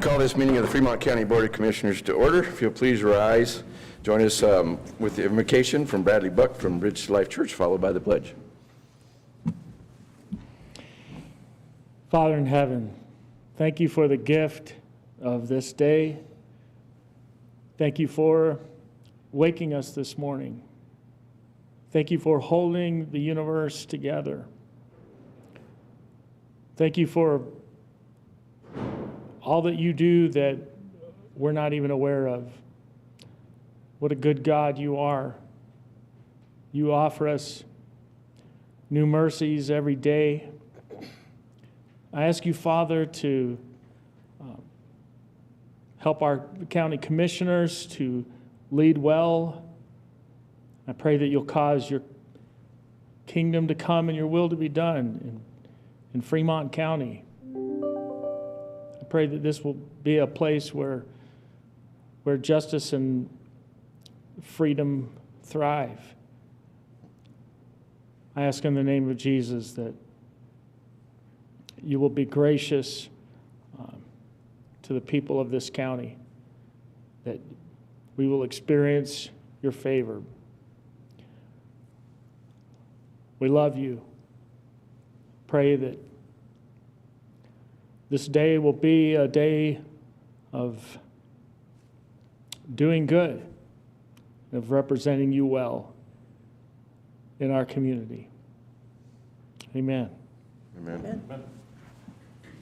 Call this meeting of the Fremont County Board of Commissioners to order. If you'll please rise, join us with the invocation from Bradley Buck from Bridge to Life Church, followed by the pledge. Father in heaven, thank you for the gift of this day. Thank you for waking us this morning. Thank you for holding the universe together. Thank you for all that you do that we're not even aware of. What a good God you are. You offer us new mercies every day. I ask you, Father, to help our county commissioners to lead well. I pray that you'll cause your kingdom to come and your will to be done in Fremont County. I pray that this will be a place where justice and freedom thrive. I ask in the name of Jesus that you will be gracious to the people of this county, that we will experience your favor. We love you. Pray that this day will be a day of doing good, of representing you well in our community. Amen. Amen. Amen.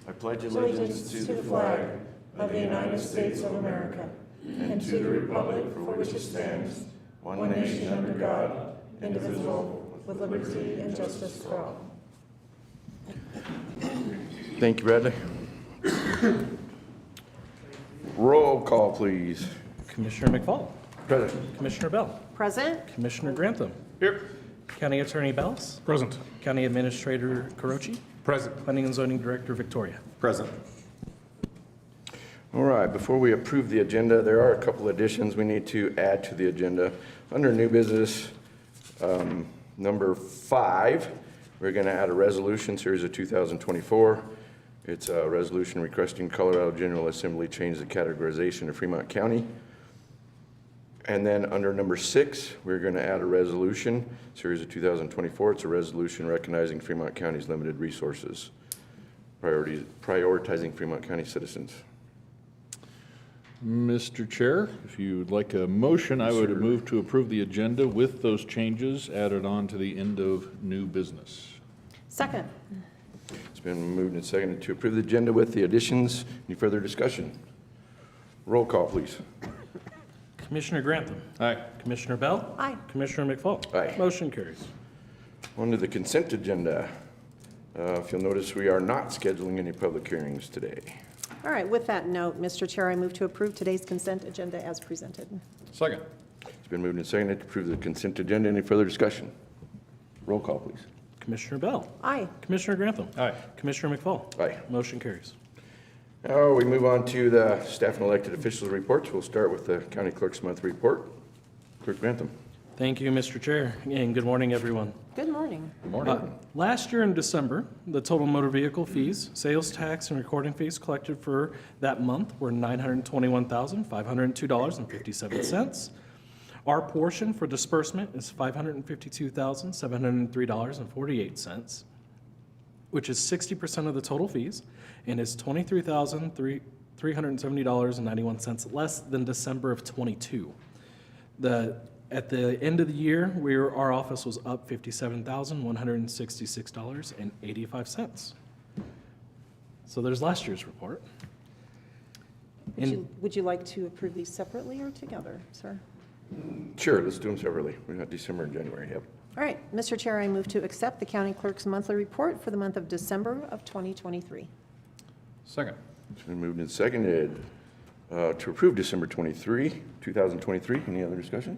I pledge allegiance to the flag of the United States of America and to the republic for which it stands, one nation under God, indivisible, with liberty and justice for all. Thank you, Bradley. Roll call, please. Commissioner McFall. Present. Commissioner Bell. Present. Commissioner Grantham. Here. County Attorney Bellis. Present. County Administrator Carochi. Present. Planning and Zoning Director Victoria. Present. All right, before we approve the agenda, there are a couple additions we need to add to the agenda. Under new business, number 5, we're going to add a resolution, series of 2024. It's a resolution requesting Colorado General Assembly change the categorization of Fremont County. And then under number 6, we're going to add a resolution, series of 2024. It's a resolution recognizing Fremont County's limited resources, prioritizing Fremont County citizens. Mr. Chair, if you'd like a motion, I would move to approve the agenda with those changes added on to the end of new business. Second. It's been moved and seconded to approve the agenda with the additions. Any further discussion? Roll call, please. Commissioner Grantham. Aye. Commissioner Bell. Aye. Commissioner McFall. Aye. Motion carries. On to the consent agenda. If you'll notice, we are not scheduling any public hearings today. All right, with that note, Mr. Chair, I move to approve today's consent agenda as presented. Second. It's been moved and seconded to approve the consent agenda. Any further discussion? Roll call, please. Commissioner Bell. Aye. Commissioner Grantham. Aye. Commissioner McFall. Aye. Motion carries. Now we move on to the staff and elected officials reports. We'll start with the county clerk's monthly report. Clerk Grantham. Thank you, Mr. Chair, and good morning, everyone. Good morning. Good morning. Last year in December, the total motor vehicle fees, sales tax, and recording fees collected for that month were $921,502.57. Our portion for disbursement is $552,703.48, which is 60% of the total fees, and is $23,370.91 less than December of '22. At the end of the year, our office was up $57,166.85. So there's last year's report. Would you like to approve these separately or together, sir? Sure, let's do them separately. We got December and January, yep. All right, Mr. Chair, I move to accept the county clerk's monthly report for the month of December of 2023. Second. It's been moved and seconded to approve December 2023. Any other discussion?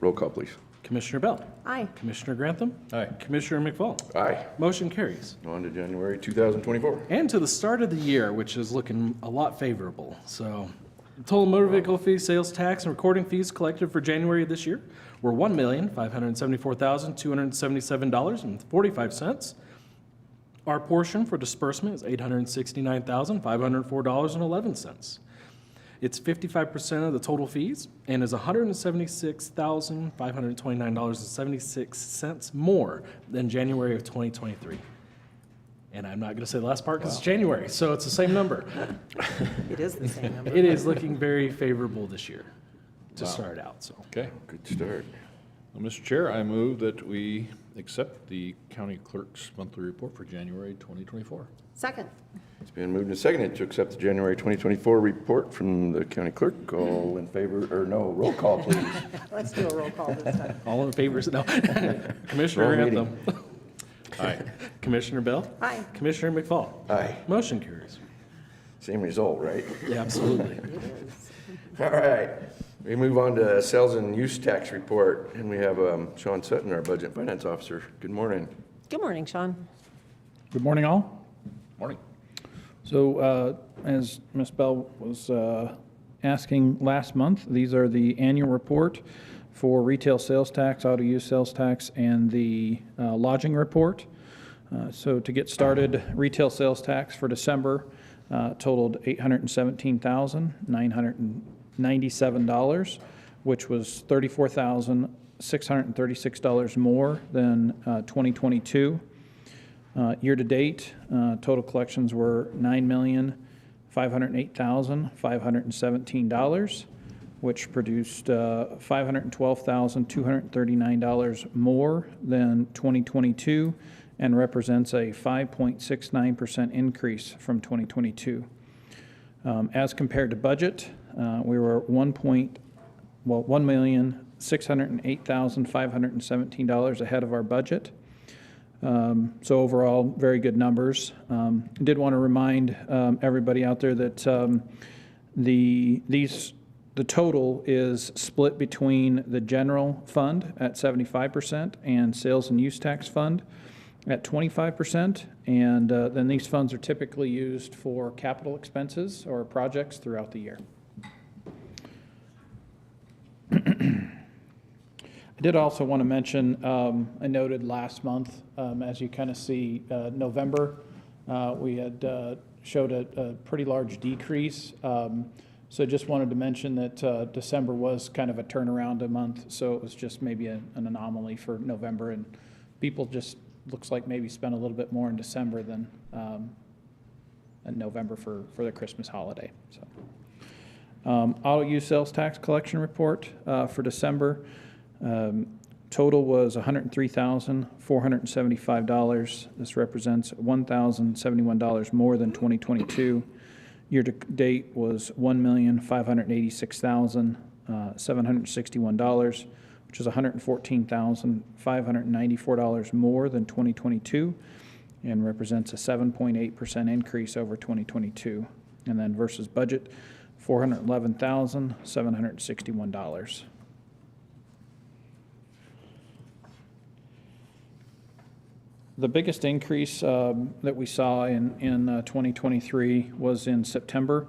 Roll call, please. Commissioner Bell. Aye. Commissioner Grantham. Aye. Commissioner McFall. Aye. Motion carries. On to January 2024. And to the start of the year, which is looking a lot favorable. So total motor vehicle fees, sales tax, and recording fees collected for January of this year were $1,574,277.45. Our portion for disbursement is $869,504.11. It's 55% of the total fees and is $176,529.76 more than January of 2023. And I'm not going to say the last part because it's January, so it's the same number. It is the same number. It is looking very favorable this year to start out, so. Okay. Good start. Well, Mr. Chair, I move that we accept the county clerk's monthly report for January 2024. Second. It's been moved and seconded to accept the January 2024 report from the county clerk. All in favor, or no, roll call, please. Let's do a roll call this time. All in favor, no. Commissioner Wrong meeting. Anthem. Aye. Commissioner Bell. Aye. Commissioner McFall. Aye. Motion carries. Same result, right? Yeah, absolutely. It is. All right. We move on to sales and use tax report, and we have Sean Sutton, our budget and finance officer. Good morning. Good morning, Sean. Good morning, all. Morning. So as Ms. Bell was asking last month, these are the annual report for retail sales tax, auto use sales tax, and the lodging report. So to get started, retail sales tax for December totaled $817,997, which was $34,636 more than 2022. Year-to-date, total collections were $9,508,517, which produced $512,239 more than 2022 and represents a 5.69% increase from 2022. As compared to budget, we were $1,608,517 ahead of our budget. So overall, very good numbers. Did want to remind everybody out there that the total is split between the general fund at 75% and sales and use tax fund at 25%. And then these funds are typically used for capital expenses or projects throughout the year. I did also want to mention, I noted last month, as you kind of see, November, we had showed a pretty large decrease. So just wanted to mention that December was kind of a turnaround a month, so it was just maybe an anomaly for November, and people just looks like maybe spent a little bit more in December than in November for the Christmas holiday. So, auto use sales tax collection report for December. Total was $103,475. This represents $1,071 more than 2022. Year to date was $1,586,761, which is $114,594 more than 2022 and represents a 7.8% increase over 2022. And then versus budget, $411,761. The biggest increase that we saw in 2023 was in September.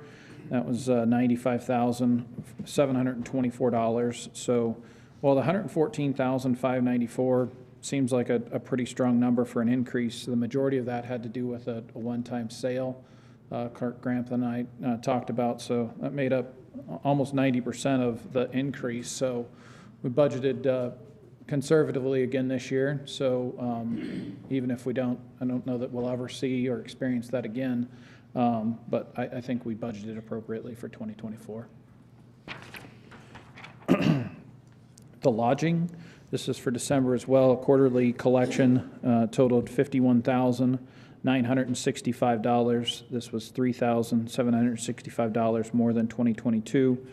That was $95,724. So while the $114,594 seems like a pretty strong number for an increase, the majority of that had to do with a one-time sale Clark Grantham and I talked about. So that made up almost 90% of the increase. So we budgeted conservatively again this year, so even if I don't know that we'll ever see or experience that again, but I think we budgeted appropriately for 2024. The lodging, this is for December as well, a quarterly collection totaled $51,965. This was $3,765 more than 2022.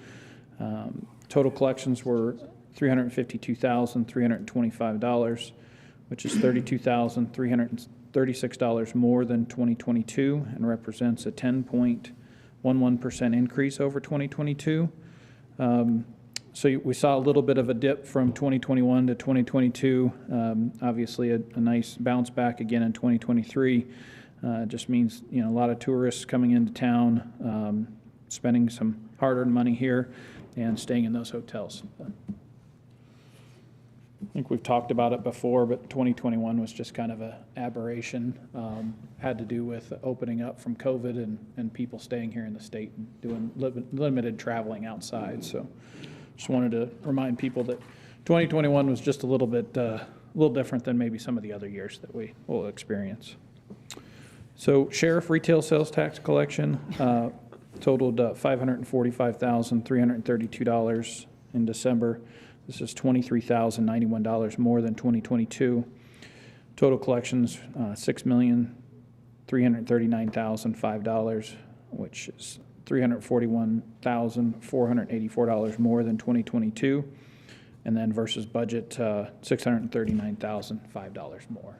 Total collections were $352,325, which is $32,336 more than 2022 and represents a 10.11% increase over 2022. So we saw a little bit of a dip from 2021 to 2022. Obviously, a nice bounce back again in 2023. Just means, a lot of tourists coming into town, spending some hard-earned money here and staying in those hotels. think we've talked about it before, but 2021 was just kind of an aberration. Had to do with opening up from COVID and people staying here in the state and doing limited traveling outside. So just wanted to remind people that 2021 was just a little different than maybe some of the other years that we will experience. So sheriff retail sales tax collection totaled $545,332 in December. This is $23,091 more than 2022. Total collections, $6,339,005, which is $341,484 more than 2022. And then versus budget, $639,005 more.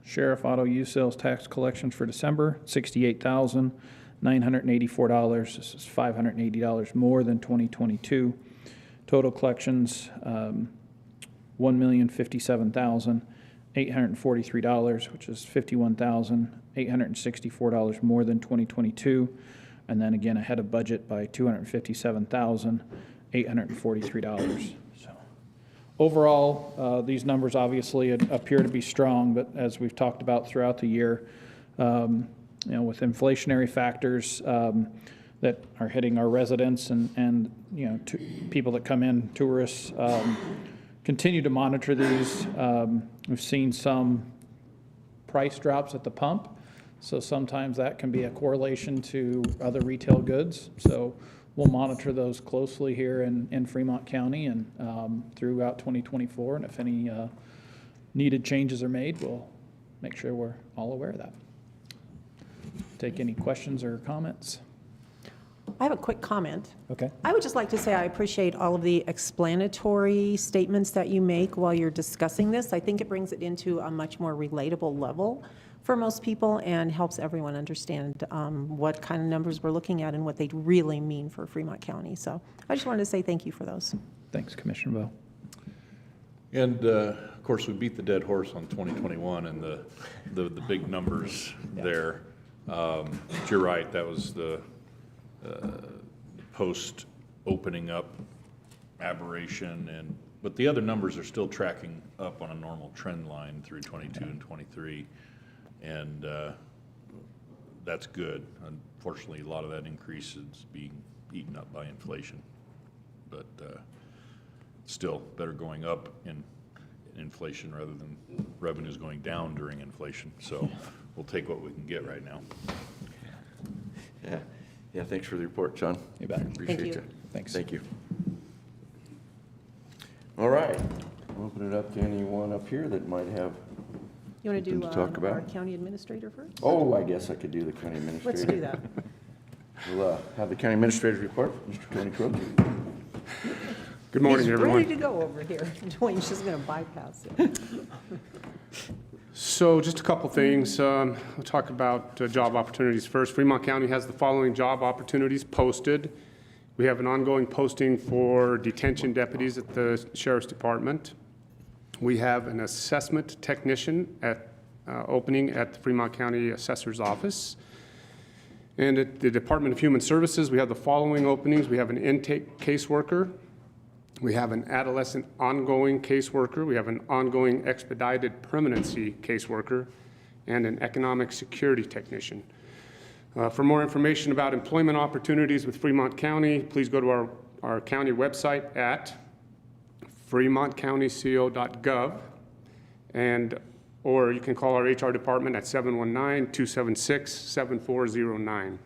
Sheriff auto use sales tax collections for December, $68,984. This is $580 more than 2022. Total collections, $1,057,843, which is $51,864 more than 2022. And then again, ahead of budget by $257,843. So overall, these numbers obviously appear to be strong, but as we've talked about throughout the year, with inflationary factors that are hitting our residents and people that come in, tourists, continue to monitor these. We've seen some price drops at the pump, so sometimes that can be a correlation to other retail goods. So we'll monitor those closely here in Fremont County and throughout 2024. And if any needed changes are made, we'll make sure we're all aware of that. Take any questions or comments? I have a quick comment. Okay. I would just like to say I appreciate all of the explanatory statements that you make while you're discussing this. I think it brings it into a much more relatable level for most people and helps everyone understand what kind of numbers we're looking at and what they really mean for Fremont County. So I just wanted to say thank you for those. Thanks, Commissioner Bowe. And of course, we beat the dead horse on 2021 and the big numbers there. But you're right, that was the post opening up aberration, but the other numbers are still tracking up on a normal trend line through 22 and 23, and that's good. Unfortunately, a lot of that increase is being eaten up by inflation, but still better going up in inflation rather than revenues going down during inflation. So we'll take what we can get right now. Yeah, thanks for the report, John. You bet. Appreciate Thank you. it. Thanks. Thank you. All right, I'll open it up to anyone up here that might have, You want to do Something to talk about? our county administrator first? oh, I guess I could do the county administrator. Let's do that. We'll have the county administrator's report, Mr. Tony Crook. Good morning, He's everyone. ready to go over here. Dwayne's just going to bypass it. So just a couple things. We'll talk about job opportunities first. Fremont County has the following job opportunities posted. We have an ongoing posting for detention deputies at the Sheriff's Department. We have an assessment technician opening at the Fremont County Assessor's Office. And at the Department of Human Services, we have the following openings. We have an intake caseworker. We have an adolescent ongoing caseworker. We have an ongoing expedited permanency caseworker and an economic security technician. For more information about employment opportunities with Fremont County, please go to our county website at fremontcountyco.gov, or you can call our HR department at 719-276-7409.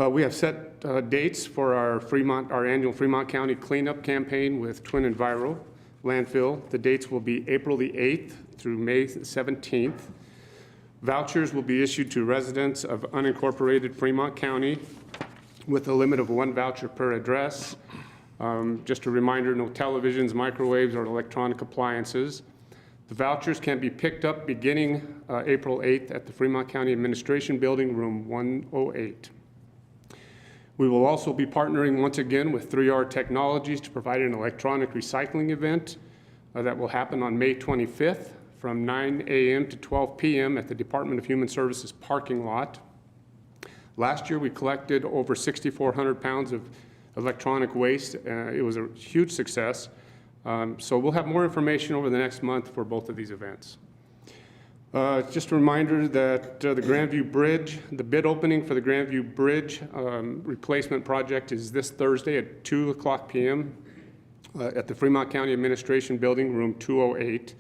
We have set dates for our annual Fremont County cleanup campaign with Twin Enviro landfill. The dates will be April the 8th through May 17th. Vouchers will be issued to residents of unincorporated Fremont County with a limit of 1 voucher per address. Just a reminder, no televisions, microwaves, or electronic appliances. The vouchers can be picked up beginning April 8th at the Fremont County Administration Building, room 108. We will also be partnering once again with 3R Technologies to provide an electronic recycling event that will happen on May 25th from 9 a.m. to 12 p.m. at the Department of Human Services parking lot. Last year, we collected over 6,400 pounds of electronic waste. It was a huge success. So we'll have more information over the next month for both of these events. Just a reminder that the Grandview Bridge, the bid opening for the Grandview Bridge replacement project is this Thursday at 2:00 p.m. At the Fremont County Administration Building, room 208.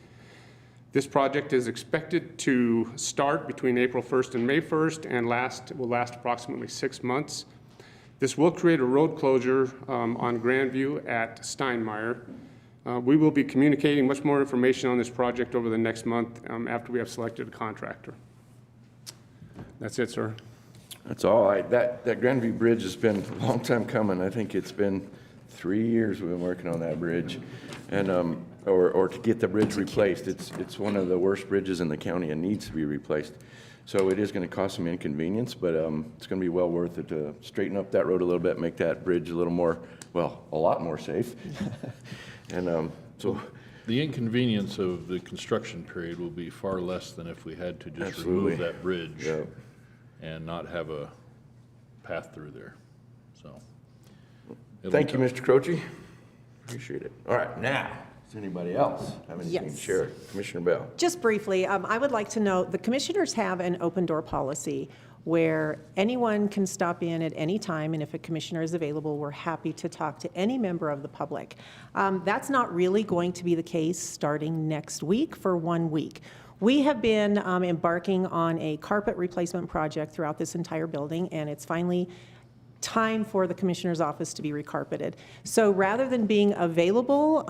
This project is expected to start between April 1st and May 1st and will last approximately 6 months. This will create a road closure on Grandview at Steinmeier. We will be communicating much more information on this project over the next month after we have selected a contractor. That's it, sir. That's all. That Grandview Bridge has been a long time coming. I think it's been 3 years we've been working on that bridge, and or to get the bridge replaced. It's one of the worst bridges in the county and needs to be replaced. So it is going to cause some inconvenience, but it's going to be well worth it to straighten up that road a little bit, make that bridge a little more, well, a lot more safe. And so The inconvenience of the construction period will be far less than if we had to just Absolutely. remove that bridge Yeah. and not have a path through there, so. it'll Thank you, come. Mr. Croce. Appreciate it. All right, now, does anybody else have anything to Yes. share? Commissioner Bell. Just briefly, I would like to note, the commissioners have an open door policy where anyone can stop in at any time, and if a commissioner is available, we're happy to talk to any member of the public. That's not really going to be the case starting next week for 1 week. We have been embarking on a carpet replacement project throughout this entire building, and it's finally time for the commissioner's office to be recarpeted. So rather than being available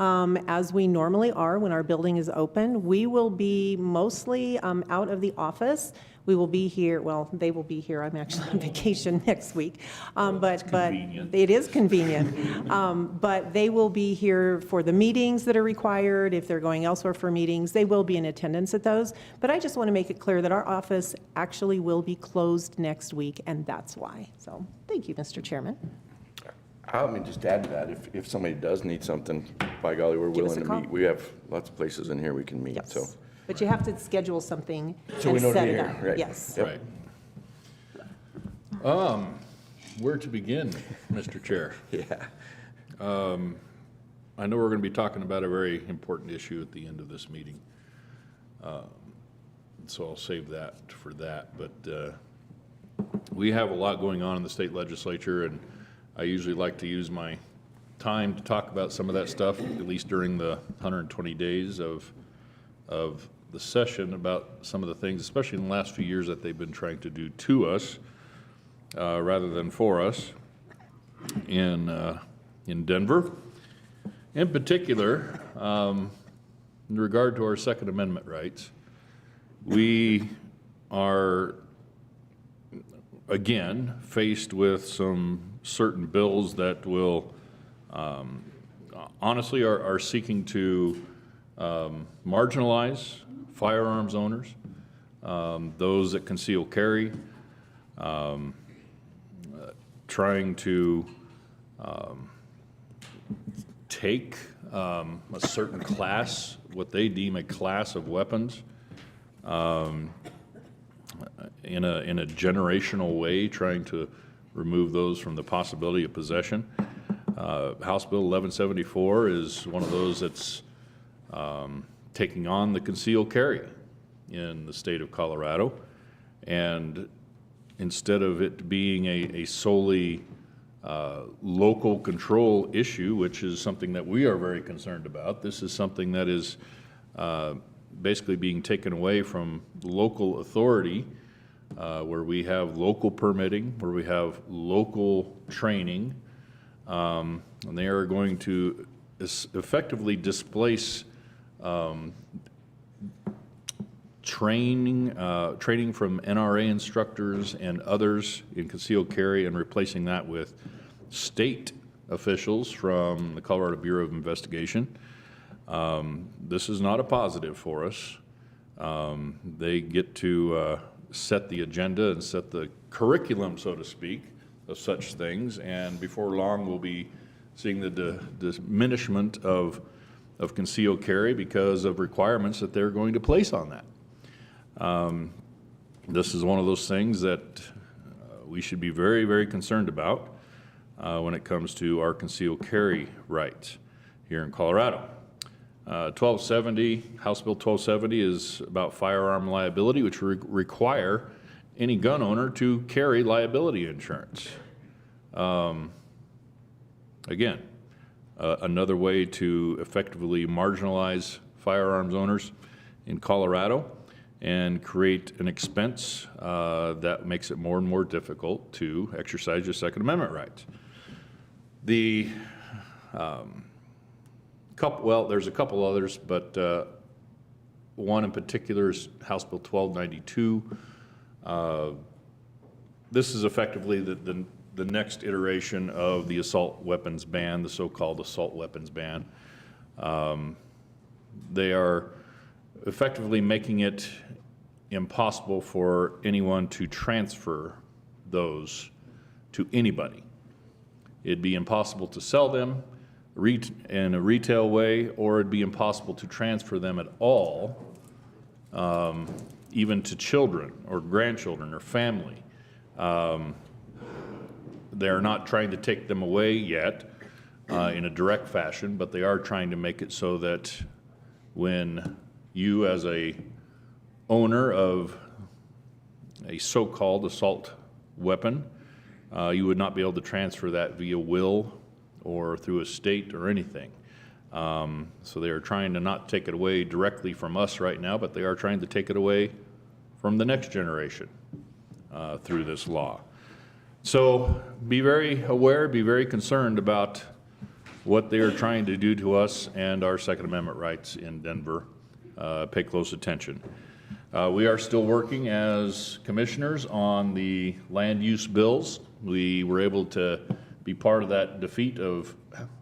as we normally are when our building is open, we will be mostly out of the office. We will be here, well, they will be here. I'm actually on vacation next week. But convenient. it is convenient. But they will be here for the meetings that are required. If they're going elsewhere for meetings, they will be in attendance at those. But I just want to make it clear that our office actually will be closed next week, and that's why. So thank you, Mr. Chairman. I mean, just add to that, if somebody does need something, by golly, we're Give us willing a to call. meet. We have lots of places in here we can meet, Yes. so. But you have to schedule something So we and know to set be it here, up. right. Yes. Yep. Right. Where to begin, Mr. Chair? Yeah. I know we're going to be talking about a very important issue at the end of this meeting. So I'll save that for that, but we have a lot going on in the state legislature, and I usually like to use my time to talk about some of that stuff, at least during the 120 days of the session, about some of the things, especially in the last few years, that they've been trying to do to us rather than for us in Denver. In particular, in regard to our Second Amendment rights, we are, again, faced with some certain bills that will, honestly, are seeking to marginalize firearms owners, those that conceal carry, trying to take a certain class, what they deem a class of weapons, in a generational way, trying to remove those from the possibility of possession. House Bill 1174 is one of those that's taking on the concealed carry in the state of Colorado. And instead of it being a solely local control issue, which is something that we are very concerned about, this is something that is basically being taken away from local authority, where we have local permitting, where we have local training, and they are going to effectively displace training from NRA instructors and others in concealed carry, and replacing that with state officials from the Colorado Bureau of Investigation. This is not a positive for us. They get to set the agenda and set the curriculum, so to speak, of such things, and before long we'll be seeing the diminishment of concealed carry because of requirements that they're going to place on that. This is one of those things that we should be very, very concerned about. when it comes to our concealed carry rights here in Colorado. 1270, House Bill 1270 is about firearm liability, which require any gun owner to carry liability insurance. Again, another way to effectively marginalize firearms owners in Colorado and create an expense that makes it more and more difficult to exercise your Second Amendment rights. There's a couple others, but one in particular is House Bill 1292. This is effectively the next iteration of the assault weapons ban, the so-called assault weapons ban. They are effectively making it impossible for anyone to transfer those to anybody. It'd be impossible to sell them in a retail way, or it'd be impossible to transfer them at all, even to children or grandchildren or family. They're not trying to take them away yet in a direct fashion, but they are trying to make it so that when you, as a owner of a so-called assault weapon, you would not be able to transfer that via will or through a state or anything. So they are trying to not take it away directly from us right now, but they are trying to take it away from the next generation through this law. So be very aware, be very concerned about what they are trying to do to us and our Second Amendment rights in Denver. Pay close attention. We are still working as commissioners on the land use bills. We were able to be part of that defeat of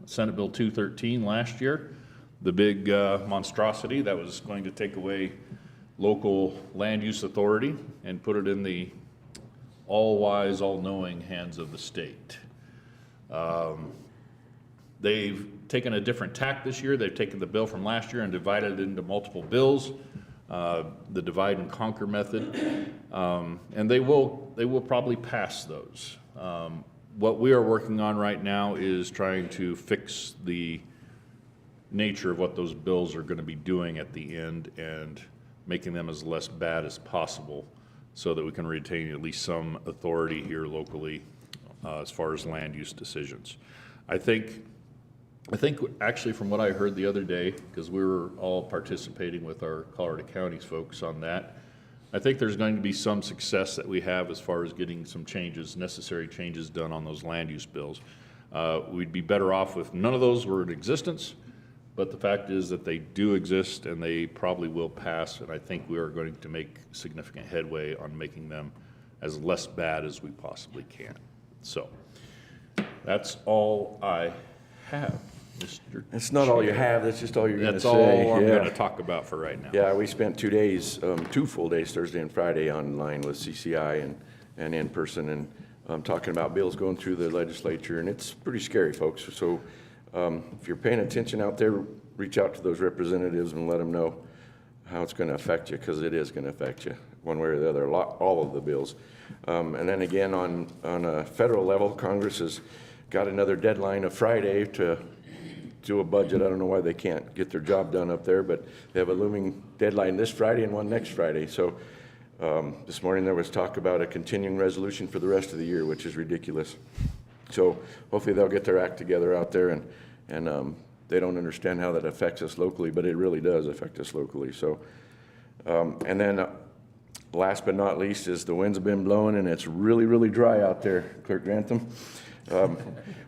Senate Bill 213 last year, the big monstrosity that was going to take away local land use authority and put it in the all-wise, all-knowing hands of the state. They've taken a different tack this year. They've taken the bill from last year and divided it into multiple bills, the divide and conquer method, and they will probably pass those. What we are working on right now is trying to fix the nature of what those bills are going to be doing at the end and making them as less bad as possible so that we can retain at least some authority here locally as far as land use decisions. I think actually from what I heard the other day, because we were all participating with our Colorado County's folks on that, I think there's going to be some success that we have as far as getting some changes, necessary changes done on those land use bills. We'd be better off if none of those were in existence, but the fact is that they do exist and they probably will pass, and I think we are going to make significant headway on making them as less bad as we possibly can. So that's all I have, Mr. It's not all you have, that's just all you're going to That's say. all I'm Yeah. going to talk about for right now. Yeah, we spent 2 days, 2 full days, Thursday and Friday, online with CCI and in person, and talking about bills going through the legislature, and it's pretty scary, folks. So if you're paying attention out there, reach out to those representatives and let them know how it's going to affect you, because it is going to affect you one way or the other, all of the bills. And then again, on a federal level, Congress has got another deadline of Friday to do a budget. I don't know why they can't get their job done up there, but they have a looming deadline this Friday and one next Friday. So this morning there was talk about a continuing resolution for the rest of the year, which is ridiculous. So hopefully they'll get their act together out there, and they don't understand how that affects us locally, but it really does affect us locally. So, and then last but not least is the winds have been blowing and it's really, really dry out there, Clerk Grantham.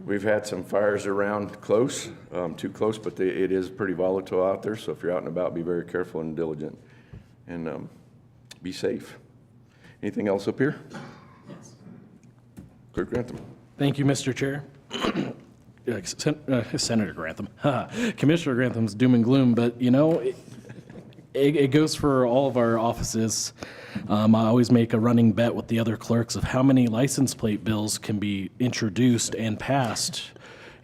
We've had some fires around close, too close, but it is pretty volatile out there. So if you're out and about, be very careful and diligent, and be safe. Anything else up here? Yes. Clerk Grantham. Thank you, Mr. Chair. Senator Grantham. Commissioner Grantham's doom and gloom, but you know, it goes for all of our offices. I always make a running bet with the other clerks of how many license plate bills can be introduced and passed.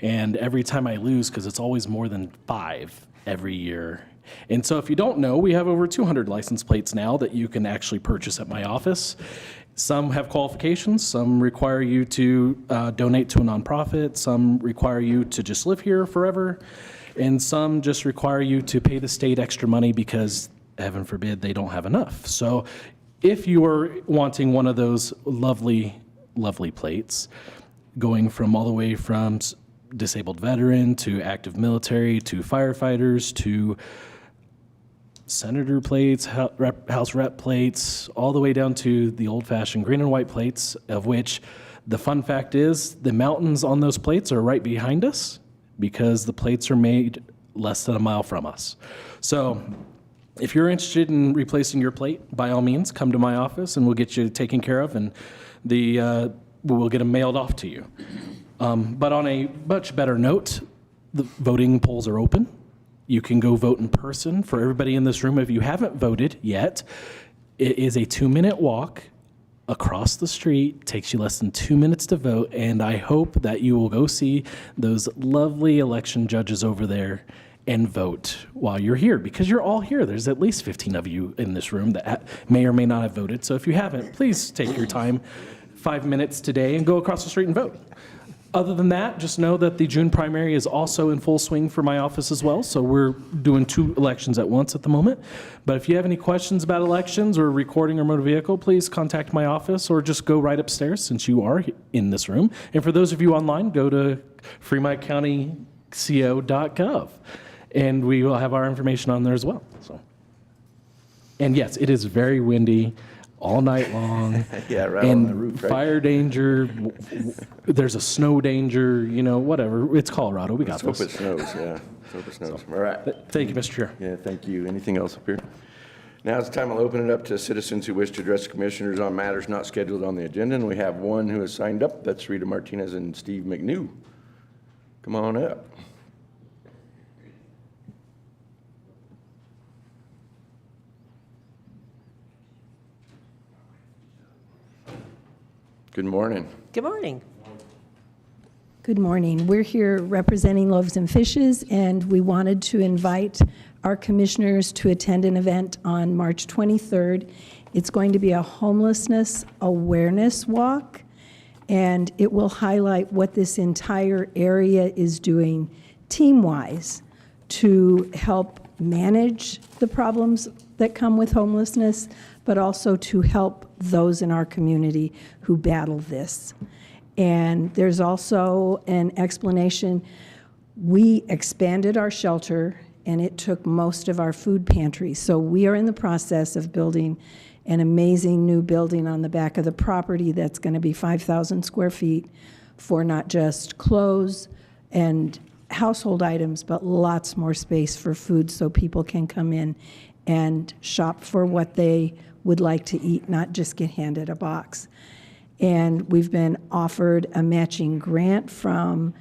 And every time I lose, because it's always more than 5 every year. And so if you don't know, we have over 200 license plates now that you can actually purchase at my office. Some have qualifications, some require you to donate to a nonprofit, some require you to just live here forever, and some just require you to pay the state extra money because, heaven forbid, they don't have enough. So if you are wanting one of those lovely, lovely plates, going from all the way from disabled veteran to active military to firefighters to senator plates, House rep plates, all the way down to the old-fashioned green and white plates, of which the fun fact is the mountains on those plates are right behind us because the plates are made less than a mile from us. So if you're interested in replacing your plate, by all means, come to my office and we'll get you taken care of, and we'll get them mailed off to you. But on a much better note, the voting polls are open. You can go vote in person. For everybody in this room, if you haven't voted yet, it is a 2-minute walk across the street. Takes you less than 2 minutes to vote, and I hope that you will go see those lovely election judges over there and vote while you're here, because you're all here. There's at least 15 of you in this room that may or may not have voted. So if you haven't, please take your time, 5 minutes today, and go across the street and vote. Other than that, just know that the June primary is also in full swing for my office as well. So we're doing 2 elections at once at the moment. But if you have any questions about elections or recording or motor vehicle, please contact my office or just go right upstairs since you are in this room. And for those of you online, go to fremontcountyco.gov and we will have our information on there as well. So, and yes, it is very windy all night long. Yeah, right and on the roof, right? Fire danger, there's a snow danger, whatever. It's Colorado, we got Let's hope this. it snows, yeah. Let's hope it snows. All right. Thank you, Mr. Chair. Yeah, thank you. Anything else up here? Now it's time I'll open it up to citizens who wish to address commissioners on matters not scheduled on the agenda, and we have one who has signed up. That's Rita Martinez and Steve McNew. Come on up. Good morning. Good morning. Good morning. We're here representing Loaves and Fishes, and we wanted to invite our commissioners to attend an event on March 23rd. It's going to be a homelessness awareness walk, and it will highlight what this entire area is doing team-wise to help manage the problems that come with homelessness, but also to help those in our community who battle this. And there's also an explanation. We expanded our shelter, and it took most of our food pantry. So we are in the process of building an amazing new building on the back of the property that's going to be 5,000 square feet for not just clothes and household items, but lots more space for food so people can come in and shop for what they would like to eat, not just get handed a box. And we've been offered a matching grant from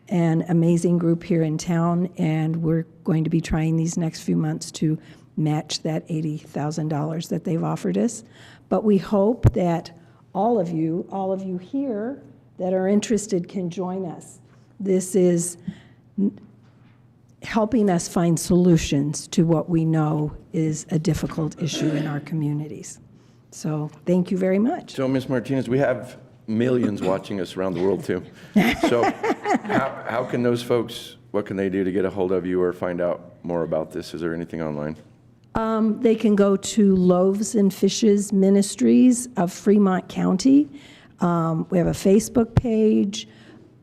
an amazing group here in town, and we're going to be trying these next few months to match that $80,000 that they've offered us. But we hope that all of you here that are interested can join us. This is helping us find solutions to what we know is a difficult issue in our communities. So thank you very much. So, Ms. Martinez, we have millions watching us around the world, too. So how can those folks, what can they do to get a hold of you or find out more about this? Is there anything online? They can go to Loaves and Fishes Ministries of Fremont County. We have a Facebook page.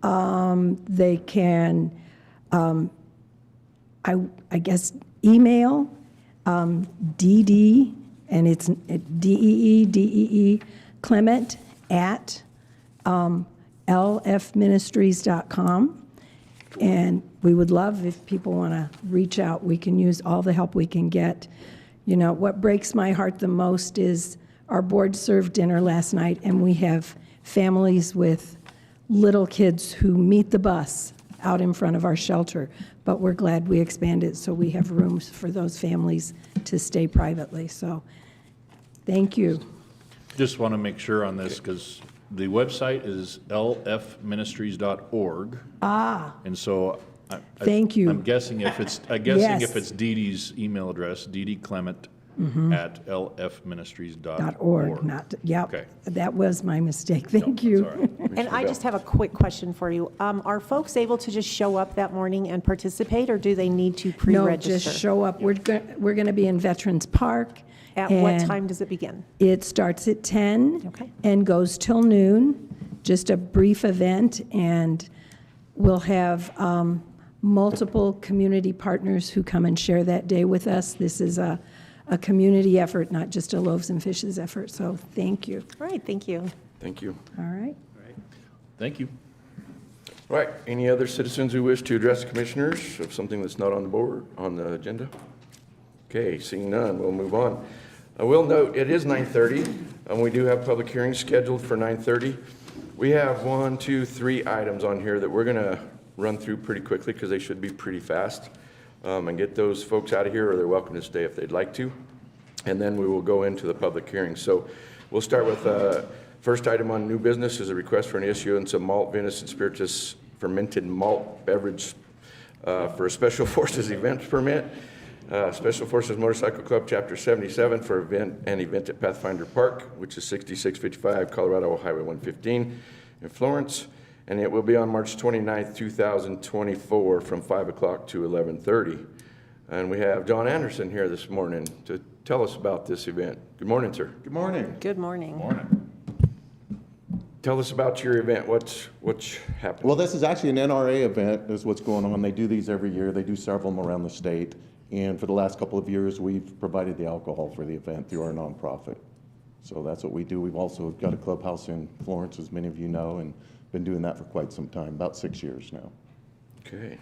They can, I guess, email DD, and it's DEE Clement at lfministries.com. And we would love if people want to reach out. We can use all the help we can get. You know, what breaks my heart the most is our board served dinner last night, and we have families with little kids who meet the bus out in front of our shelter. But we're glad we expanded so we have rooms for those families to stay privately. So thank you. Just want to make sure on this, because the website is lfministries.org. And so Thank you. I'm guessing if it's, Yes. if it's Dee Dee's email address, Dee Dee Clement at lfministries.org. .org, not, yep. Okay. That was my mistake. Thank you. That's all right. And I just have a quick question for you. Are folks able to just show up that morning and participate, or do they need to No, pre-register? just show up. We're going to be in Veterans Park. At what and time does it begin? It starts at 10 Okay. and goes till noon, just a brief event, and we'll have multiple community partners who come and share that day with us. This is a community effort, not just a Loaves and Fishes effort, so thank you. All right, thank you. Thank you. All right. Thank you. All right, any other citizens who wish to address the commissioners of something that's not on the board, on the agenda? Okay, seeing none, we'll move on. I will note, it is 9:30, and we do have public hearings scheduled for 9:30. We have 1, 2, 3 items on here that we're gonna run through pretty quickly because they should be pretty fast, and get those folks out of here, or they're welcome to stay if they'd like to. And then we will go into the public hearing. So we'll start with, first item on new business is a request for an issuance of malt, Venus, and spirituous fermented malt beverage for a Special Forces event permit. Special Forces Motorcycle Club, Chapter 77, for an event at Pathfinder Park, which is 6655 Colorado Highway 115 in Florence. And it will be on March 29th, 2024, from 5 o'clock to 11:30. And we have John Anderson here this morning to tell us about this event. Good morning, sir. Good morning. Good morning. Morning. Tell us about your event. What's happening? Well, this is actually an NRA event, is what's going on. They do these every year. They do several of them around the state. And for the last couple of years, we've provided the alcohol for the event through our nonprofit. So that's what we do. We've also got a clubhouse in Florence, as many of you know, and been doing that for quite some time, about 6 years now. Okay.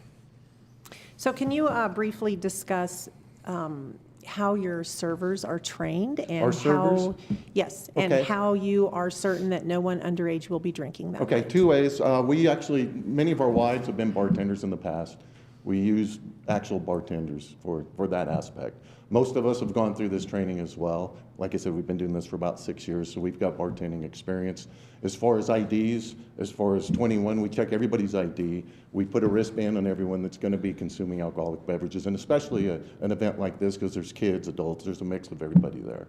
So can you briefly discuss how your servers are trained? And Our servers? how, yes, and Okay. how you are certain that no one underage will be drinking that Okay, night? 2 ways. We actually, many of our wives have been bartenders in the past. We use actual bartenders for that aspect. Most of us have gone through this training as well. Like I said, we've been doing this for about 6 years, so we've got bartending experience. As far as IDs, as far as 21, we check everybody's ID. We put a wristband on everyone that's going to be consuming alcoholic beverages, and especially an event like this, because there's kids, adults, there's a mix of everybody there.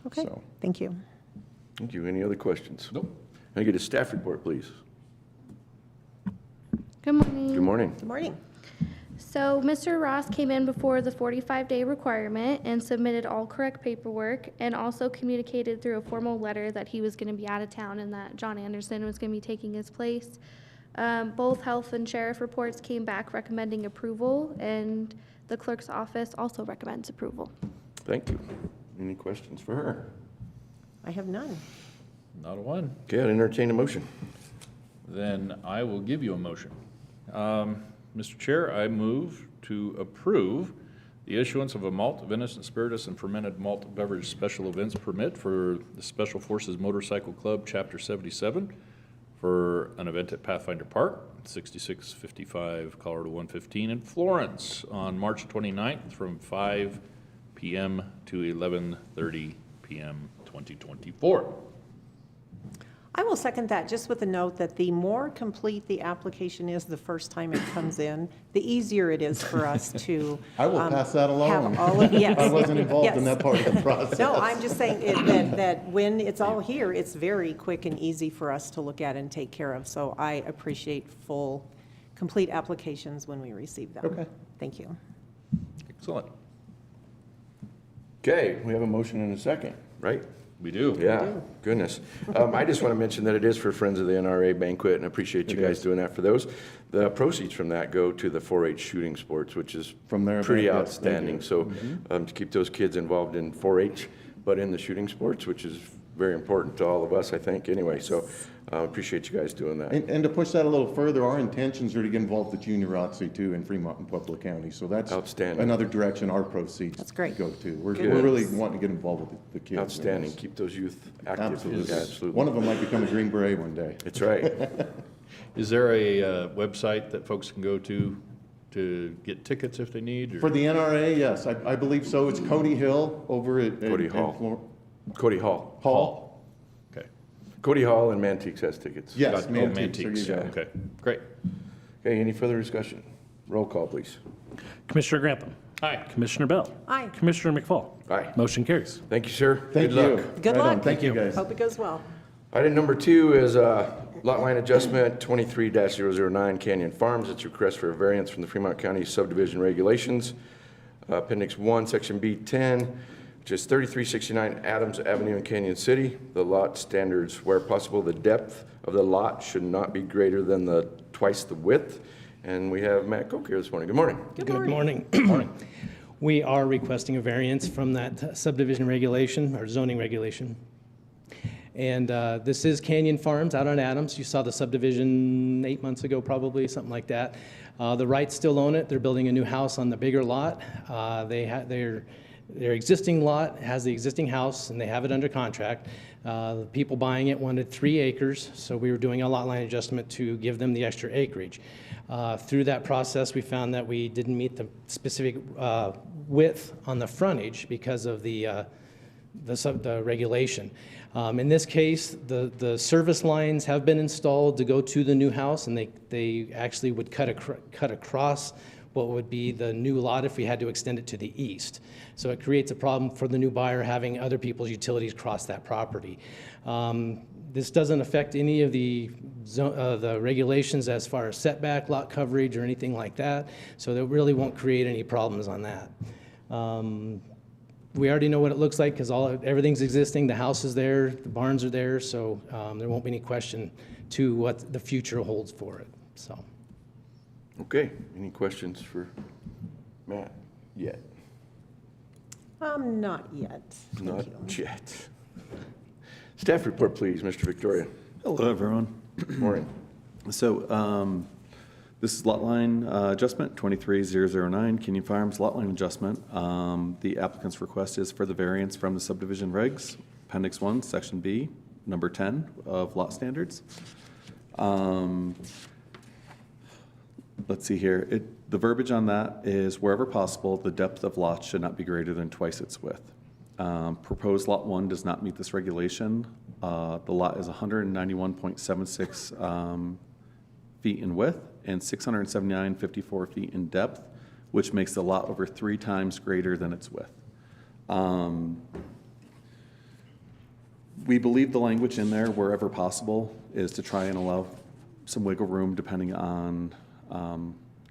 Okay, So. thank you. Thank you. Any other questions? Nope. Can I get a staff report, please? Good morning. Good morning. Good morning. So Mr. Ross came in before the 45-day requirement and submitted all correct paperwork, and also communicated through a formal letter that he was going to be out of town and that John Anderson was going to be taking his place. Both health and sheriff reports came back recommending approval, and the clerk's office also recommends approval. Thank you. Any questions for her? I have none. Not a one. Okay, I'd entertain a motion. Then I will give you a motion. Mr. Chair, I move to approve the issuance of a malt, venison, spiritus, and fermented malt beverage special events permit for the Special Forces Motorcycle Club, Chapter 77, for an event at Pathfinder Park, 6655 Colorado 115 in Florence on March 29th from 5 p.m. to 11:30 p.m. 2024. I will second that, just with a note that the more complete the application is the first time it comes in, the easier it is for us to. I will pass that along. Have all of, yes. I wasn't involved in Yes. that part of the process. No, I'm just saying that when it's all here, it's very quick and easy for us to look at and take care of. So I appreciate full, complete applications when we receive them. Okay. Thank you. Excellent. Okay, we have a motion and a second, right? We do. Yeah, goodness. I just want to mention that it is for Friends of the NRA banquet, and I appreciate you guys doing that for those. The proceeds from that go to the 4-H shooting sports, which is From their pretty event, yes, they outstanding. do. So to keep those kids involved in 4-H, but in the shooting sports, which is very important to all of us, I think, anyway. So appreciate you guys doing that. And to push that a little further, our intentions are to get involved with junior ROTC too in Fremont and Pueblo County. So that's Outstanding. another direction our proceeds That's great. go to. We're Good. really wanting to get involved with the kids. Outstanding. Keep those youth active. Absolutely. Yeah, absolutely. One of them might become a Green Beret one day. That's right. Is there a website that folks can go to get tickets if they need? Or? For the NRA, yes, I believe so. It's Cody Hill over at Cody Hall. Cody Hall. Hall. Okay. Cody Hall and Manteeks has tickets. Yes, Got- Manteeks, there you Manteeks. go. Okay, great. Okay, any further discussion? Roll call, please. Commissioner Grantham, Aye. Commissioner Bell. Aye. Commissioner McFall. Aye. Motion carries. Thank you, sir. Thank Good you. luck. Good Right on. luck. Thank you, guys. Hope it goes well. Item number 2 is lot line adjustment 23-009 Canyon Farms. It's a request for a variance from the Fremont County subdivision regulations. Appendix 1, Section B10, which is 3369 Adams Avenue in Canyon City. The lot standards, where possible, the depth of the lot should not be greater than twice the width. And we have Matt Koch here this morning. Good morning. Good Good morning. morning. We are requesting a variance from that subdivision regulation or zoning regulation. And this is Canyon Farms out on Adams. You saw the subdivision 8 months ago, probably, something like that. The Wrights still own it. They're building a new house on the bigger lot. Their existing lot has the existing house, and they have it under contract. The people buying it wanted 3 acres, so we were doing a lot line adjustment to give them the extra acreage. Through that process, we found that we didn't meet the specific width on the frontage because of the regulation. In this case, the service lines have been installed to go to the new house, and they actually would cut across what would be the new lot if we had to extend it to the east. So it creates a problem for the new buyer having other people's utilities cross that property. This doesn't affect any of the regulations as far as setback, lot coverage, or anything like that, so that really won't create any problems on that. We already know what it looks like because everything's existing. The house is there, the barns are there, so there won't be any question to what the future holds for it. So, Okay, any questions for Matt yet? Not yet. Not yet. Staff report, please, Mr. Victoria. Hello, everyone. Morning. So this is lot line adjustment 23009 Canyon Farms lot line adjustment. The applicant's request is for the variance from the subdivision regs, Appendix 1, Section B, number 10 of lot standards. Let's see here. The verbiage on that is wherever possible, the depth of lots should not be greater than twice its width. Proposed lot 1 does not meet this regulation. The lot is 191.76 feet in width and 679.54 feet in depth, which makes the lot over 3 times greater than its width. We believe the language in there, wherever possible, is to try and allow some wiggle room depending on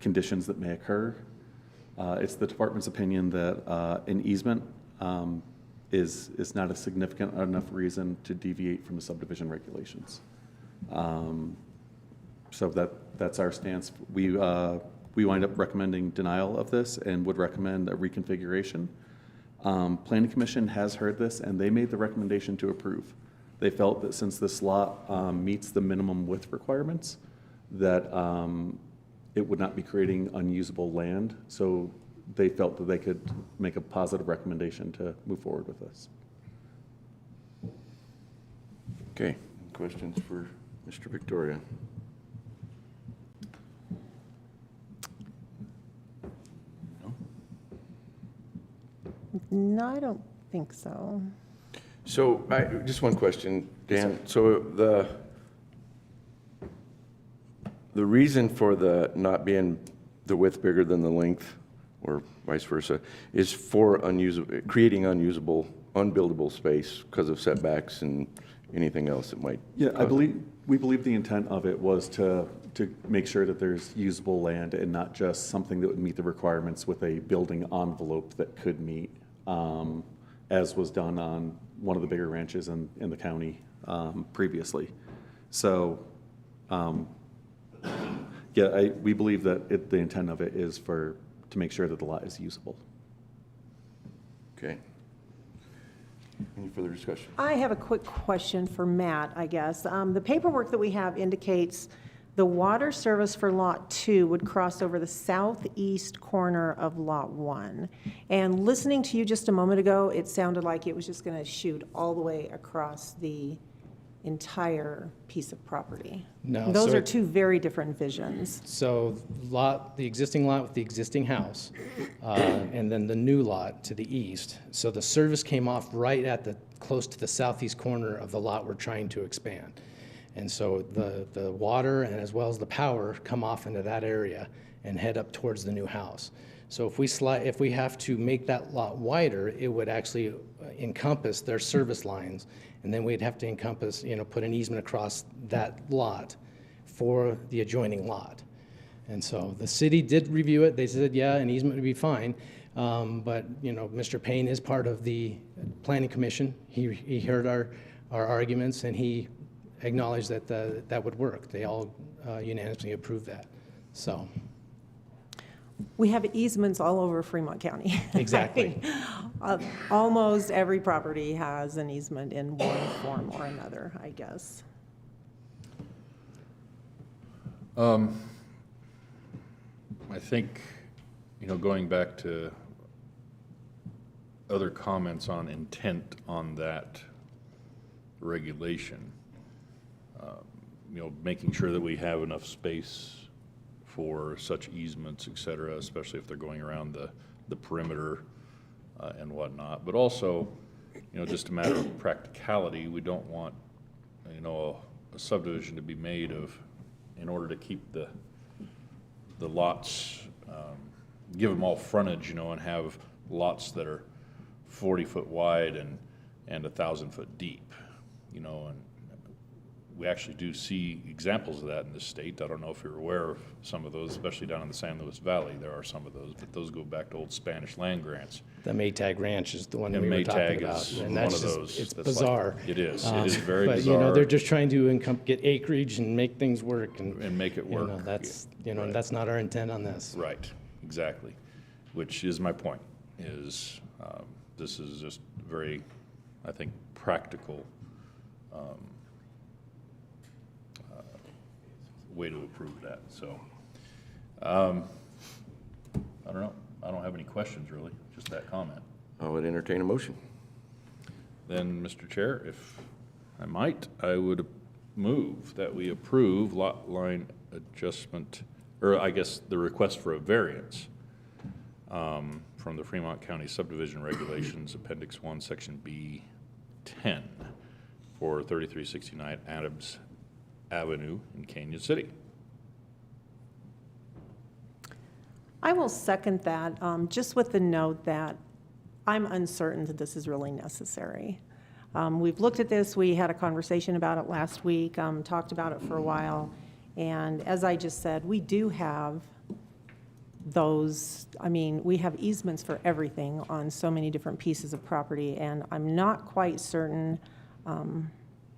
conditions that may occur. It's the department's opinion that an easement is not a significant enough reason to deviate from the subdivision regulations. So that's our stance. We wind up recommending denial of this and would recommend a reconfiguration. Planning Commission has heard this and they made the recommendation to approve. They felt that since this lot meets the minimum width requirements, that it would not be creating unusable land. So they felt that they could make a positive recommendation to move forward with this. Okay, questions for Mr. Victoria? No, I don't think so. So, just one question, Dan. So the reason for the not being the width bigger than the length, or vice versa, is for creating unusable, unbuildable space because of setbacks and anything else that might. Yeah, we believe the intent of it was to make sure that there's usable land and not just something that would meet the requirements with a building envelope that could meet, as was done on one of the bigger ranches in the county previously. So, yeah, we believe that the intent of it is to make sure that the lot is usable. Okay. Any further discussion? I have a quick question for Matt, I guess. The paperwork that we have indicates the water service for Lot 2 would cross over the southeast corner of Lot 1. And listening to you just a moment ago, it sounded like it was just going to shoot all the way across the entire piece of property. No, Those so are two very different visions. So the existing lot with the existing house, and then the new lot to the east. So the service came off right at close to the southeast corner of the lot we're trying to expand. And so the water and as well as the power come off into that area and head up towards the new house. So if we have to make that lot wider, it would actually encompass their service lines, and then we'd have to encompass, put an easement across that lot for the adjoining lot. And so the city did review it. They said, yeah, an easement would be fine. But, Mr. Payne is part of the Planning Commission. He heard our arguments, and he acknowledged that that would work. They all unanimously approved that. So. We have easements all over Fremont County. Exactly. Almost every property has an easement in one form or another, I guess. I think, going back to other comments on intent on that regulation, making sure that we have enough space for such easements, et cetera, especially if they're going around the perimeter and whatnot. But also, just a matter of practicality, we don't want, a subdivision to be made in order to keep the lots, give them all frontage, and have lots that are 40-foot wide and 1,000-foot deep, and we actually do see examples of that in this state. I don't know if you're aware of some of those, especially down in the San Luis Valley. There are some of those, but those go back to old Spanish land grants. The Maytag Ranch is the one And we were talking Maytag about. is And one that's of just, those. it's that's bizarre. It is very But, bizarre. they're just trying to get acreage and make things work. And make it work. That's, Right. that's not our intent on this. Right, exactly, which is my point, is this is just very, I think, practical way to approve that, so. I don't know, I don't have any questions really, just that comment. I would entertain a motion. Then, Mr. Chair, if I might, I would move that we approve lot line adjustment, or I guess the request for a variance from the Fremont County Subdivision Regulations, Appendix 1, Section B10 for 3369 Adams Avenue in Canyon City. I will second that, just with the note that I'm uncertain that this is really necessary. We've looked at this, we had a conversation about it last week, talked about it for a while, and as I just said, we do have those, we have easements for everything on so many different pieces of property, and I'm not quite certain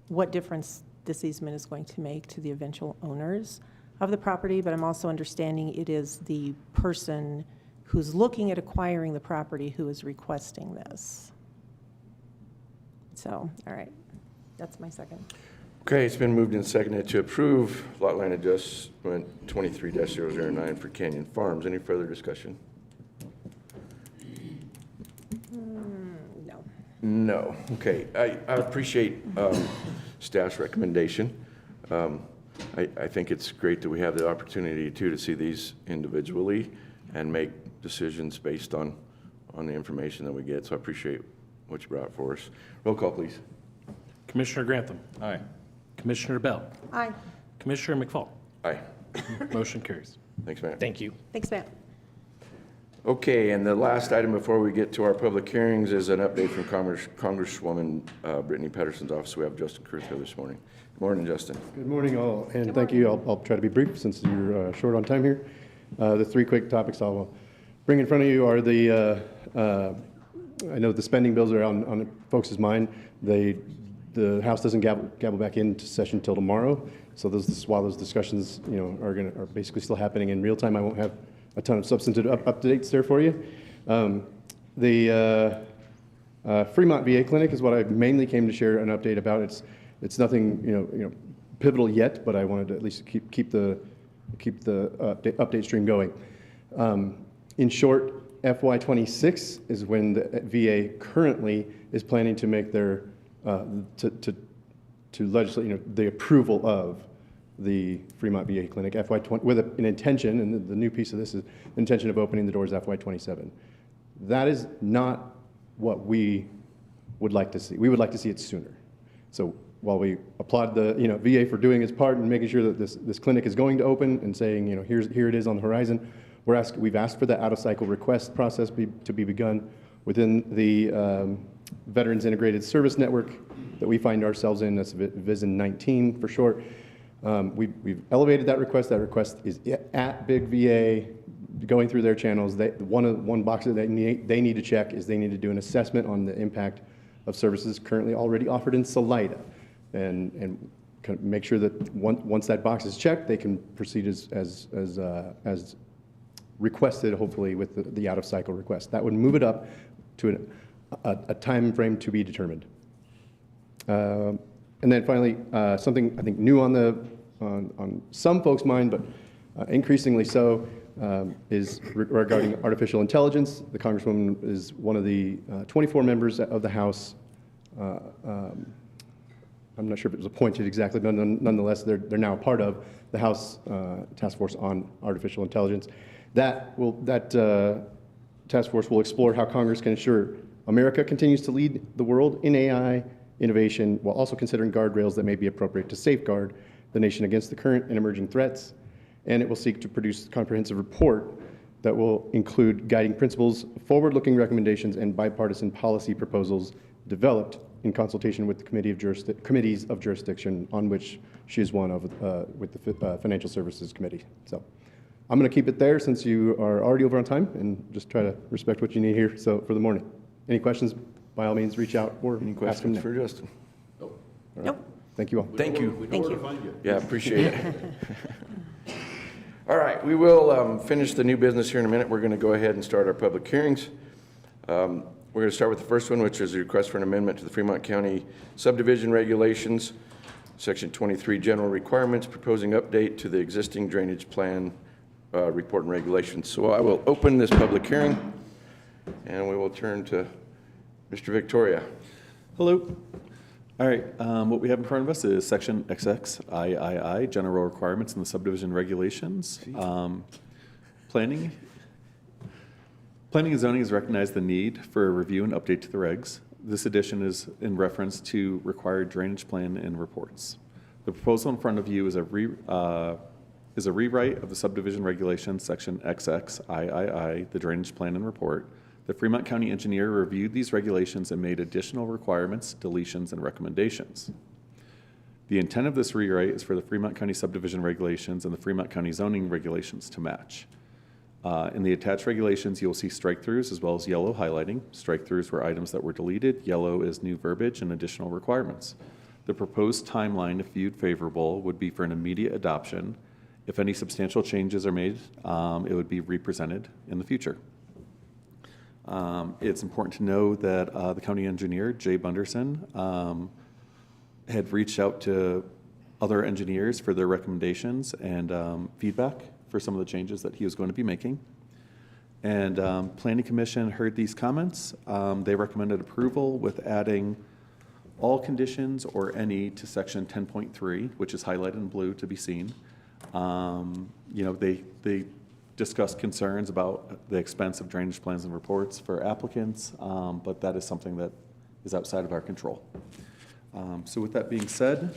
what difference this easement is going to make to the eventual owners of the property, but I'm also understanding it is the person who's looking at acquiring the property who is requesting this. So, all right, that's my second. Okay, it's been moved and seconded to approve lot line adjustment 23-009 for Canyon Farms. Any further discussion? No. No. Okay, I appreciate staff's recommendation. I think it's great that we have the opportunity too to see these individually and make decisions based on the information that we get. So I appreciate what you brought for us. Roll call, please. Commissioner Grantham. Aye. Commissioner Bell. Aye. Commissioner McFall. Aye. Motion carries. Thanks, Matt. Thank you. Thanks, Matt. Okay, and the last item before we get to our public hearings is an update from Congresswoman Brittany Patterson's office. We have Justin Kurtho this morning. Good morning, Justin. Good morning, all, and thank you. I'll try to be brief since you're short on time here. The three quick topics I'll bring in front of you are the, I know the spending bills are on folks' mind. The House doesn't gavel back into session till tomorrow, so while those discussions, are basically still happening in real time, I won't have a ton of substantive updates there for you. The Fremont VA clinic is what I mainly came to share an update about. It's nothing pivotal yet, but I wanted to at least keep the update stream going. In short, FY26 is when the VA currently is planning to make their to legislate the approval of the Fremont VA clinic FY20 with an intention, and the new piece of this is the intention of opening the doors FY27. That is not what we would like to see. We would like to see it sooner. So while we applaud the VA for doing its part and making sure that this clinic is going to open and saying here it is on the horizon, We've asked for the out-of-cycle request process to be begun within the Veterans Integrated Service Network that we find ourselves in. That's VISN 19 for short. We've elevated that request. That request is at Big VA, going through their channels. One box that they need to check is they need to do an assessment on the impact of services currently already offered in Salida, and kind of make sure that once that box is checked, they can proceed as requested, hopefully with the out-of-cycle request. That would move it up to a time frame to be determined. And then finally, something I think new on some folks' mind, but increasingly so, is regarding artificial intelligence. The Congresswoman is one of the 24 members of the House. I'm not sure if it was appointed exactly, but nonetheless, they're now a part of the House Task Force on Artificial Intelligence. That task force will explore how Congress can ensure America continues to lead the world in AI innovation, while also considering guardrails that may be appropriate to safeguard the nation against the current and emerging threats. And it will seek to produce a comprehensive report that will include guiding principles, forward-looking recommendations, and bipartisan policy proposals developed in consultation with the committees of jurisdiction, on which she is one of, with the Financial Services Committee. So I'm going to keep it there since you are already over on time, and just try to respect what you need here. So for the morning, any questions, by all means, reach out or Any ask them questions for Justin? Nope. Thank you all. Thank you. Thank you. Yeah, appreciate it. All right, we will finish the new business here in a minute. We're going to go ahead and start our public hearings. We're going to start with the first one, which is a request for an amendment to the Fremont County subdivision regulations, Section 23 general requirements, proposing update to the existing drainage plan report and regulations. So I will open this public hearing, and we will turn to Mr. Victoria. Hello. All right, what we have in front of us is Section XXIII, General Requirements in the Subdivision Regulations. Planning and zoning has recognized the need for a review and update to the regs. This addition is in reference to required drainage plan and reports. The proposal in front of you is a rewrite of the subdivision regulations, Section XXIII, the drainage plan and report. The Fremont County engineer reviewed these regulations and made additional requirements, deletions, and recommendations. The intent of this rewrite is for the Fremont County subdivision regulations and the Fremont County zoning regulations to match. In the attached regulations, you'll see strike-throughs as well as yellow highlighting. Strike-throughs were items that were deleted. Yellow is new verbiage and additional requirements. The proposed timeline, if viewed favorable, would be for an immediate adoption. If any substantial changes are made, it would be represented in the future. It's important to know that the county engineer, Jay Bunderson, had reached out to other engineers for their recommendations and feedback for some of the changes that he was going to be making. And Planning Commission heard these comments. They recommended approval with adding all conditions or any to Section 10.3, which is highlighted in blue to be seen. They discussed concerns about the expense of drainage plans and reports for applicants, but that is something that is outside of our control. So with that being said,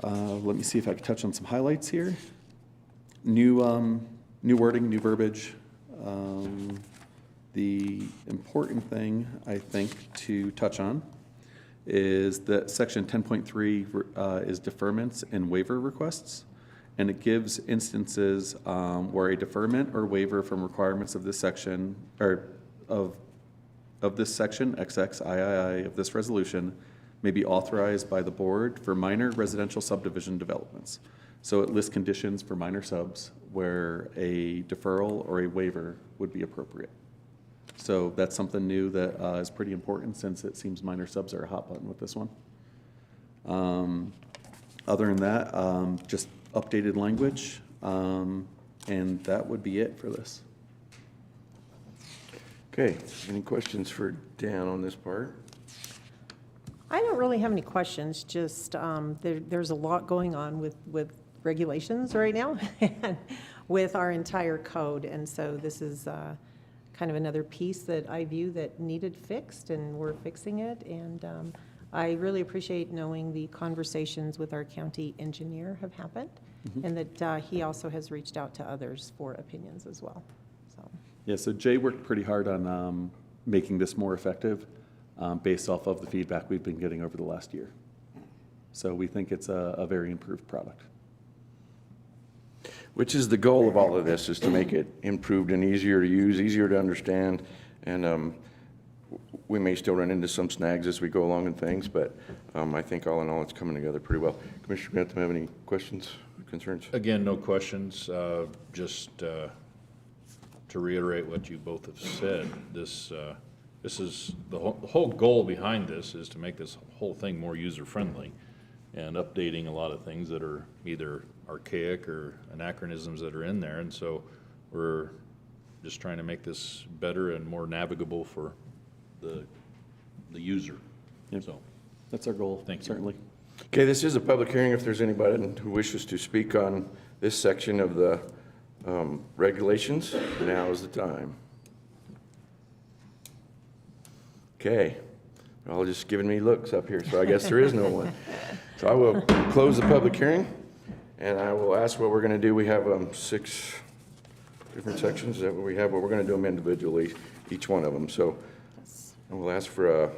let me see if I can touch on some highlights here. New wording, new verbiage. The important thing, I think, to touch on is that Section 10.3 is deferments and waiver requests. And it gives instances where a deferment or waiver from requirements of this section, or of this section, XXIII, of this resolution, may be authorized by the board for minor residential subdivision developments. So it lists conditions for minor subs where a deferral or a waiver would be appropriate. So that's something new that is pretty important, since it seems minor subs are a hot button with this one. Other than that, just updated language, and that would be it for this. Okay, any questions for Dan on this part? I don't really have any questions, just there's a lot going on with regulations right now and with our entire code. And so this is kind of another piece that I view that needed fixed, and we're fixing it. And I really appreciate knowing the conversations with our county engineer have happened, and that he also has reached out to others for opinions as well. So, Yeah, so Jay worked pretty hard on making this more effective based off of the feedback we've been getting over the last year. So we think it's a very improved product. Which is the goal of all of this, is to make it improved and easier to use, easier to understand. And we may still run into some snags as we go along and things, but I think all in all, it's coming together pretty well. Commissioner Grantham, have any questions, concerns? Again, no questions, just to reiterate what you both have said, this is, the whole goal behind this is to make this whole thing more user-friendly and updating a lot of things that are either archaic or anachronisms that are in there. And so we're just trying to make this better and more navigable for the user. Yep. So, That's our goal, Thank you. certainly. Okay, this is a public hearing. If there's anybody who wishes to speak on this section of the regulations, now is the time. Okay, all just giving me looks up here, so I guess there is no one. So I will close the public hearing, and I will ask what we're going to do. We have 6 different sections. Is that what we have? But we're going to do them individually, each one of them. So I will ask for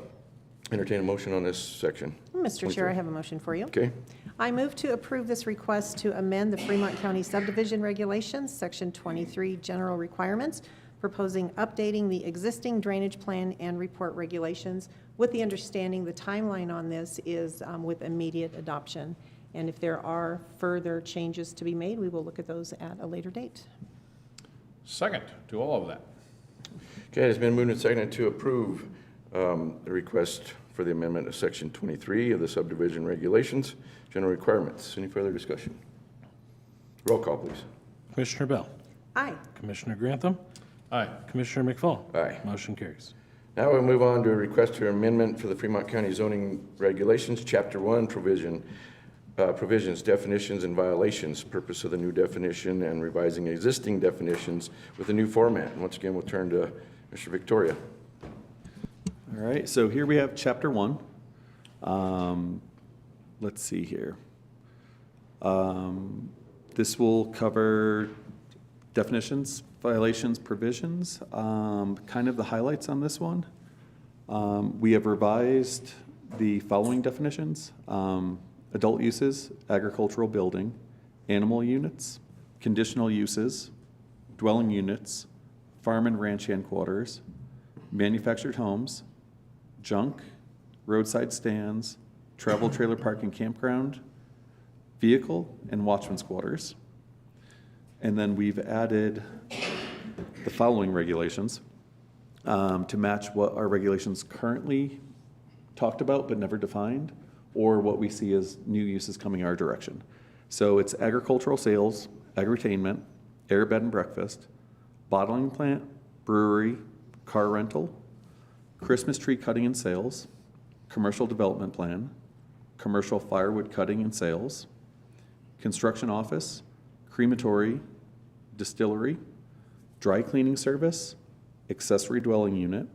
entertain a motion on this section. Mr. Chair, I have a motion for you. Okay. I move to approve this request to amend the Fremont County subdivision regulations, Section 23, General Requirements, proposing updating the existing drainage plan and report regulations with the understanding the timeline on this is with immediate adoption. And if there are further changes to be made, we will look at those at a later date. second to all of that. Okay, it's been moved and seconded to approve the request for the amendment of Section 23 of the subdivision regulations, general requirements. Any further discussion? Roll call, please. Commissioner Bell, Aye. Commissioner Grantham, Aye. Commissioner McFall. Aye. Motion carries. Now we'll move on to a request for amendment for the Fremont County zoning regulations, Chapter 1, provisions, definitions, and violations, purpose of the new definition, and revising existing definitions with a new format. And once again, we'll turn to Mr. Victoria. All right, so here we have Chapter 1. Let's see here. This will cover definitions, violations, provisions, kind of the highlights on this one. We have revised the following definitions: adult uses, agricultural building, animal units, conditional uses, dwelling units, farm and ranch hand quarters, manufactured homes, junk, roadside stands, travel trailer park and campground, vehicle, and watchman's quarters. And then we've added the following regulations to match what our regulations currently talked about but never defined, or what we see as new uses coming our direction. So it's agricultural sales, agritainment, air bed and breakfast, bottling plant, brewery, car rental, Christmas tree cutting and sales, commercial development plan, commercial firewood cutting and sales, construction office, crematory, distillery, dry cleaning service, accessory dwelling unit,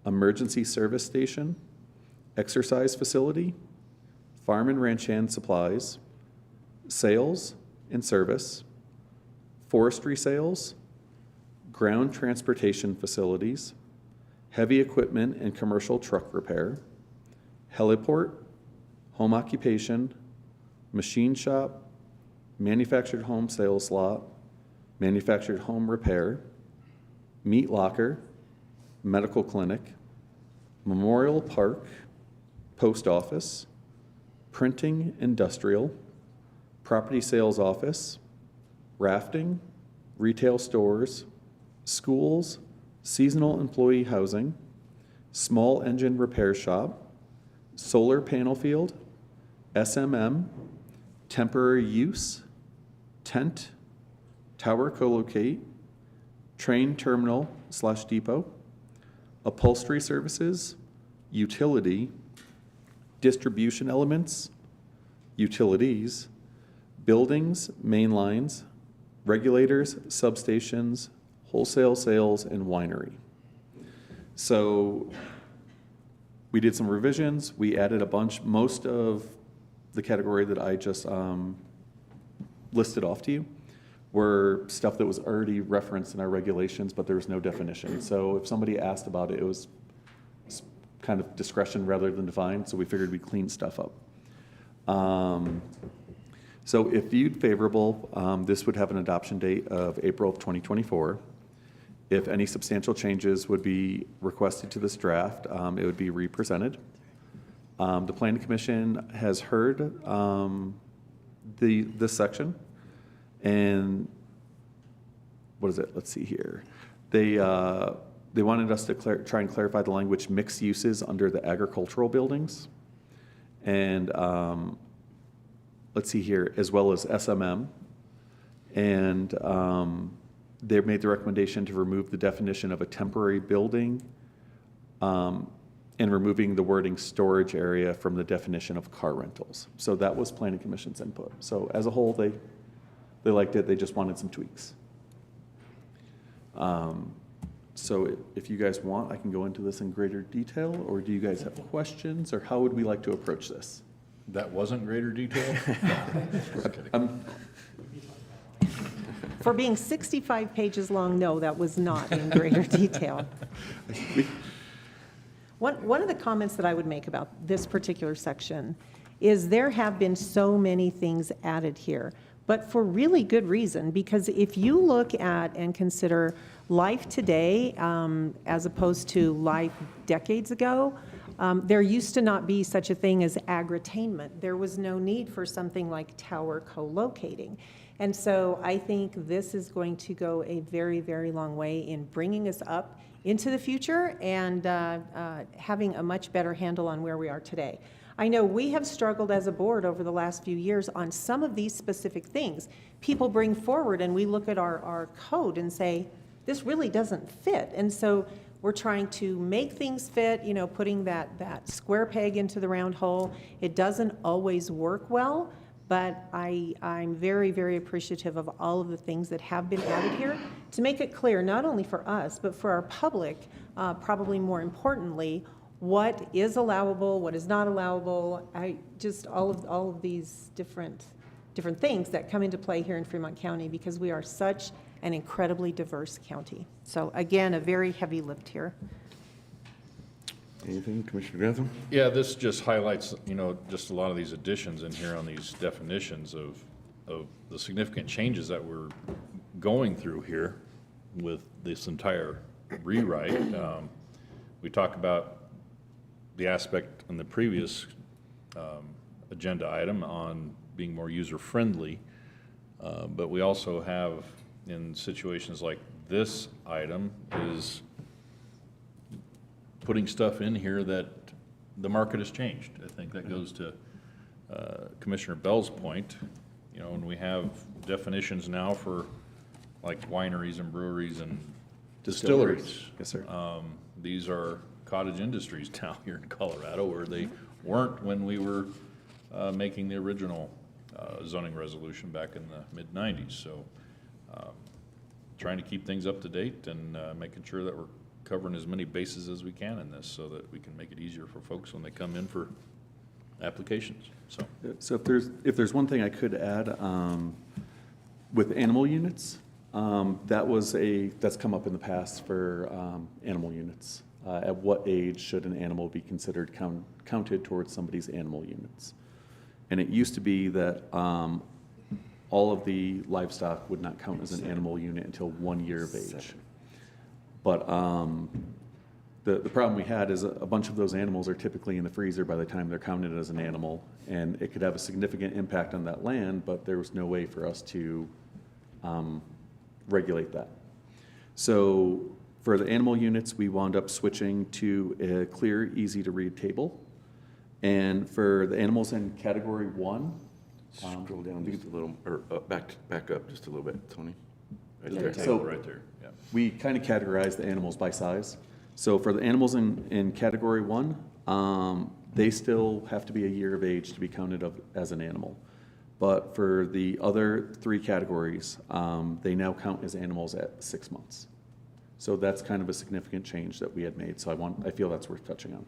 emergency service station, exercise facility, farm and ranch hand supplies, sales and service, forestry sales, ground transportation facilities, heavy equipment and commercial truck repair, heliport, home occupation, machine shop, manufactured home sales lot, manufactured home repair, meat locker, medical clinic, memorial park, post office, printing industrial, property sales office, rafting, retail stores, schools, seasonal employee housing, small engine repair shop, solar panel field, SMM, temporary use, tent, tower co-locate, train terminal / depot, upholstery services, utility, distribution elements, utilities, buildings, main lines, regulators, substations, wholesale sales, and winery. So we did some revisions. We added a bunch. Most of the category that I just listed off to you were stuff that was already referenced in our regulations, but there was no definition. So if somebody asked about it, it was kind of discretion rather than defined, so we figured we'd clean stuff up. So if viewed favorable, this would have an adoption date of April of 2024. If any substantial changes would be requested to this draft, it would be represented. The Planning Commission has heard this section, and what is it? Let's see here. They wanted us to try and clarify the language mixed uses under the agricultural buildings, and let's see here, as well as SMM, and they made the recommendation to remove the definition of a temporary building and removing the wording storage area from the definition of car rentals. So that was Planning Commission's input. So as a whole, they liked it. They just wanted some tweaks. So if you guys want, I can go into this in greater detail, or do you guys have questions, or how would we like to approach this? That wasn't greater detail? For being 65 pages long, no, that was not in greater detail. One of the comments that I would make about this particular section is there have been so many things added here, but for really good reason, because if you look at and consider life today as opposed to life decades ago, there used to not be such a thing as agritainment. There was no need for something like tower co-locating. And so I think this is going to go a very, very long way in bringing us up into the future and having a much better handle on where we are today. I know we have struggled as a board over the last few years on some of these specific things. People bring forward and we look at our code and say, this really doesn't fit. And so we're trying to make things fit, you know, putting that square peg into the round hole. It doesn't always work well, but I'm very, very appreciative of all of the things that have been added here to make it clear, not only for us, but for our public, probably more importantly, what is allowable, what is not allowable. Just all of these different things that come into play here in Fremont County, because we are such an incredibly diverse county. So again, a very heavy lift here. Anything, Commissioner Grantham? Yeah, this just highlights, you know, just a lot of these additions in here on these definitions of the significant changes that we're going through here with this entire rewrite. We talk about the aspect in the previous agenda item on being more user-friendly, but we also have, in situations like this item, is putting stuff in here that the market has changed. I think that goes to Commissioner Bell's point. You know, when we have definitions now for like wineries and breweries and distilleries. Yes, sir. These are cottage industries now here in Colorado, where they weren't when we were making the original zoning resolution back in the mid-90s. So trying to keep things up to date and making sure that we're covering as many bases as we can in this, so that we can make it easier for folks when they come in for applications. So if there's one thing I could add, with animal units, that's come up in the past for animal units. At what age should an animal be considered counted towards somebody's animal units? And it used to be that all of the livestock would not count as an animal unit until 1 year of age. But the problem we had is a bunch of those animals are typically in the freezer by the time they're counted as an animal, and it could have a significant impact on that land, but there was no way for us to regulate that. So for the animal units, we wound up switching to a clear, easy-to-read table. And for the animals in Category 1, Scroll down just a little, or back up just a little bit, Tony. Right there. Table So- right there, yeah. we kind of categorize the animals by size. So for the animals in Category 1, they still have to be a year of age to be counted as an animal. But for the other 3 categories, they now count as animals at 6 months. So that's kind of a significant change that we had made. So I feel that's worth touching on.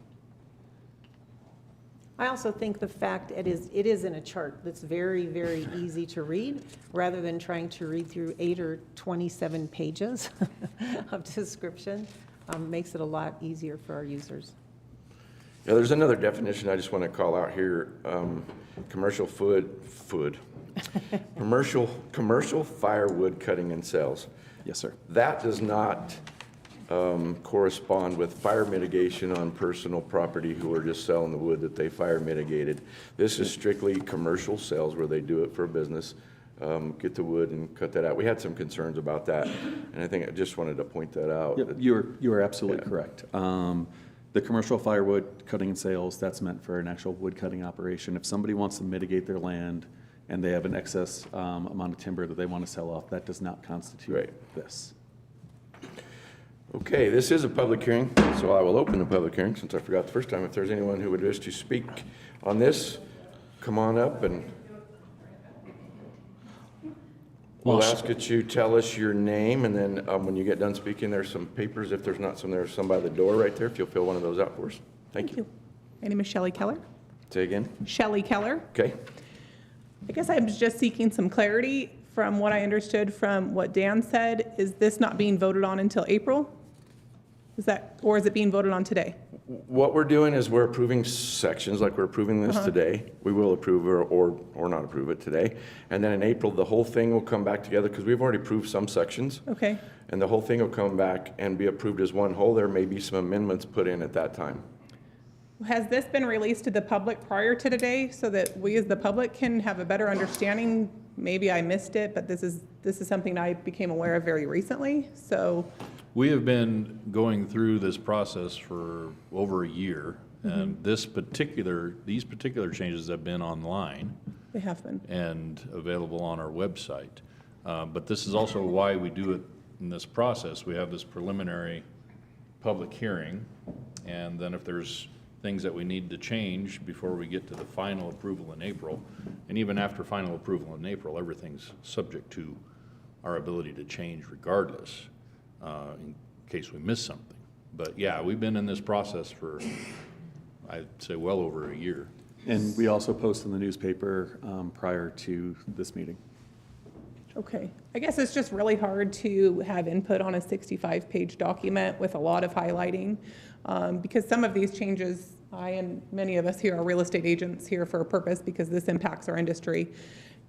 I also think the fact it is in a chart that's very, very easy to read, rather than trying to read through 8 or 27 pages of description, makes it a lot easier for our users. Yeah, there's another definition I just want to call out here. Commercial commercial firewood cutting and sales. Yes, sir. That does not correspond with fire mitigation on personal property who are just selling the wood that they fire mitigated. This is strictly commercial sales where they do it for a business, get the wood and cut that out. We had some concerns about that, and I think I just wanted to point that out. Yep, you are absolutely correct. The commercial firewood cutting and sales, that's meant for an actual wood cutting operation. If somebody wants to mitigate their land and they have an excess amount of timber that they want to sell off, that does not constitute this. Okay, this is a public hearing, so I will open the public hearing since I forgot the first time. If there's anyone who would wish to speak on this, come on up, and we'll ask that you tell us your name, and then when you get done speaking, there's some papers. If there's not some, there's some by the door right there. If you'll fill one of those out for us. Thank you. My name is Shelley Keller. Say again. Shelley Keller. Okay. I guess I'm just seeking some clarity from what I understood from what Dan said. Is this not being voted on until April? Or is it being voted on today? What we're doing is we're approving sections, like we're approving this today. We will approve or not approve it today. And then in April, the whole thing will come back together because we've already approved some sections. Okay. And the whole thing will come back and be approved as one whole. There may be some amendments put in at that time. Has this been released to the public prior to today so that we as the public can have a better understanding? Maybe I missed it, but this is something I became aware of very recently. So We have been going through this process for over a year, and these particular changes have been online they have been. and available on our website. But this is also why we do it in this process. We have this preliminary public hearing, and then if there's things that we need to change before we get to the final approval in April, and even after final approval in April, everything's subject to our ability to change regardless, in case we miss something. But yeah, we've been in this process for, I'd say, well over a year. And we also post in the newspaper prior to this meeting. Okay. I guess it's just really hard to have input on a 65-page document with a lot of highlighting, because some of these changes, I and many of us here are real estate agents here for a purpose because this impacts our industry.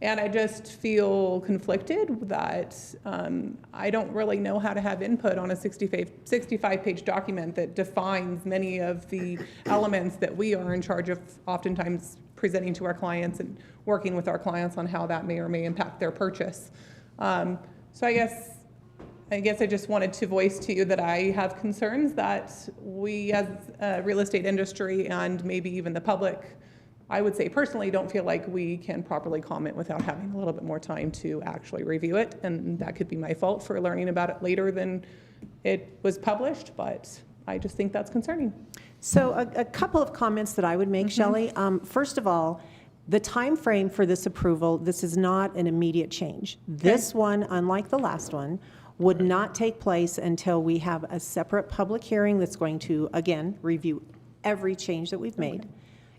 And I just feel conflicted that I don't really know how to have input on a 65-page document that defines many of the elements that we are in charge of oftentimes presenting to our clients and working with our clients on how that may or may impact their purchase. So I guess I just wanted to voice to you that I have concerns that we as a real estate industry and maybe even the public, I would say personally, don't feel like we can properly comment without having a little bit more time to actually review it. And that could be my fault for learning about it later than it was published, but I just think that's concerning. So a couple of comments that I would make, Shelley. First of all, the time frame for this approval, this is not an immediate change. This one, unlike the last one, would not take place until we have a separate public hearing that's going to, again, review every change that we've made.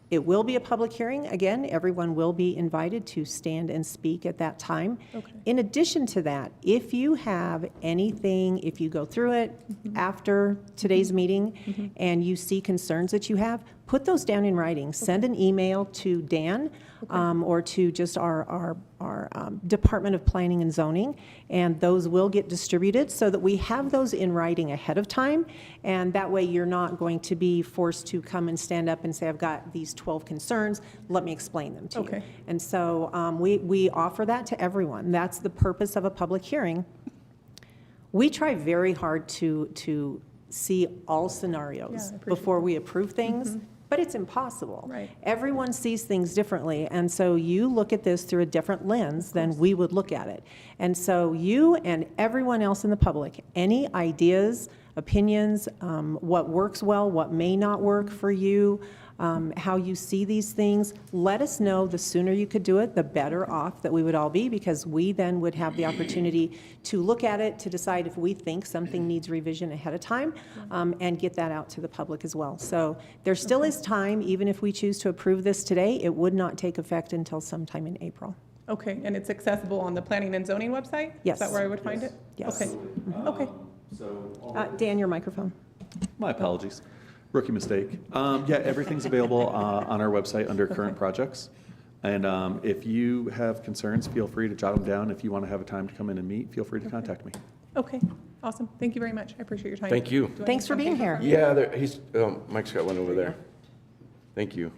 It will be a public hearing. Again, everyone will be invited to stand and speak at that time. Okay. In addition to that, if you have anything, if you go through it after today's meeting and you see concerns that you have, put those down in writing. Send an email to Dan or to just our Department of Planning and Zoning, and those will get distributed so that we have those in writing ahead of time, and that way you're not going to be forced to come and stand up and say, I've got these 12 concerns, let me explain them to you. And so we offer that to everyone. That's the purpose of a public hearing. We try very hard to see all scenarios before we approve things. But it's impossible. Right. Everyone sees things differently, and so you look at this through a different lens than we would look at it. And so you and everyone else in the public, any ideas, opinions, what works well, what may not work for you, how you see these things. Let us know. The sooner you could do it, the better off that we would all be, because we then would have the opportunity to look at it, to decide if we think something needs revision ahead of time, and get that out to the public as well. So there still is time, even if we choose to approve this today, it would not take effect until sometime in April. Okay, and it's accessible on the planning and zoning website? Yes. Is that where I would find it? Yes. Okay, okay. Dan, your microphone. My apologies. Rookie mistake. Yeah, everything's available on our website under current projects. And if you have concerns, feel free to jot them down. If you want to have a time to come in and meet, feel free to contact me. Okay, awesome. Thank you very much. I appreciate your time. Thank you. Do I Thanks need for being something? here. Yeah, Mike's got one over there. Thank you.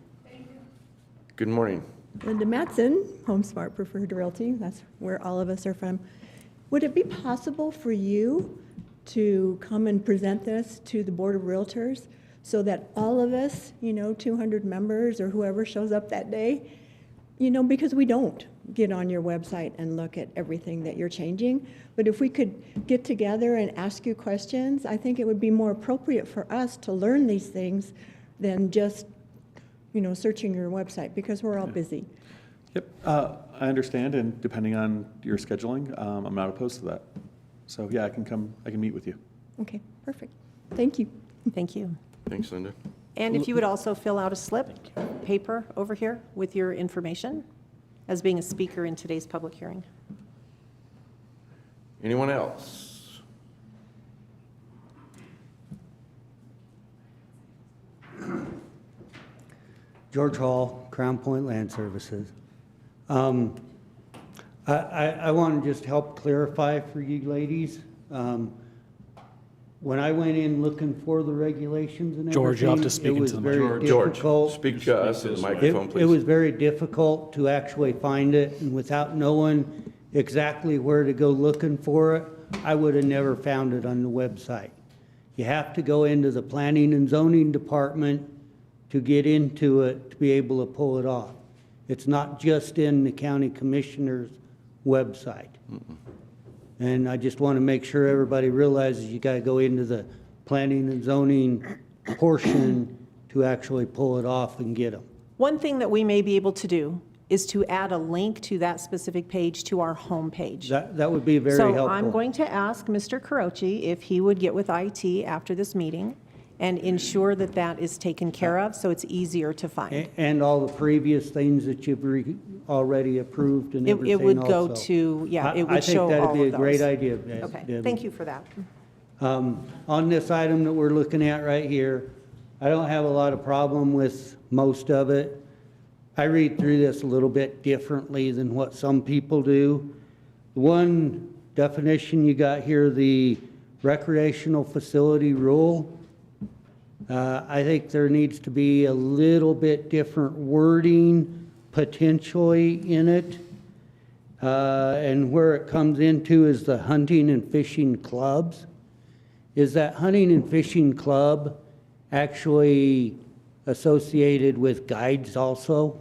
Good morning. Linda Matson, Home Smart Preferred Realty, that's where all of us are from. Would it be possible for you to come and present this to the Board of Realtors so that all of us, 200 members or whoever shows up that day, because we don't get on your website and look at everything that you're changing, but if we could get together and ask you questions, I think it would be more appropriate for us to learn these things than just searching your website, because we're all busy. Yep, I understand, and depending on your scheduling, I'm not opposed to that. So yeah, I can meet with you. Okay, perfect. Thank you. Thank you. Thanks, Linda. And if you would also fill out a slip, paper over here with your information as being a speaker in today's public hearing. Anyone else? George Hall, Crown Point Land Services. I want to just help clarify for you ladies. When I went in looking for the regulations and everything, George, you'll have to speak into the very George, difficult. speak to us in the microphone, It please. was very difficult to actually find it, and without knowing exactly where to go looking for it, I would have never found it on the website. You have to go into the planning and zoning department to get into it, to be able to pull it off. It's not just in the county commissioner's website. And I just want to make sure everybody realizes you got to go into the planning and zoning portion to actually pull it off and get them. One thing that we may be able to do is to add a link to that specific page to our homepage. That would be very So helpful. I'm going to ask Mr. Carochi if he would get with IT after this meeting and ensure that that is taken care of, so it's easier to find. And all the previous things that you've already approved and everything It would go also. to, yeah, it would show all of those. I think that'd be a great idea, Debbie. Okay, thank you for that. On this item that we're looking at right here, I don't have a lot of problem with most of it. I read through this a little bit differently than what some people do. One definition you got here, the recreational facility rule, I think there needs to be a little bit different wording potentially in it. And where it comes into is the hunting and fishing clubs. Is that hunting and fishing club actually associated with guides also?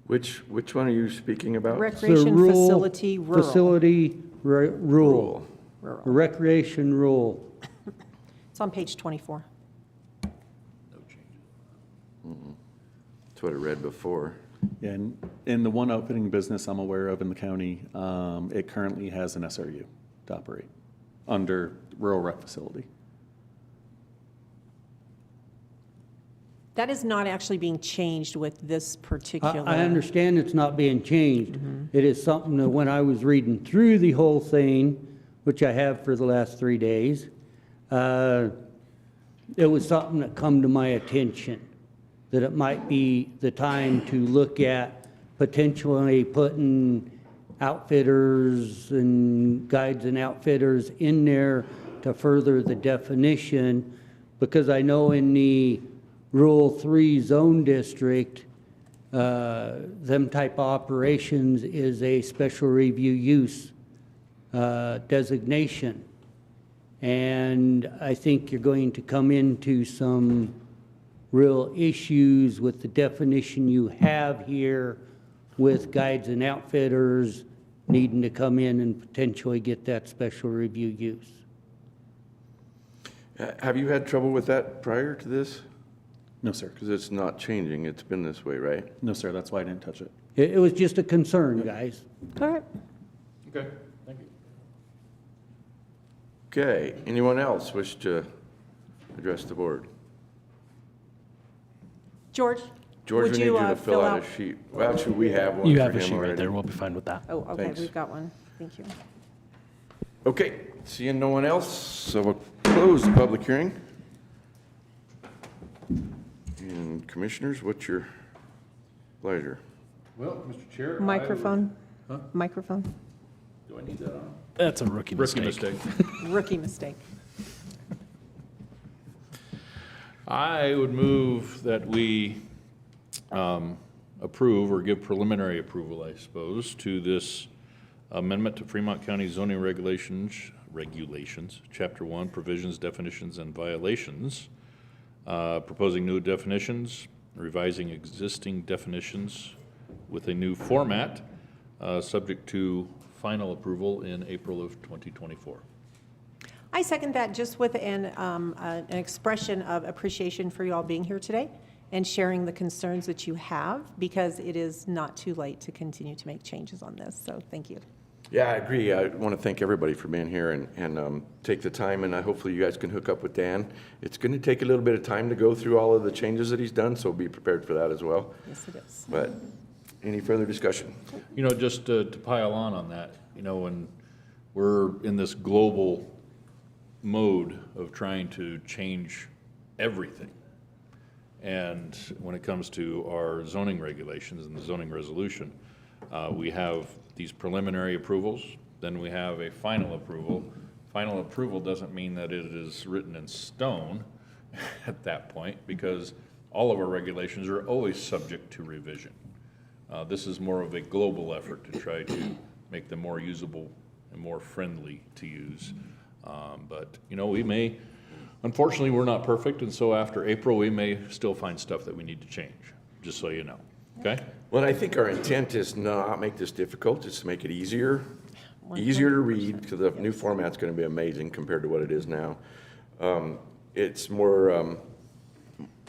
Which one are you speaking about? Recreation The facility rural. Facility rule. Rural. The recreation rule. It's on page 24. That's what I read before. Yeah, and in the one outfitting business I'm aware of in the county, it currently has an SRU to operate under rural rec facility. That is not actually being changed with this particular. I understand it's not being changed. It is something that when I was reading through the whole thing, which I have for the last 3 days, it was something that come to my attention, that it might be the time to look at potentially putting outfitters and guides and outfitters in there to further the definition, because I know in the Rural 3 zone district, them type of operations is a special review use designation. And I think you're going to come into some real issues with the definition you have here with guides and outfitters needing to come in and potentially get that special review use. Have you had trouble with that prior to this? No, sir. Because it's not changing, it's been this way, right? No, sir, that's why I didn't touch it. It was just a concern, guys. All right. Okay, thank you. Okay, anyone else wish to address the board? George? George, would we need you to fill out out- a sheet. Well, actually, we have one You for have a him sheet right already. there. We'll be fine with that. Oh, okay, Thanks. we've got one. Thank you. Okay, seeing no one else, so we'll close the public hearing. And commissioners, what's your pleasure? Well, Mr. Chair. Microphone? Microphone? Do I need that on? That's a rookie Rookie mistake. mistake. Rookie mistake. I would move that we approve or give preliminary approval, I suppose, to this amendment to Fremont County zoning regulations, Chapter 1, provisions, definitions, and violations, proposing new definitions, revising existing definitions with a new format, subject to final approval in April of 2024. I second that, just with an expression of appreciation for you all being here today and sharing the concerns that you have, because it is not too late to continue to make changes on this. So thank you. Yeah, I agree. I want to thank everybody for being here and take the time, and hopefully you guys can hook up with Dan. It's going to take a little bit of time to go through all of the changes that he's done, so be prepared for that as well. Yes, it is. But any further discussion? You know, just to pile on that, you know, when we're in this global mode of trying to change everything, and when it comes to our zoning regulations and the zoning resolution, we have these preliminary approvals, then we have a final approval. Final approval doesn't mean that it is written in stone at that point, because all of our regulations are always subject to revision. This is more of a global effort to try to make them more usable and more friendly to use. But, you know, we may, unfortunately, we're not perfect, and so after April, we may still find stuff that we need to change, just so you know, okay? Well, I think our intent is not make this difficult, just to make it easier to read, because the new format's going to be amazing compared to what it is now. It's more,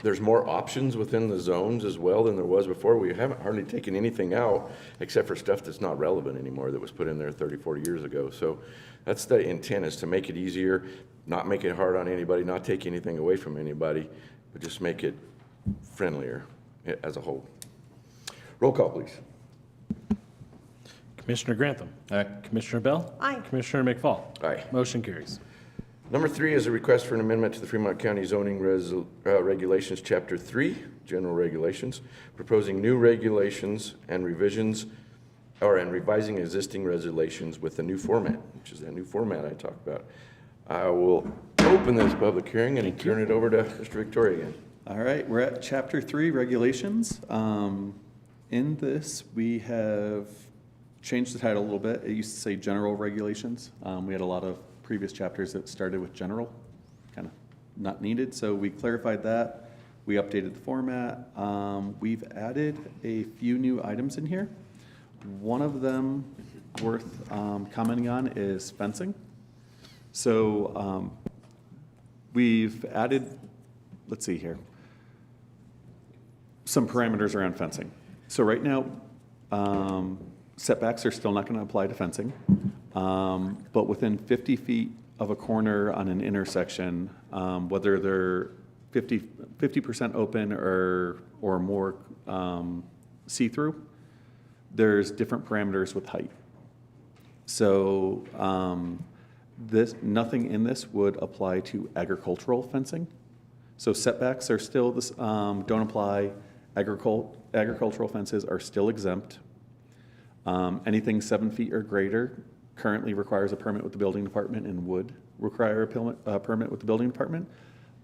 there's more options within the zones as well than there was before. We haven't hardly taken anything out except for stuff that's not relevant anymore that was put in there 30, 40 years ago. So that's the intent, is to make it easier, not make it hard on anybody, not take anything away from anybody, but just make it friendlier as a whole. Roll call, please. Commissioner Grantham. Aye. Commissioner Bell. Aye. Commissioner McFall. Aye. Motion carries. Number 3 is a request for an amendment to the Fremont County zoning regulations, Chapter 3, general regulations, proposing new regulations and revisions, and revising existing regulations with a new format, which is that new format I talked about. I will open this public hearing and turn it over to Mr. Victoria again. All right, we're at Chapter 3, regulations. In this, we have changed the title a little bit. It used to say general regulations. We had a lot of previous chapters that started with general, kind of not needed, so we clarified that. We updated the format. We've added a few new items in here. One of them worth commenting on is fencing. So we've added, let's see here, some parameters around fencing. So right now, setbacks are still not going to apply to fencing, but within 50 feet of a corner on an intersection, whether they're 50% open or more see-through, there's different parameters with height. So nothing in this would apply to agricultural fencing. So setbacks are still this, don't apply. Agricultural fences are still exempt. Anything 7 feet or greater currently requires a permit with the building department and would require a permit with the building department.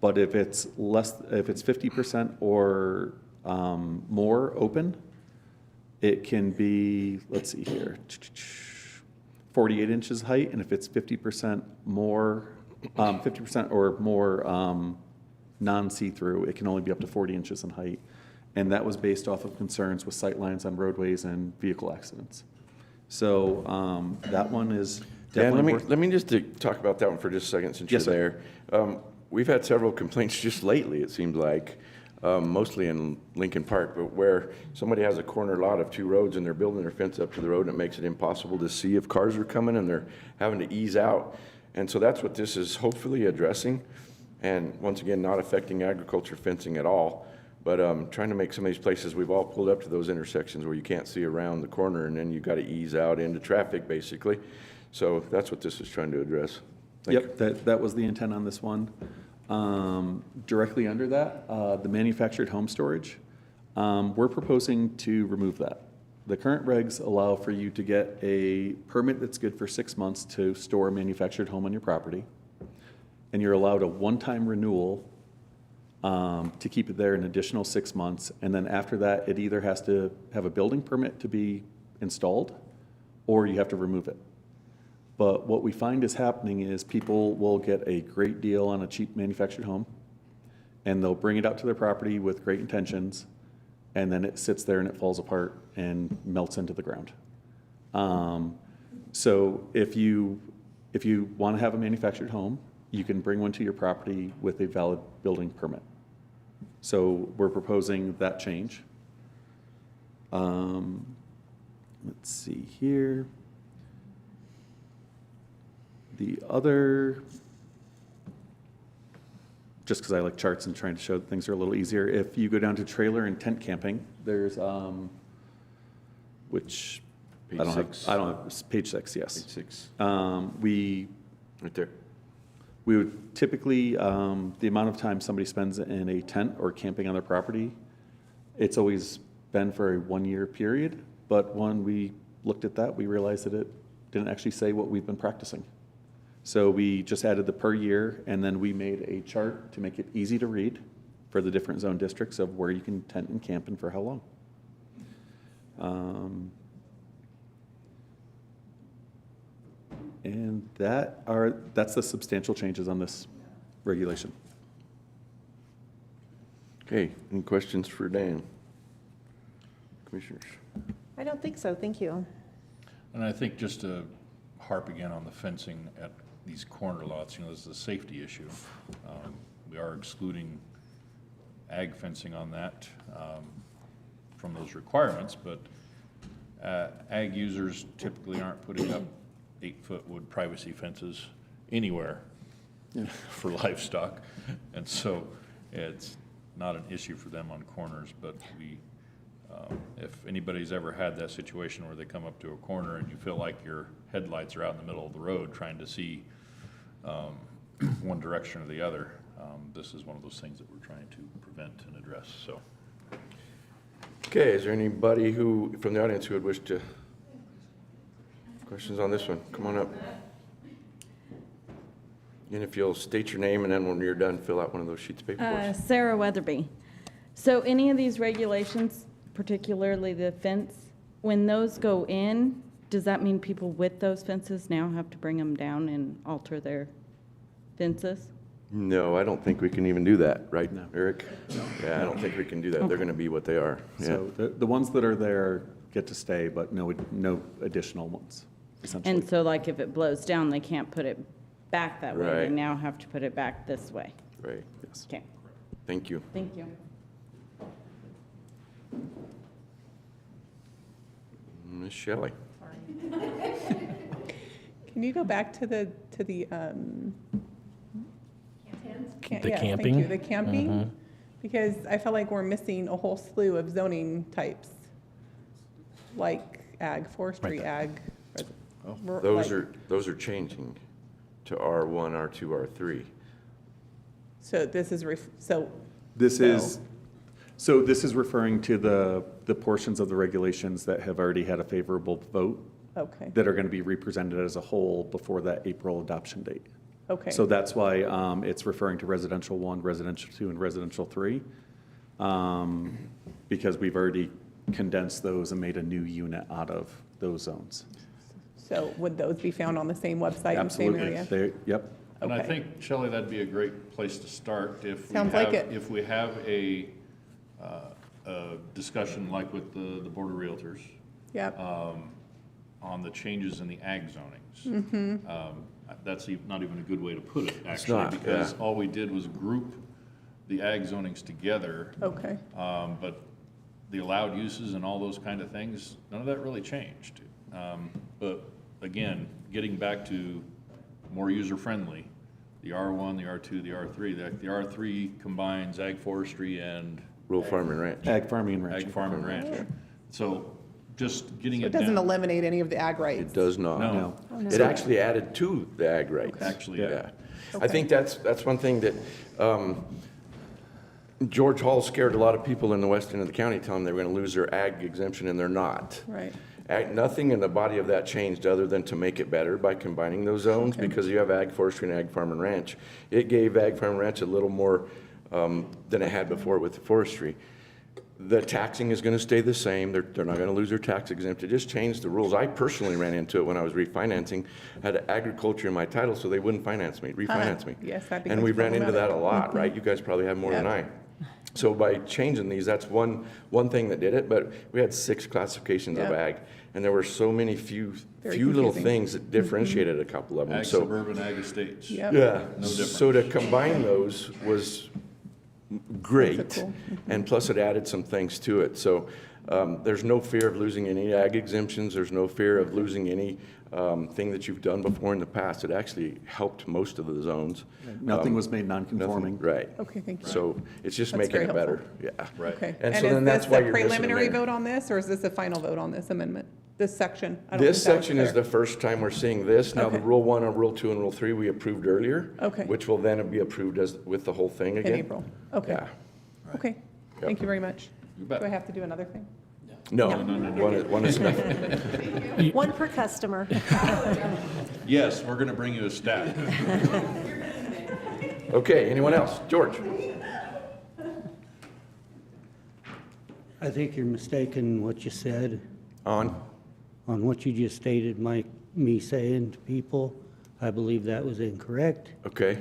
But if it's 50% or more open, it can be, let's see here, 48 inches height, and if it's 50% more, 50% or more non-see-through, it can only be up to 40 inches in height. And that was based off of concerns with sight lines on roadways and vehicle accidents. So that one is Dan, definitely worth. let me just talk about that one for just a second since Yes, you're there. we've had several complaints just lately, it seems like, mostly in Lincoln Park, but where somebody has a corner lot of two roads and they're building their fence up to the road and it makes it impossible to see if cars are coming and they're having to ease out. And so that's what this is hopefully addressing. And once again, not affecting agriculture fencing at all, but trying to make some of these places, we've all pulled up to those intersections where you can't see around the corner and then you got to ease out into traffic basically. So that's what this is trying to address. Thank you. Yep, that was the intent on this one. Directly under that, the manufactured home storage, we're proposing to remove that. The current regs allow for you to get a permit that's good for 6 months to store a manufactured home on your property. And you're allowed a one-time renewal to keep it there an additional 6 months. And then after that, it either has to have a building permit to be installed or you have to remove it. But what we find is happening is people will get a great deal on a cheap manufactured home, and they'll bring it out to their property with great intentions, and then it sits there and it falls apart and melts into the ground. So if you want to have a manufactured home, you can bring one to your property with a valid building permit. So we're proposing that change. Let's see here. The other, just because I like charts and trying to show that things are a little easier, if you go down to trailer and tent camping, there's, which, Page I don't six. have, page 6, yes. Page 6. Right there. We would typically, the amount of time somebody spends in a tent or camping on their property, it's always been for a 1-year period, but when we looked at that, we realized that it didn't actually say what we've been practicing. So we just added the per year, and then we made a chart to make it easy to read for the different zone districts of where you can tent and camp and for how long. And that's the substantial changes on this regulation. Okay, any questions for Dan? Commissioners? I don't think so, thank you. And I think just to harp again on the fencing at these corner lots, this is a safety issue. We are excluding ag fencing on that from those requirements, but ag users typically aren't putting up 8-foot wood privacy fences anywhere for livestock. And so it's not an issue for them on corners, but if anybody's ever had that situation where they come up to a corner and you feel like your headlights are out in the middle of the road trying to see one direction or the other, this is one of those things that we're trying to prevent and address. So, Okay, is there anybody from the audience who would wish to, questions on this one? Come on up. And if you'll state your name and then when you're done, fill out one of those sheets of paper for us. Sarah Weatherby. So any of these regulations, particularly the fence, when those go in, does that mean people with those fences now have to bring them down and alter their fences? No, I don't think we can even do that, right, No. Eric? Yeah, I don't think we can do that. They're going to be what they are. Yeah. So the ones that are there get to stay, but no additional ones, essentially. And so like if it blows down, they can't put it back that way. They Right. now have to put it back this way. Right. Yes. Okay, Thank you. thank you. Ms. Shelley. Can you go back to the The yes, camping? Thank you, the camping? Because I feel like we're missing a whole slew of zoning types, like ag, forestry, ag. Those are changing to R1, R2, R3. So this is, This is referring to the portions of the regulations that have already had a favorable vote okay, that are going to be represented as a whole before that April adoption date. okay. So that's why it's referring to residential 1, residential 2, and residential 3, because we've already condensed those and made a new unit out of those zones. So would those be found on the same website in the same area? Absolutely. Yep. and I Okay. think, Shelley, that'd be a great place to start if we Sounds like have, it. if we have a discussion like with the Board of Realtors Yep, on the changes in the ag zonings. That's not even a good way to put it, It's actually, not, because yeah. all we did was group the ag zonings together. Okay. But the allowed uses and all those kind of things, none of that really changed. But again, getting back to more user-friendly, the R1, the R2, the R3, the R3 combines ag forestry and Rural farm and ranch. Ag farming and ranching. ag farm and ranch. So just getting So it it doesn't down. eliminate any of the ag rights? It does not. No. Oh, no. It actually added to the ag rights. Actually, yeah. I think that's one thing that, George Hall scared a lot of people in the west end of the county, telling them they were gonna lose their ag exemption, and they're not. Right. Nothing in the body of that changed other than to make it better by combining those zones, because you have ag forestry and ag farm and ranch. It gave ag farm and ranch a little more than it had before with the forestry. The taxing is gonna stay the same. They're not gonna lose their tax exempt. It just changed the rules. I personally ran into it when I was refinancing. Had agriculture in my title, so they wouldn't refinance me. Yes, that And we becomes ran into that a problematic. lot, right? You guys probably have more than Yep. I. So by changing these, that's one thing that did it, but we had 6 classifications of Yep. ag, and there were so many few Very little confusing. things that differentiated a couple of them. Ag So, suburban, ag estates. Yep. yeah, No difference. so to combine those was great, That's cool. and plus it added some things to it. So there's no fear of losing any ag exemptions, there's no fear of losing any thing that you've done before in the past. It actually helped most of the zones. Nothing was made non-conforming. Right. Okay, thank you. So it's just That's making very it better. helpful. Yeah. Right. Okay. And And so then is that's this why a you're missing them preliminary there. vote on this, or is this a final vote on this amendment? This section? I don't This think that was section is clear. the first time we're seeing this. Now, the Okay. Rule 1 and Rule 2 and Rule 3 we approved earlier. Okay. Which will then be approved as, with the whole thing again. In April. Okay. Yeah. Okay. Thank you very much. You bet. Do I have to do another thing? No, one is enough. One per customer. Yes, we're gonna bring you a stack. Okay, anyone else? George? I think you're mistaken what you said On? on what you just stated, me saying to people. I believe that was incorrect. Okay.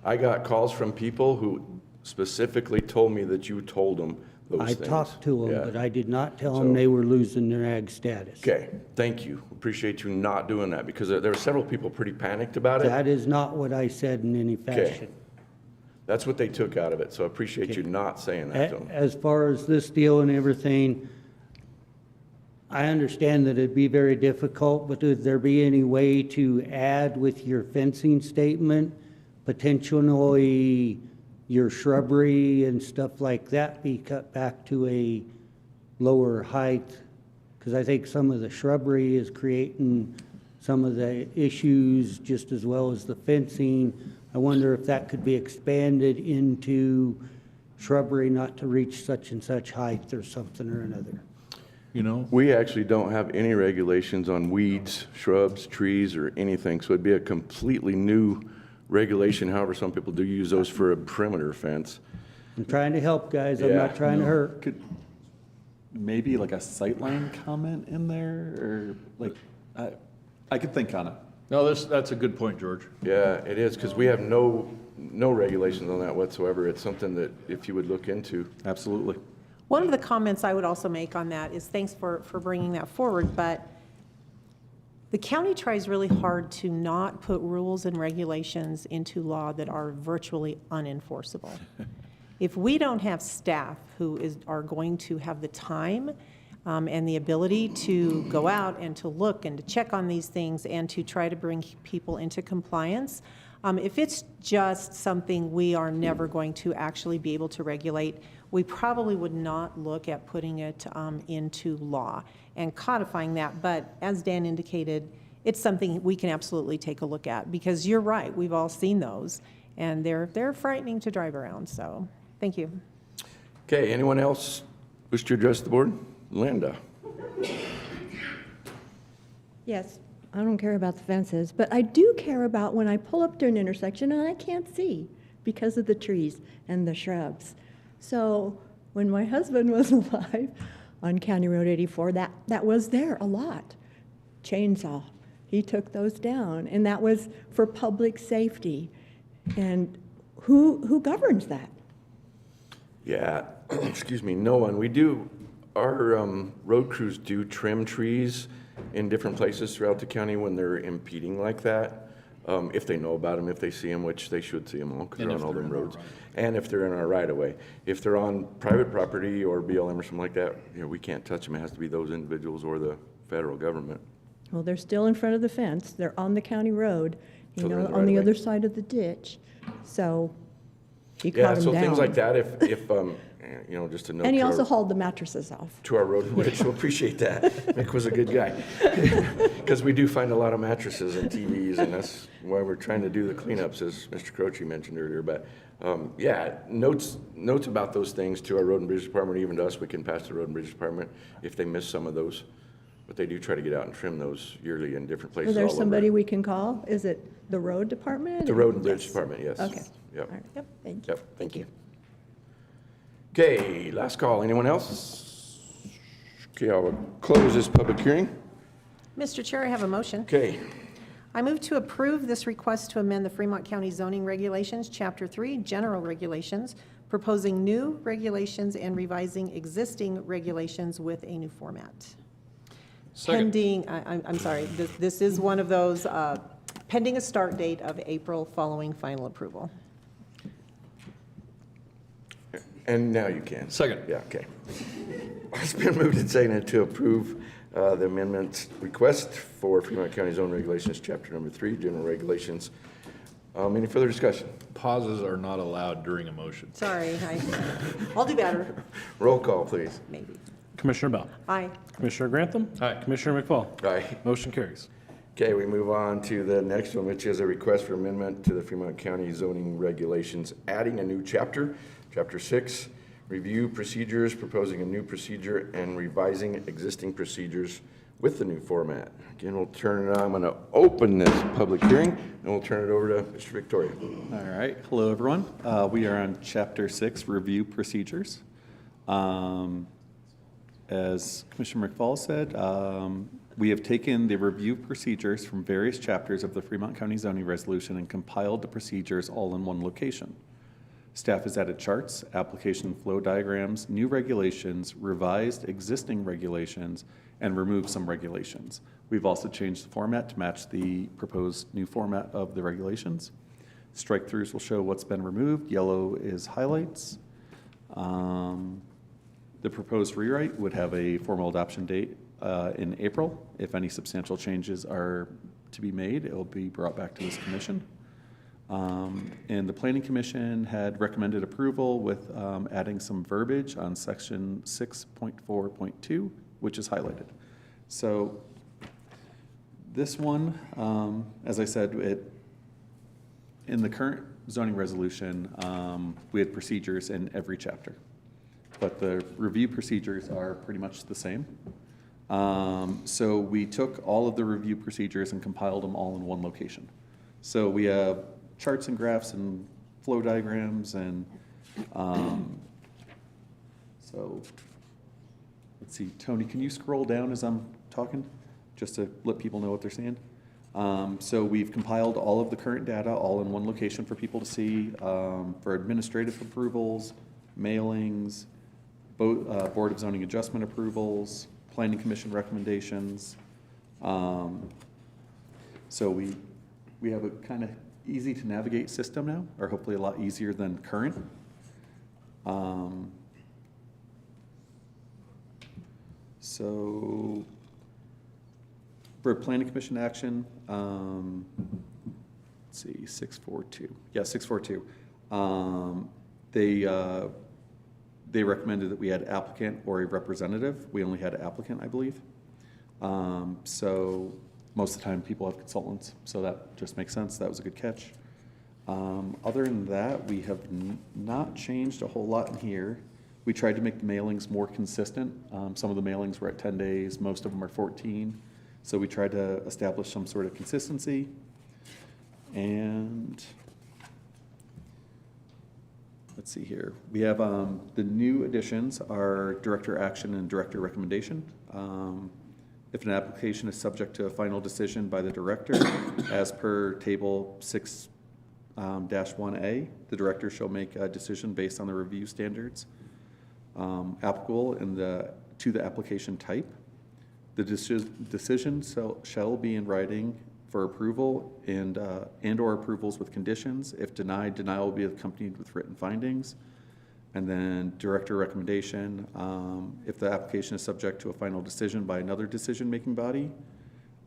I got calls from people who specifically told me that you told them those I things. talked to them, Yeah. but I did not tell So- them they were losing their ag status. Okay, thank you. Appreciate you not doing that, because there were several people pretty panicked about it. That is not what I said in any fashion. That's what they took out of it, so I appreciate you not saying that to them. As far as this deal and everything, I understand that it'd be very difficult, but would there be any way to add with your fencing statement, potentially your shrubbery and stuff like that be cut back to a lower height? Because I think some of the shrubbery is creating some of the issues just as well as the fencing. I wonder if that could be expanded into shrubbery not to reach such and such height or something or another. You know, We actually don't have any regulations on weeds, shrubs, trees, or anything, so it'd be a completely new regulation. However, some people do use those for a perimeter fence. I'm trying to help, guys. I'm Yeah, not trying to hurt. Could, maybe like a sightline comment in there, or like, I could think on it. no, that's a good point, George. Yeah, it is, because we have no regulations on that whatsoever. It's something that if you would look into. Absolutely. One of the comments I would also make on that is, thanks for bringing that forward, but the county tries really hard to not put rules and regulations into law that are virtually unenforceable. If we don't have staff who are going to have the time and the ability to go out and to look and to check on these things and to try to bring people into compliance, if it's just something we are never going to actually be able to regulate, we probably would not look at putting it into law and codifying that. But as Dan indicated, it's something we can absolutely take a look at, because you're right, we've all seen those, and they're frightening to drive around, so thank you. Okay, anyone else wish to address the board? Linda? Yes, I don't care about the fences, but I do care about when I pull up to an intersection and I can't see because of the trees and the shrubs. So when my husband was alive on County Road 84, that was there a lot. Chainsaw, he took those down, and that was for public safety. And who governs that? Yeah, excuse me, no one. We do, our road crews do trim trees in different places throughout the county when they're impeding like that. if they know about them, if they see them, which they should see them all, because And they're if on all they're them in our roads. right. And if they're in our right-of-way. If they're on private property or BLM or something like that, we can't touch them. It has to be those individuals or the federal government. Well, they're still in front of the fence, they're on the county road, So they're in the on the right-of-way. other side of the ditch, so he Yeah, caught him so down. things like that, if just a note And he to also our, hauled the mattresses off. to our road and bridge, we'll appreciate that. Mick was a good guy. Because we do find a lot of mattresses and TVs, and that's why we're trying to do the cleanups, as Mr. Croce mentioned earlier. But, notes about those things to our road and bridge department, even to us, we can pass to the road and bridge department if they miss some of those. But they do try to get out and trim those yearly in different places Is there all over. somebody we can call? Is it the road department? The road and bridge department, yes. Okay. Yep. All right. Yep, thank you. Yep, thank you. Okay, last call. Anyone else? Okay, I'll close this public hearing. Mr. Chair, I have a motion. Okay, I move to approve this request to amend the Fremont County zoning regulations, Chapter 3, General Regulations, proposing new regulations and revising existing regulations with a new format. Second. Pending, I'm sorry, this is one of those, pending a start date of April following final approval. and now you can. Second. Yeah, okay. It's been moved and seconded to approve the amendment request for Fremont County Zone Regulations, Chapter Number 3, General Regulations. Any further discussion? Pauses are not allowed during a motion. Sorry, I'll do better, Roll call, please. maybe. Commissioner Bell. Aye. Commissioner Grantham. Aye. Commissioner McFall. Aye. Motion carries. Okay, we move on to the next one, which is a request for amendment to the Fremont County zoning regulations, adding a new chapter, Chapter 6, review procedures, proposing a new procedure, and revising existing procedures with the new format. Again, I'm going to open this public hearing, and we'll turn it over to Mr. Victoria. All right, hello, everyone. We are on Chapter 6, Review Procedures. As Commissioner McFall said, we have taken the review procedures from various chapters of the Fremont County zoning resolution and compiled the procedures all in one location. Staff has added charts, application flow diagrams, new regulations, revised existing regulations, and removed some regulations. We've also changed the format to match the proposed new format of the regulations. Strike-throughs will show what's been removed. Yellow is highlights. The proposed rewrite would have a formal adoption date in April. If any substantial changes are to be made, it will be brought back to this commission. And the Planning Commission had recommended approval with adding some verbiage on section 6.4.2, which is highlighted. So this one, as I said, in the current zoning resolution, we had procedures in every chapter, but the review procedures are pretty much the same. So we took all of the review procedures and compiled them all in one location. So we have charts and graphs and flow diagrams and so let's see, Tony, can you scroll down as I'm talking just to let people know what they're seeing? So we've compiled all of the current data all in one location for people to see for administrative approvals, mailings, Board of Zoning Adjustment approvals, Planning Commission recommendations. So we have a kind of easy to navigate system now, or hopefully a lot easier than current. So for Planning Commission action, let's see, 642. Yeah, 642. They recommended that we had applicant or a representative. We only had applicant, I believe. So most of the time people have consultants, so that just makes sense. That was a good catch. Other than that, we have not changed a whole lot in here. We tried to make the mailings more consistent. Some of the mailings were at 10 days, most of them are 14. So we tried to establish some sort of consistency. And let's see here. We have the new additions are director action and director recommendation. If an application is subject to a final decision by the director, as per table 6-1A, the director shall make a decision based on the review standards applicable to the application type. The decision shall be in writing for approval and/or approvals with conditions. If denied, denial will be accompanied with written findings. And then director recommendation, if the application is subject to a final decision by another decision-making body,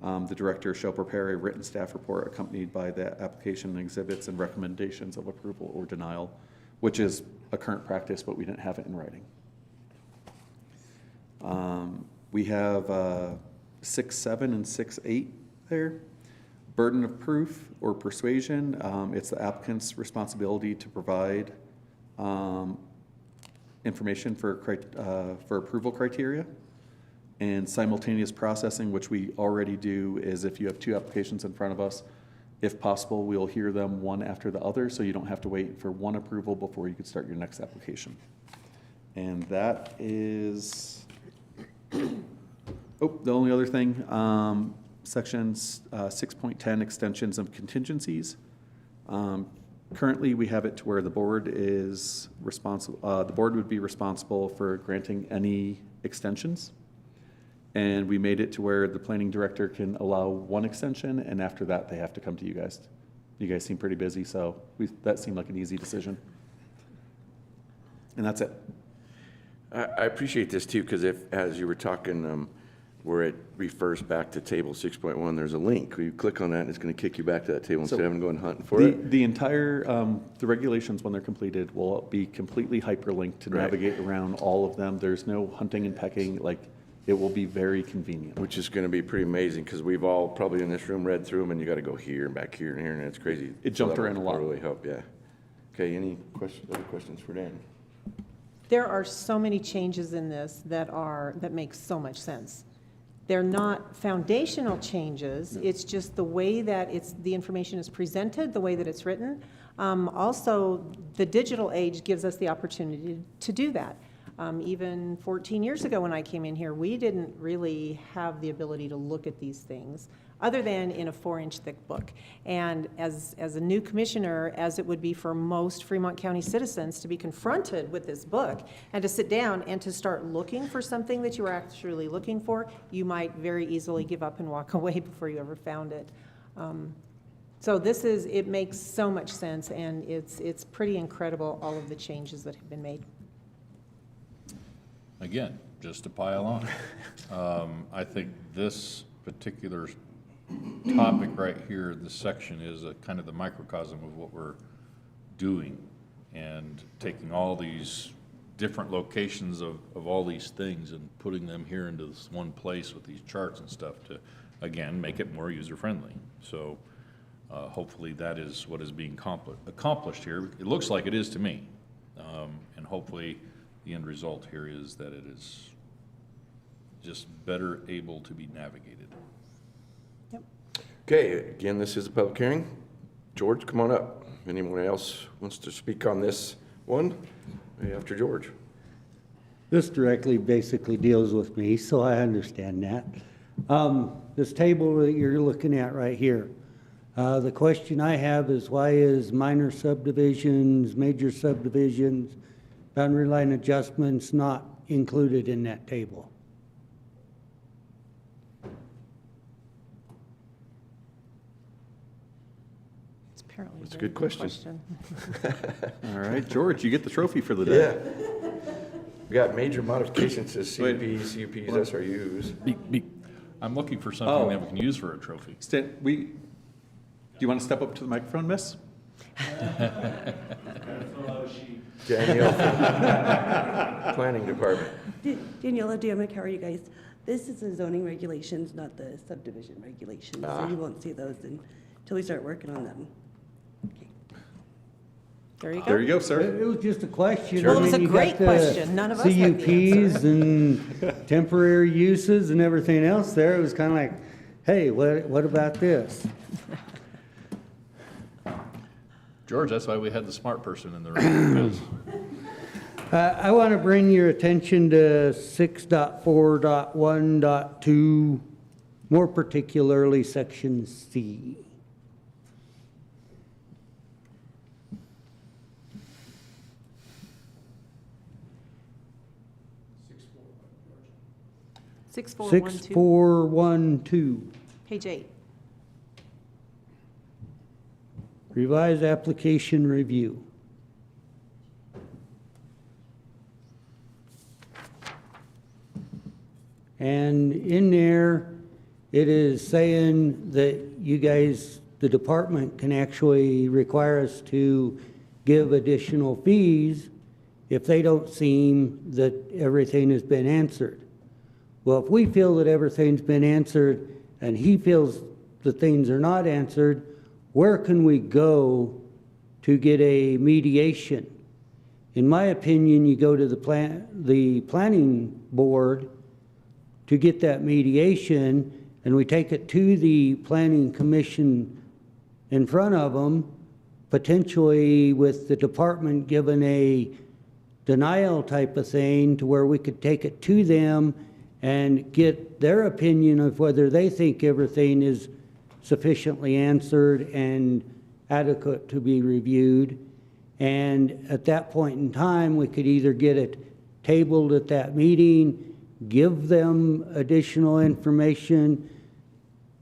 the director shall prepare a written staff report accompanied by the application and exhibits and recommendations of approval or denial, which is a current practice, but we didn't have it in writing. We have 6.7 and 6.8 there. Burden of proof or persuasion, it's the applicant's responsibility to provide information for approval criteria. And simultaneous processing, which we already do, is if you have two applications in front of us, if possible, we'll hear them one after the other, so you don't have to wait for one approval before you could start your next application. And that is, oh, the only other thing, sections 6.10, extensions of contingencies. Currently, we have it to where the board is responsible, the board would be responsible for granting any extensions. And we made it to where the planning director can allow one extension, and after that, they have to come to you guys. You guys seem pretty busy, so that seemed like an easy decision. And that's it. I appreciate this too, because as you were talking, where it refers back to table 6.1, there's a link. You click on that, and it's going to kick you back to that table instead of having to go and hunting for it. The entire, the regulations, when they're completed, will be completely hyperlinked to navigate around all of them. There's no hunting and pecking, like, it will be very convenient. Which is going to be pretty amazing, because we've all probably in this room read through them, and you got to go here and back here and here, and it's crazy. It jumped So around a lot. that'll really help, yeah. Okay, any other questions for Dan? There are so many changes in this that make so much sense. They're not foundational changes, it's just the way that the information is presented, the way that it's written. Also, the digital age gives us the opportunity to do that. Even 14 years ago when I came in here, we didn't really have the ability to look at these things other than in a 4-inch thick book. And as a new commissioner, as it would be for most Fremont County citizens to be confronted with this book and to sit down and to start looking for something that you were actually looking for, you might very easily give up and walk away before you ever found it. So it makes so much sense, and it's pretty incredible, all of the changes that have been made. Again, just to pile on, I think this particular topic right here, this section, is a kind of the microcosm of what we're doing, and taking all these different locations of all these things and putting them here into this one place with these charts and stuff to, again, make it more user-friendly. So hopefully that is what is being accomplished here. It looks like it is to me, and hopefully the end result here is that it is just better able to be navigated. Yep. Okay, again, this is a public hearing. George, come on up. If anyone else wants to speak on this one, after George. This directly basically deals with me, so I understand that. This table that you're looking at right here, the question I have is, why is minor subdivisions, major subdivisions, boundary line adjustments not included in that table? It's apparently That's a good question. All right, George, you get the trophy for the day. Yeah. We got major modifications to CUPs, CUPs, SRUs. I'm looking for something that we can use for a trophy. Do you want to step up to the microphone, miss? Danielle from Planning Department. Daniela Diamic, how are you guys? This is the zoning regulations, not the subdivision regulations, so you won't see those until we start working on them. Okay. There you go. There you go, sir. It was just a question. Well, it was I a mean, you great got the question. None of us had the CUPs answer. and temporary uses and everything else there. It was kind of like, hey, what about this? George, that's why we had the smart person in the room. I want to bring your attention to 6.4.1.2, more particularly section C. Six, four, one, two. 6412. Page 8. Revised application review. And in there, it is saying that you guys, the department can actually require us to give additional fees if they don't seem that everything has been answered. Well, if we feel that everything's been answered and he feels that things are not answered, where can we go to get a mediation? In my opinion, you go to the planning board to get that mediation, and we take it to the planning commission in front of them, potentially with the department given a denial type of thing to where we could take it to them and get their opinion of whether they think everything is sufficiently answered and adequate to be reviewed. And at that point in time, we could either get it tabled at that meeting, give them additional information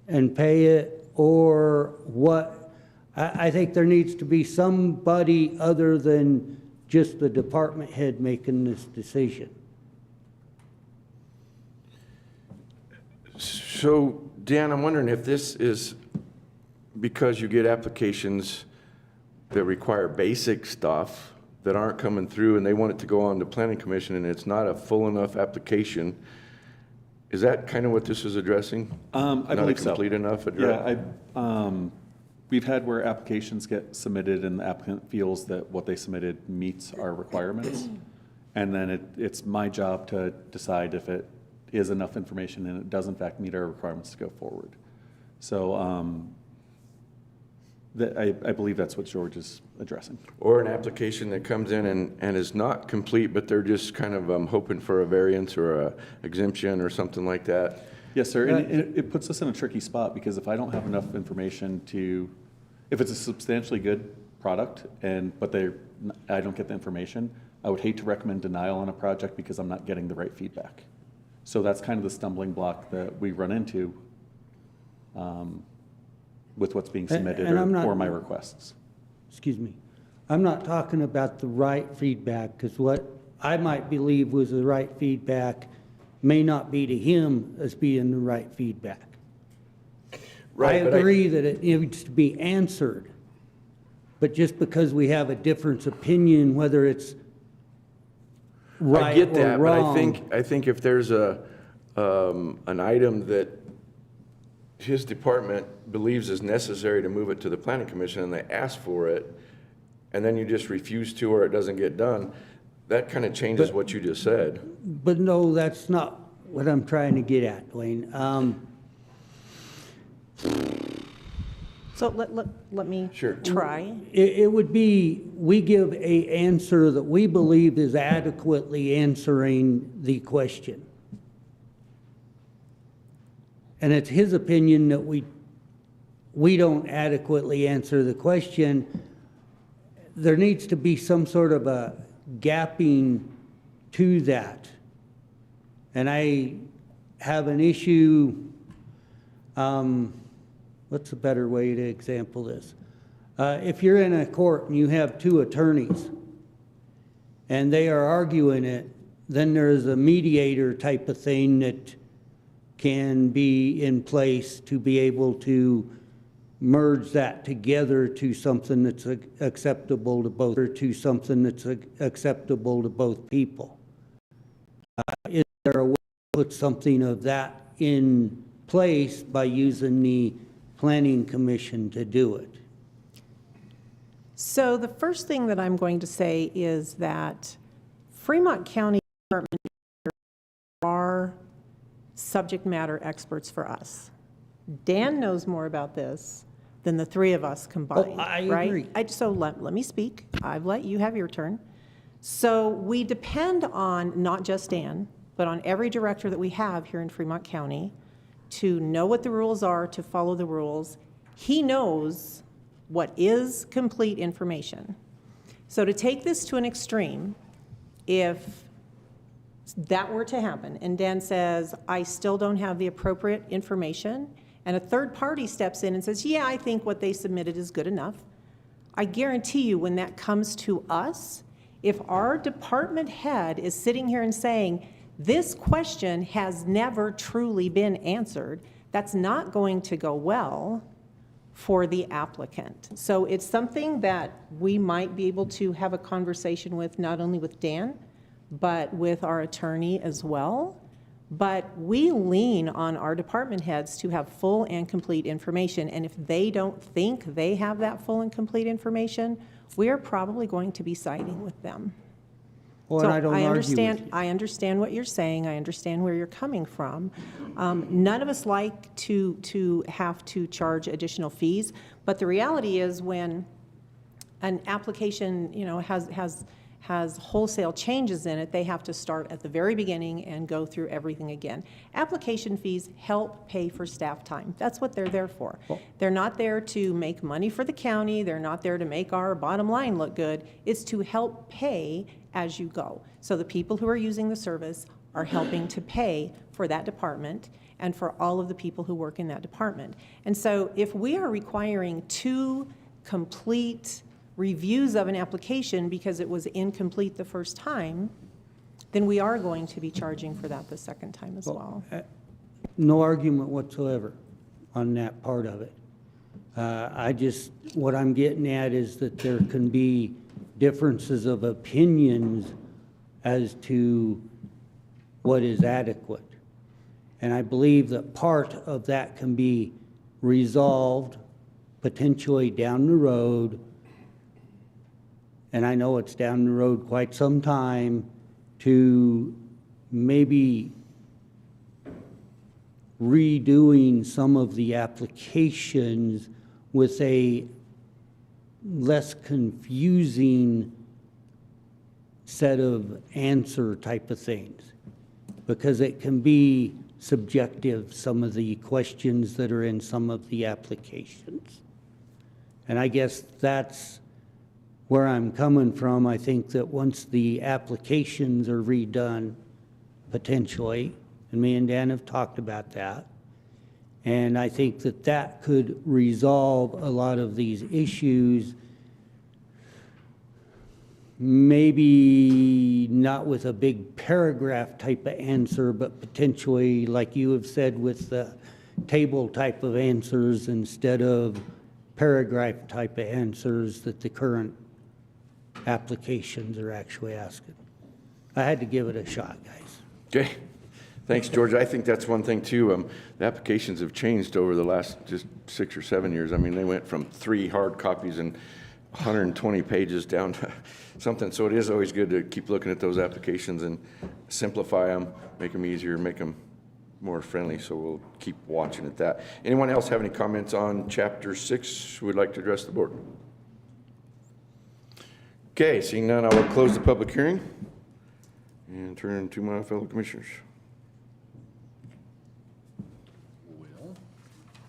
and pay it, or what. I think there needs to be somebody other than just the department head making this decision. So, Dan, I'm wondering if this is because you get applications that require basic stuff that aren't coming through and they want it to go on to planning commission and it's not a full enough application. Is that kind of what this is addressing? I believe so. Not a complete enough address? Yeah, we've had where applications get submitted and the applicant feels that what they submitted meets our requirements. And then it's my job to decide if it is enough information and it does in fact meet our requirements to go forward. So I believe that's what George is addressing. Or an application that comes in and is not complete, but they're just kind of hoping for a variance or a exemption or something like that. Yes, sir, and it puts us in a tricky spot because if I don't have enough information if it's a substantially good product but I don't get the information, I would hate to recommend denial on a project because I'm not getting the right feedback. So that's kind of the stumbling block that we run into with what's being submitted or my requests. Excuse me. I'm not talking about the right feedback, because what I might believe was the right feedback may not be to him as being the right feedback. Right, I agree that it needs to be answered, but just because we have a different opinion, whether it's right I get that, or wrong. but I think if there's an item that his department believes is necessary to move it to the planning commission and they ask for it, and then you just refuse to or it doesn't get done, that kind of changes what you just said. But no, that's not what I'm trying to get at, Dwayne. So let me try. It would be, we give a answer that we believe is adequately answering the question. And it's his opinion that we don't adequately answer the question. There needs to be some sort of a gapping to that. And I have an issue, what's a better way to example this? If you're in a court and you have two attorneys and they are arguing it, then there's a mediator type of thing that can be in place to be able to merge that together to something that's acceptable to both, or to something that's acceptable to both people. Is there a way to put something of that in place by using the planning commission to do it? So the first thing that I'm going to say is that Fremont County Department are subject matter experts for us. Dan knows more about this than the three of us combined, I right? agree. So let me speak. I've let you have your turn. So we depend on not just Dan, but on every director that we have here in Fremont County to know what the rules are, to follow the rules. He knows what is complete information. So to take this to an extreme, if that were to happen and Dan says, I still don't have the appropriate information, and a third party steps in and says, yeah, I think what they submitted is good enough, I guarantee you, when that comes to us, if our department head is sitting here and saying, this question has never truly been answered, that's not going to go well for the applicant. So it's something that we might be able to have a conversation with, not only with Dan, but with our attorney as well. But we lean on our department heads to have full and complete information. And if they don't think they have that full and complete information, we are probably going to be siding with them. Well, and I don't argue with you. I understand what you're saying. I understand where you're coming from. None of us like to have to charge additional fees, but the reality is when an application, has wholesale changes in it, they have to start at the very beginning and go through everything again. Application fees help pay for staff time. That's what they're there for. They're not there to make money for the county. They're not there to make our bottom line look good. It's to help pay as you go. So the people who are using the service are helping to pay for that department and for all of the people who work in that department. And so if we are requiring 2 complete reviews of an application because it was incomplete the first time, then we are going to be charging for that the second time as well. No argument whatsoever on that part of it. What I'm getting at is that there can be differences of opinions as to what is adequate. And I believe that part of that can be resolved potentially down the road, and I know it's down the road quite some time, to maybe redoing some of the applications with a less confusing set of answer type of things, because it can be subjective, some of the questions that are in some of the applications. And I guess that's where I'm coming from. I think that once the applications are redone, potentially, and me and Dan have talked about that, and I think that that could resolve a lot of these issues, maybe not with a big paragraph type of answer, but potentially, like you have said, with the table type of answers instead of paragraph type of answers that the current applications are actually asking. I had to give it a shot, guys. Okay. Thanks, George. I think that's one thing too. The applications have changed over the last just 6 or 7 years. I mean, they went from 3 hard copies and 120 pages down to something. So it is always good to keep looking at those applications and simplify them, make them easier, make them more friendly. So we'll keep watching at that. Anyone else have any comments on Chapter 6 who would like to address the board? Okay, seeing none, I will close the public hearing and turn to my fellow commissioners.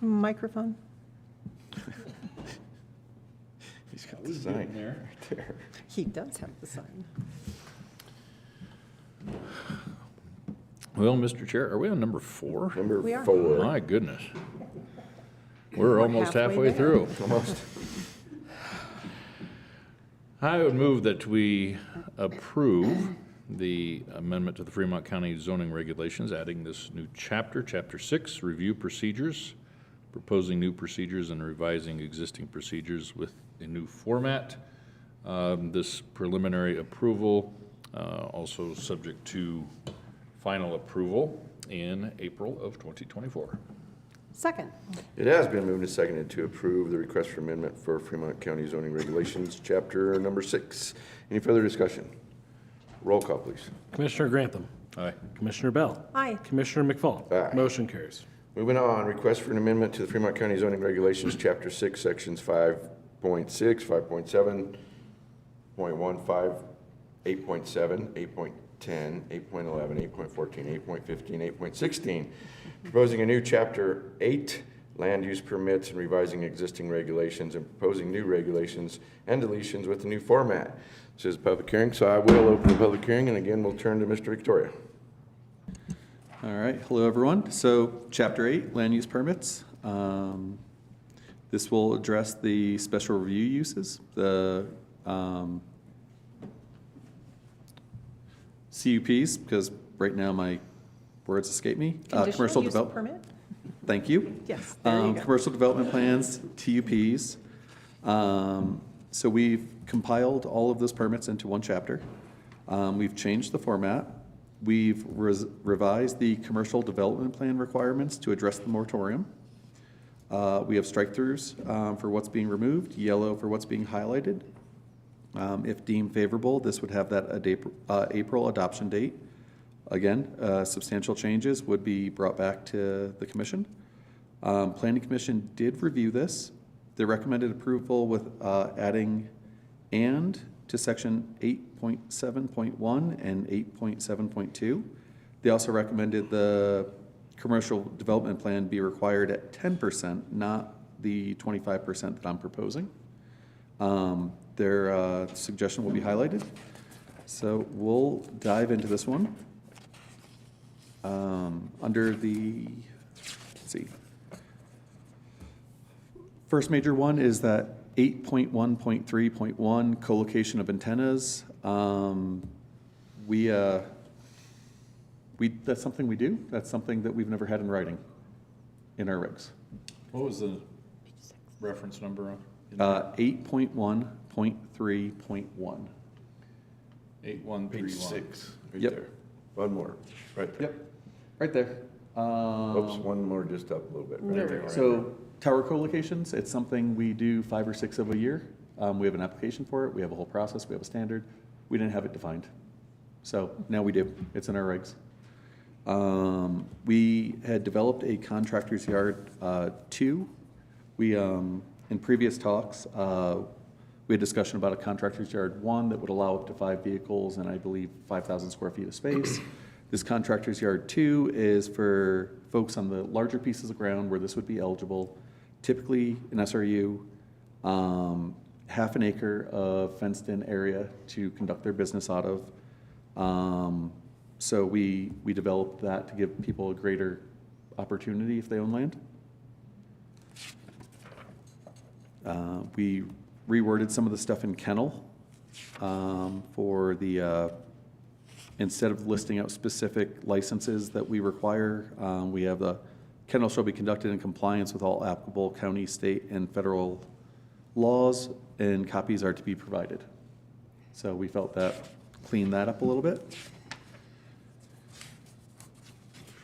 Microphone. He's got the sign there. Right there. He does have the sign. Well, Mr. Chair, are we on number 4? Number We are. 4. My goodness. We're almost halfway through. Almost. I would move that we approve the amendment to the Fremont County zoning regulations, adding this new chapter, Chapter 6, review procedures, proposing new procedures and revising existing procedures with a new format. This preliminary approval also subject to final approval in April of 2024. Second. It has been moved and seconded to approve the request for amendment for Fremont County zoning regulations, chapter number 6. Any further discussion? Roll call, please. Commissioner Grantham. Aye. Commissioner Bell. Aye. Commissioner McFall. Aye. Motion carries. Moving on, request for an amendment to the Fremont County zoning regulations, chapter 6, sections 5.6, 5.7, 0.15, 8.7, 8.10, 8.11, 8.14, 8.15, 8.16. Proposing a new chapter 8, land use permits, and revising existing regulations, and proposing new regulations and deletions with the new format. This is a public hearing, so I will open the public hearing, and again, we'll turn to Mr. Victoria. All right, hello everyone. So Chapter 8, land use permits. This will address the special review uses, the CUPs, because right now my words escape me. Conditional use permit? Thank you. Yes, there you go. Commercial development plans, TUPs. So we've compiled all of those permits into one chapter. We've changed the format. We've revised the commercial development plan requirements to address the moratorium. We have strike-throughs for what's being removed, yellow for what's being highlighted. If deemed favorable, this would have that April adoption date. Again, substantial changes would be brought back to the commission. Planning Commission did review this. They recommended approval with adding "and" to section 8.7.1 and 8.7.2. They also recommended the commercial development plan be required at 10%, not the 25% that I'm proposing. Their suggestion will be highlighted. So we'll dive into this one. Under the, let's see. First major one is that 8.1.3.1 co-location of antennas. That's something we do. That's something that we've never had in writing in our regs. What was the reference number on? 8.1.3.1. 8131. Page 6, right Yep. there. One more, right there. Yep, right there. Oops, one more just up a little bit. Right there. So tower co-locations, it's something we do 5 or 6 of a year. We have an application for it. We have a whole process. We have a standard. We didn't have it defined. So now we do. It's in our regs. We had developed a contractor's yard 2. We, in previous talks, we had discussion about a contractor's yard 1 that would allow up to 5 vehicles and I believe 5,000 square feet of space. This contractor's yard 2 is for folks on the larger pieces of ground where this would be eligible. Typically an SRU, half an acre of fenced-in area to conduct their business out of. So we developed that to give people a greater opportunity if they own land. We reworded some of the stuff in kennel for the, instead of listing out specific licenses that we require, we have the kennel shall be conducted in compliance with all applicable county, state, and federal laws, and copies are to be provided. So we felt that cleaned that up a little bit.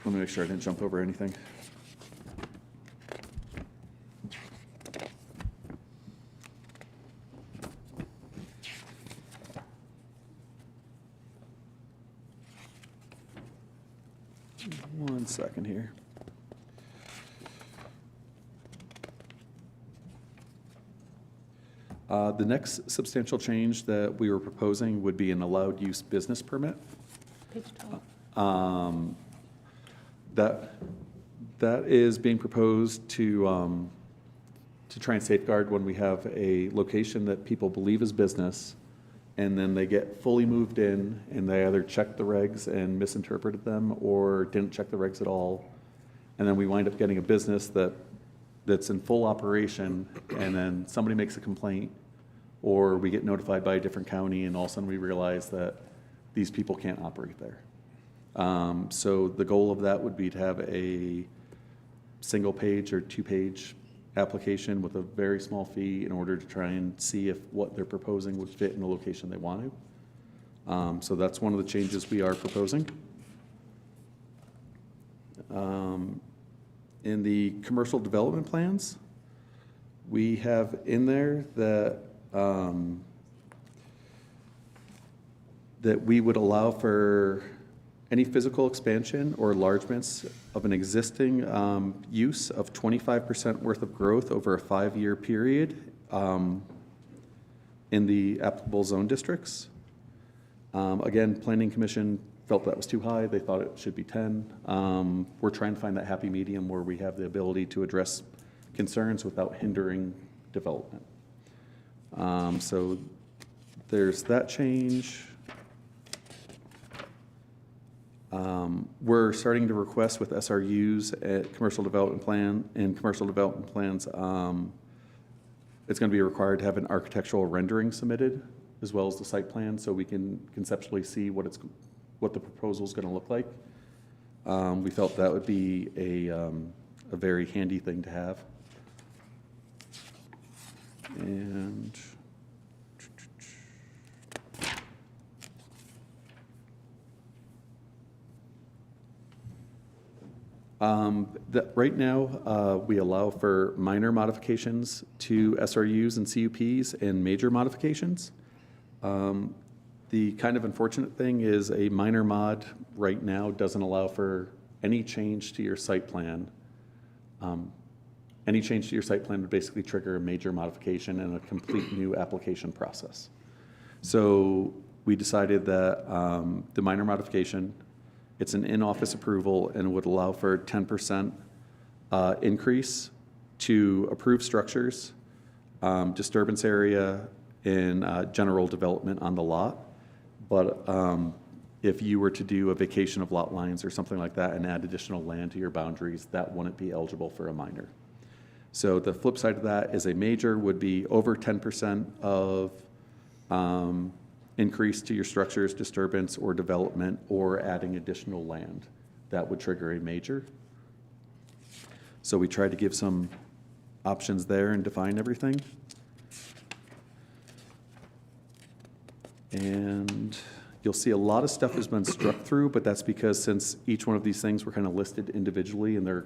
Let me make sure I didn't jump over anything. One second here. The next substantial change that we were proposing would be an allowed use business permit. Page 12. That is being proposed to try and safeguard when we have a location that people believe is business, and then they get fully moved in, and they either checked the regs and misinterpreted them, or didn't check the regs at all, and then we wind up getting a business that's in full operation, and then somebody makes a complaint, or we get notified by a different county, and all of a sudden we realize that these people can't operate there. So the goal of that would be to have a single page or 2-page application with a very small fee in order to try and see if what they're proposing would fit in the location they want to. So that's one of the changes we are proposing. In the commercial development plans, we have in there that that we would allow for any physical expansion or enlargements of an existing use of 25% worth of growth over a 5-year period in the applicable zone districts. Again, Planning Commission felt that was too high. They thought it should be 10. We're trying to find that happy medium where we have the ability to address concerns without hindering development. So there's that change. We're starting to request with SRUs at commercial development plan and commercial development plans It's going to be required to have an architectural rendering submitted as well as the site plan, so we can conceptually see what the proposal is going to look like. We felt that would be a very handy thing to have. And right now, we allow for minor modifications to SRUs and CUPs and major modifications. The kind of unfortunate thing is a minor mod right now doesn't allow for any change to your site plan. Any change to your site plan would basically trigger a major modification and a complete new application process. So we decided that the minor modification, it's an in-office approval and would allow for 10% increase to approved structures, disturbance area, and general development on the lot. But if you were to do a vacation of lot lines or something like that and add additional land to your boundaries, that wouldn't be eligible for a minor. So the flip side of that is a major would be over 10% of increase to your structures, disturbance, or development, or adding additional land. That would trigger a major. So we tried to give some options there and define everything. And you'll see a lot of stuff has been struck through, but that's because since each one of these things were kind of listed individually in their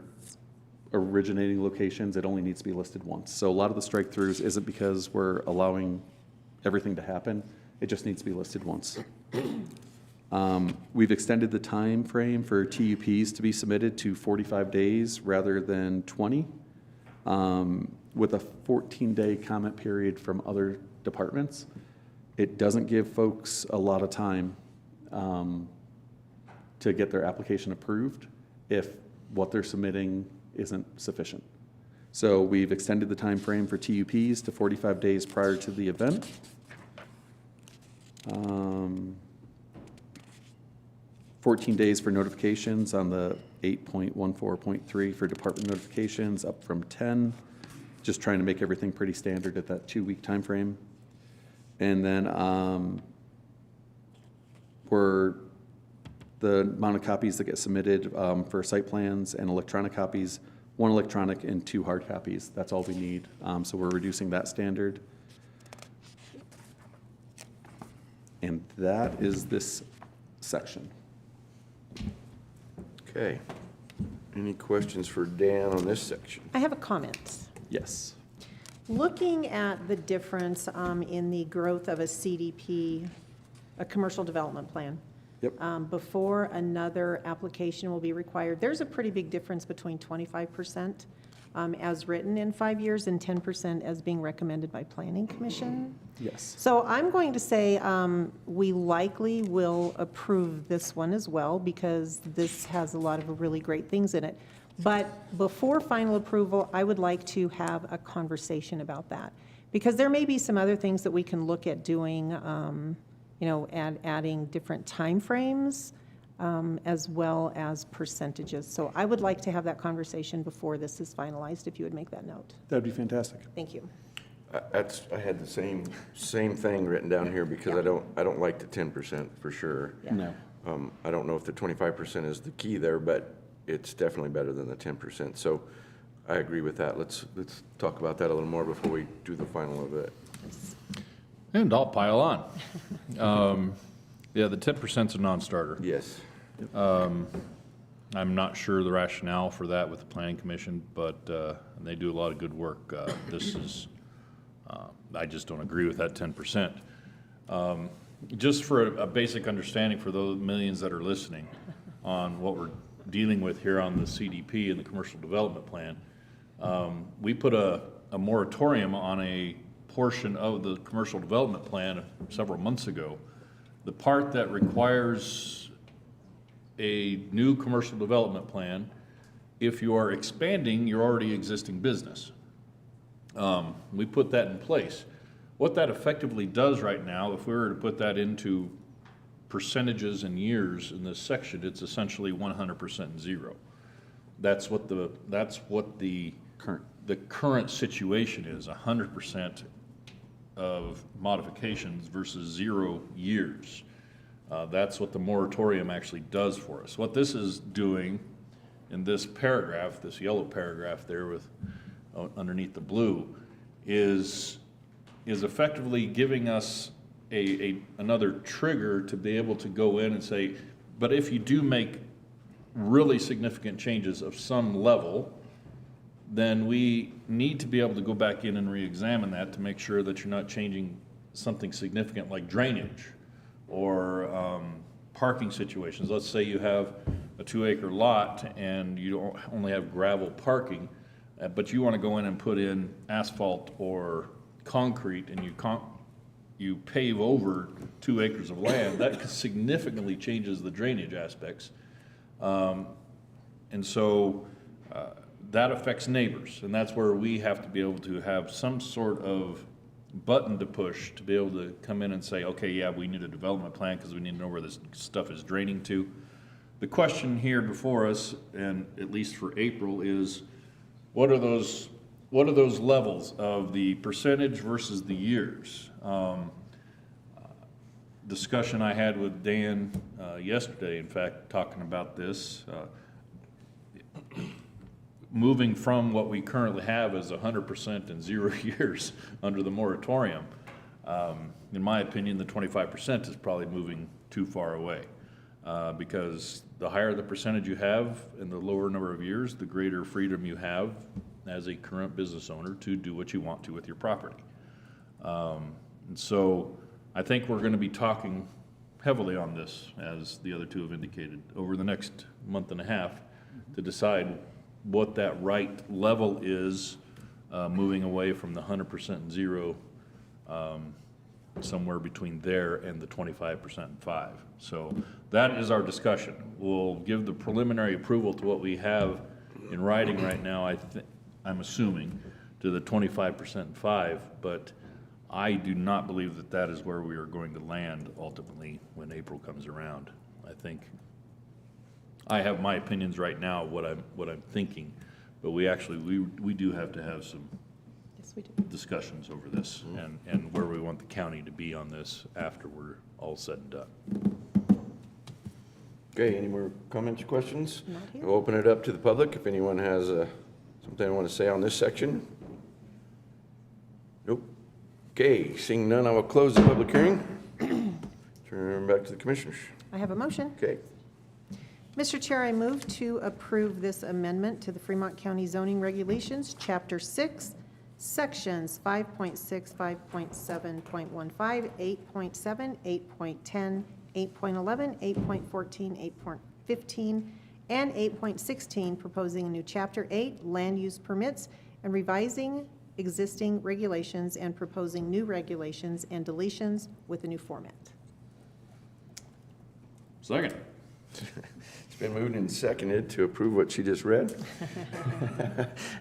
originating locations, it only needs to be listed once. So a lot of the strike throughs isn't because we're allowing everything to happen. It just needs to be listed once. We've extended the time frame for TUPs to be submitted to 45 days rather than 20, with a 14-day comment period from other departments. It doesn't give folks a lot of time to get their application approved if what they're submitting isn't sufficient. So we've extended the time frame for TUPs to 45 days prior to the event. 14 days for notifications on the 8.14.3 for department notifications, up from 10. Just trying to make everything pretty standard at that 2-week time frame. And then for the amount of copies that get submitted for site plans and electronic copies, 1 electronic and 2 hard copies. That's all we need. So we're reducing that standard. And that is this section. Okay. Any questions for Dan on this section? I have a comment. Yes. Looking at the difference in the growth of a CDP, a commercial development plan, before another application will be required, there's a pretty big difference between 25% as written in 5 years and 10% as being recommended by Planning Commission. Yes. So I'm going to say we likely will approve this one as well because this has a lot of really great things in it. But before final approval, I would like to have a conversation about that because there may be some other things that we can look at doing, adding different timeframes as well as percentages. So I would like to have that conversation before this is finalized, if you would make that note. That'd be fantastic. Thank you. I had the same thing written down here because I don't like the 10% for sure. Yeah. No. I don't know if the 25% is the key there, but it's definitely better than the 10%. So I agree with that. Let's talk about that a little more before we do the final of it. And I'll pile on. Yeah, the 10% is a non-starter. Yes. I'm not sure the rationale for that with the Planning Commission, but they do a lot of good work. I just don't agree with that 10%. Just for a basic understanding for those millions that are listening on what we're dealing with here on the CDP and the Commercial Development Plan, we put a moratorium on a portion of the Commercial Development Plan several months ago. The part that requires a new commercial development plan, if you are expanding your already existing business. We put that in place. What that effectively does right now, if we were to put that into percentages and years in this section, it's essentially 100% zero. That's what the the current situation is 100% of modifications versus 0 years. That's what the moratorium actually does for us. What this is doing in this paragraph, this yellow paragraph there with underneath the blue, is effectively giving us another trigger to be able to go in and say, but if you do make really significant changes of some level, then we need to be able to go back in and re-examine that to make sure that you're not changing something significant like drainage or parking situations. Let's say you have a 2-acre lot and you only have gravel parking, but you want to go in and put in asphalt or concrete, and you pave over 2 acres of land. That significantly changes the drainage aspects. And so that affects neighbors, and that's where we have to be able to have some sort of button to push to be able to come in and say, okay, yeah, we need a development plan because we need to know where this stuff is draining to. The question here before us, and at least for April, is what are those levels of the percentage versus the years? Discussion I had with Dan yesterday, in fact, talking about this, moving from what we currently have as 100% in 0 years under the moratorium, in my opinion, the 25% is probably moving too far away, because the higher the percentage you have and the lower number of years, the greater freedom you have as a current business owner to do what you want to with your property. And so I think we're going to be talking heavily on this, as the other two have indicated, over the next month and a half to decide what that right level is, moving away from the 100% and 0, somewhere between there and the 25% and 5. So that is our discussion. We'll give the preliminary approval to what we have in writing right now, I'm assuming, to the 25% and 5, but I do not believe that that is where we are going to land ultimately when April comes around. I think I have my opinions right now, what I'm thinking, but we do have to have some discussions over this and where we want the county to be on this after we're all said and done. Okay, any more comments or questions? Not here. We'll open it up to the public if anyone has something they want to say on this section. Nope. Okay, seeing none, I will close the public hearing. Turn back to the commissioners. I have a motion. Okay. Mr. Chair, I move to approve this amendment to the Fremont County Zoning Regulations, Chapter 6, Sections 5.6, 5.7.15, 8.7, 8.10, 8.11, 8.14, 8.15, and 8.16, proposing a new Chapter 8, Land Use Permits, and revising existing regulations and proposing new regulations and deletions with a new format. Second. It's been moved and seconded to approve what she just read.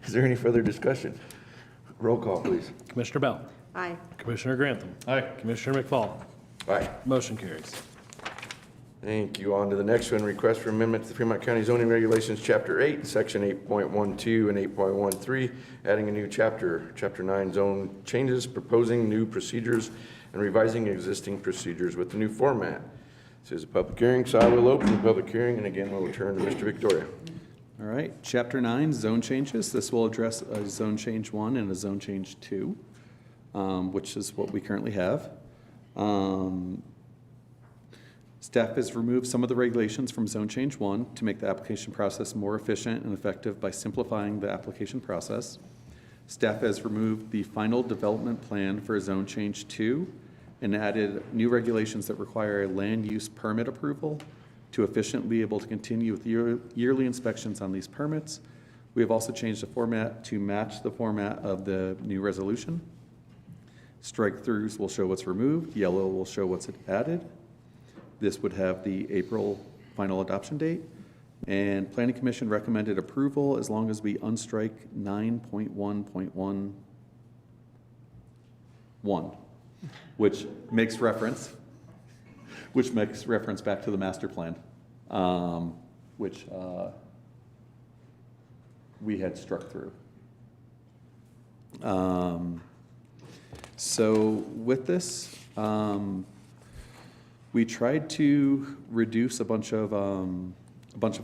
Is there any further discussion? Roll call, please. Commissioner Bell. Aye. Commissioner Grantham. Aye. Commissioner McFall. Aye. Motion carries. Thank you. On to the next one, request for amendment to the Fremont County Zoning Regulations, Chapter 8, Section 8.12 and 8.13, adding a new chapter, Chapter 9, zone changes, proposing new procedures, and revising existing procedures with the new format. This is a public hearing, so I will open the public hearing, and again, we'll return to Mr. Victoria. All right, Chapter 9, zone changes. This will address a zone change 1 and a zone change 2, which is what we currently have. Staff has removed some of the regulations from zone change 1 to make the application process more efficient and effective by simplifying the application process. Staff has removed the final development plan for zone change 2 and added new regulations that require a land use permit approval to efficiently be able to continue with yearly inspections on these permits. We have also changed the format to match the format of the new resolution. Strike-throughs will show what's removed. Yellow will show what's added. This would have the April final adoption date. And Planning Commission recommended approval as long as we unstrike 9.1.11, which makes reference back to the master plan, which we had struck through. So with this, we tried to reduce a bunch of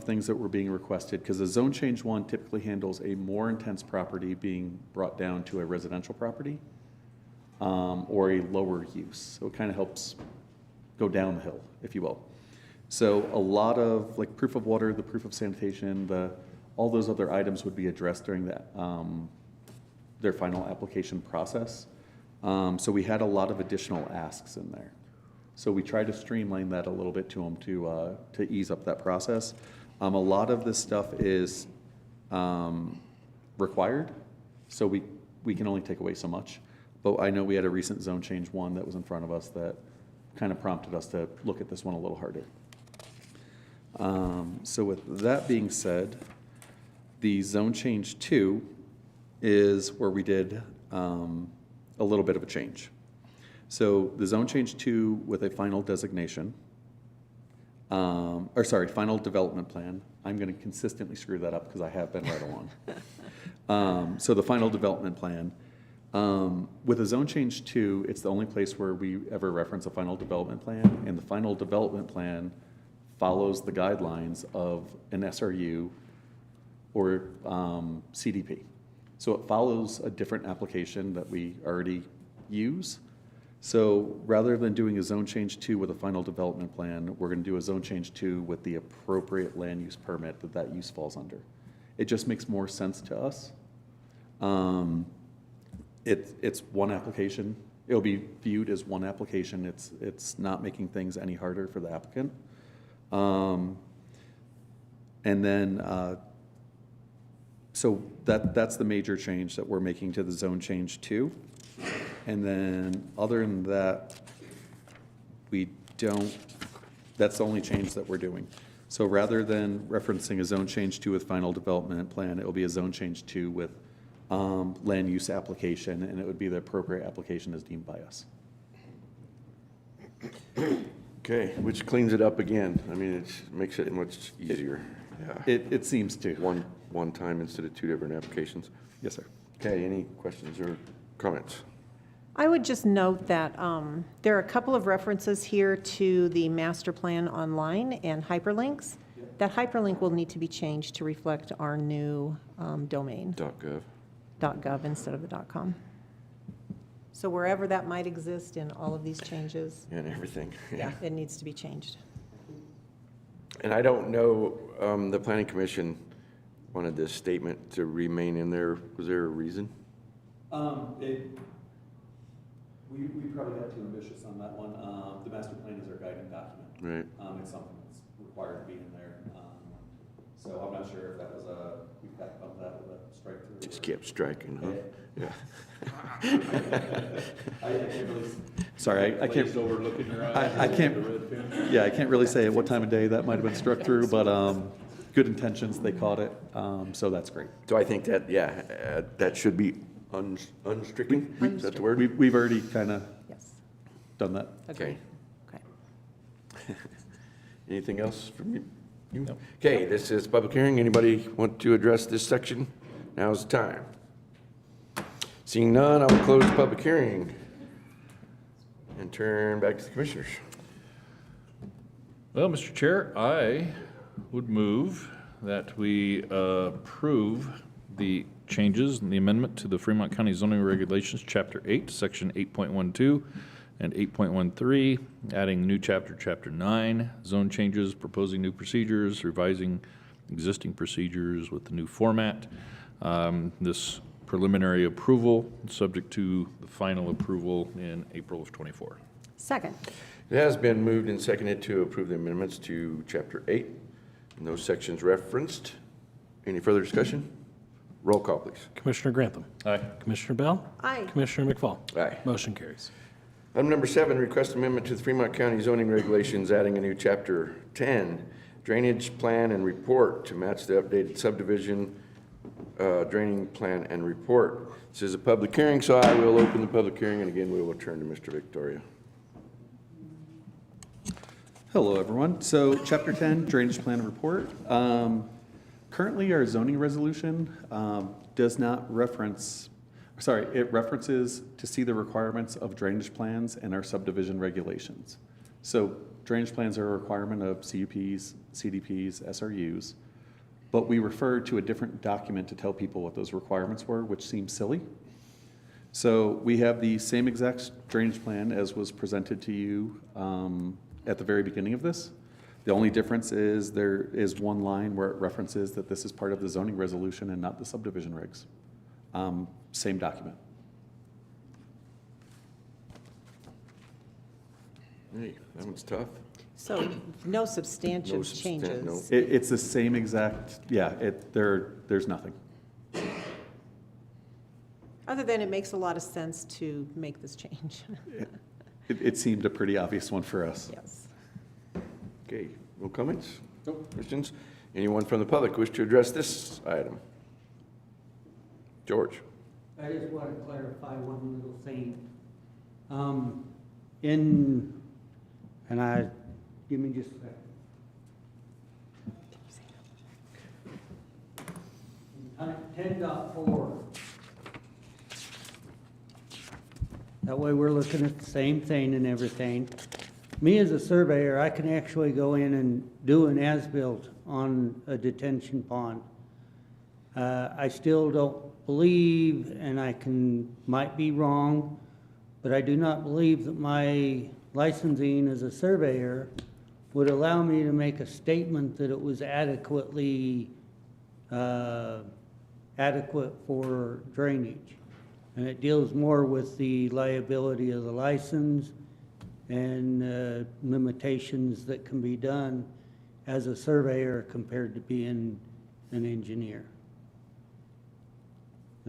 things that were being requested, because the zone change one typically handles a more intense property being brought down to a residential property, or a lower use. So it kind of helps go down the hill, if you will. So a lot of, like, proof of water, the proof of sanitation, all those other items would be addressed during that, their final application process. So we had a lot of additional asks in there. So we tried to streamline that a little bit to them to ease up that process. A lot of this stuff is required, so we can only take away so much. But I know we had a recent zone change one that was in front of us that kind of prompted us to look at this one a little harder. So with that being said, the zone change 2 is where we did a little bit of a change. So the zone change 2 with a final designation, final development plan. I'm going to consistently screw that up because I have been right along. So the final development plan. With a zone change 2, it's the only place where we ever reference a final development plan, and the final development plan follows the guidelines of an SRU or CDP. So it follows a different application that we already use. So rather than doing a zone change 2 with a final development plan, we're going to do a zone change 2 with the appropriate land use permit that use falls under. It just makes more sense to us. It's one application. It'll be viewed as one application. It's not making things any harder for the applicant. And then, so that's the major change that we're making to the zone change 2. And then, other than that, that's the only change that we're doing. So rather than referencing a zone change 2 with final development plan, it will be a zone change 2 with land use application, and it would be the appropriate application as deemed by us. Okay, which cleans it up again. I mean, it makes it much easier. Yeah. It seems to. One time instead of 2 different applications. Yes, sir. Okay, any questions or comments? I would just note that there are a couple of references here to the master plan online and hyperlinks. That hyperlink will need to be changed to reflect our new domain. .gov. .gov instead of the .com. So wherever that might exist in all of these changes. And everything. Yeah, it needs to be changed. And I don't know, the planning commission wanted this statement to remain in there. Was there a reason? We probably got too ambitious on that one. The master plan is our guiding document. Right. It's something that's required to be in there. So I'm not sure if that was we got to bump that with a strike through. Just kept striking, huh? Yeah. I can't really. Sorry, I can't. Overlooking your eyes. I can't. Yeah, I can't really say at what time of day that might have been struck through, but good intentions, they caught it. So that's great. So I think that, that should be unstricken. Is that the word? We've already kind of done that. Okay. Okay. Anything else from you? No. Okay, this is public hearing. Anybody want to address this section? Now's the time. Seeing none, I will close the public hearing and turn back to the commissioners. Well, Mr. Chair, I would move that we approve the changes and the amendment to the Fremont County zoning regulations, Chapter 8, Section 8.12 and 8.13, adding new Chapter 9, zone changes, proposing new procedures, revising existing procedures with the new format. This preliminary approval, subject to the final approval in April of '24. Second. It has been moved and seconded to approve the amendments to Chapter 8 and those sections referenced. Any further discussion? Roll call, please. Commissioner Grantham. Aye. Commissioner Bell. Aye. Commissioner McFall. Aye. Motion carries. Item number 7, request amendment to the Fremont County zoning regulations, adding a new Chapter 10, drainage plan and report to match the updated subdivision draining plan and report. This is a public hearing, so I will open the public hearing, and again, we will turn to Mr. Victoria. Hello, everyone. So Chapter 10, Drainage Plan Report. Currently, our zoning resolution does not reference Sorry, it references to see the requirements of drainage plans and our subdivision regulations. So drainage plans are a requirement of CUPs, CDPs, SRUs, but we refer to a different document to tell people what those requirements were, which seems silly. So we have the same exact drainage plan as was presented to you at the very beginning of this. The only difference is there is one line where it references that this is part of the zoning resolution and not the subdivision regs. Same document. Hey, that one's tough. So no substantive No substan- changes. no. It's the same exact, yeah, there's nothing. Other than it makes a lot of sense to make this change. It seemed a pretty obvious one for us. Yes. Okay, no comments? No. Questions? Anyone from the public wish to address this item? George? I just want to clarify one little thing. Give me just a second. 10.4. That way we're looking at the same thing and everything. Me as a surveyor, I can actually go in and do an as-built on a detention pond. I still don't believe, and might be wrong, but I do not believe that my licensing as a surveyor would allow me to make a statement that it was adequate for drainage. And it deals more with the liability of the license and limitations that can be done as a surveyor compared to being an engineer.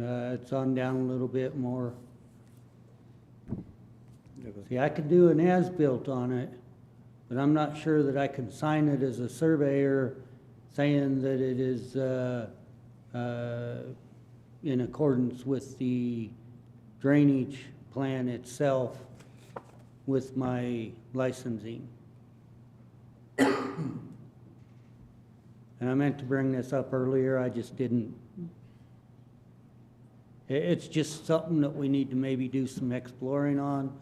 It's on down a little bit more. See, I could do an as-built on it, but I'm not sure that I can sign it as a surveyor saying that it is in accordance with the drainage plan itself with my licensing. And I meant to bring this up earlier, I just didn't. It's just something that we need to maybe do some exploring on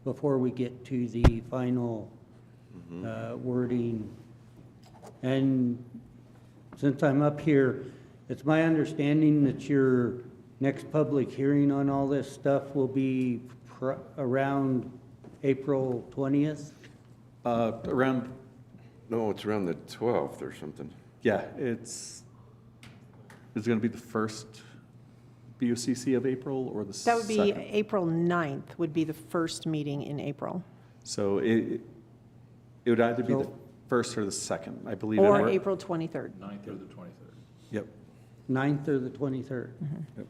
before we get to the final wording. And since I'm up here, it's my understanding that your next public hearing on all this stuff will be around April 20th? No, it's around the 12th or something. Yeah, it's going to be the first BOCC of April or the That would be second? April 9th would be the first meeting in April. So it would either be the first or the second, I believe. Or April 23rd. 9th or the 23rd. Yep. 9th or the 23rd? Yep.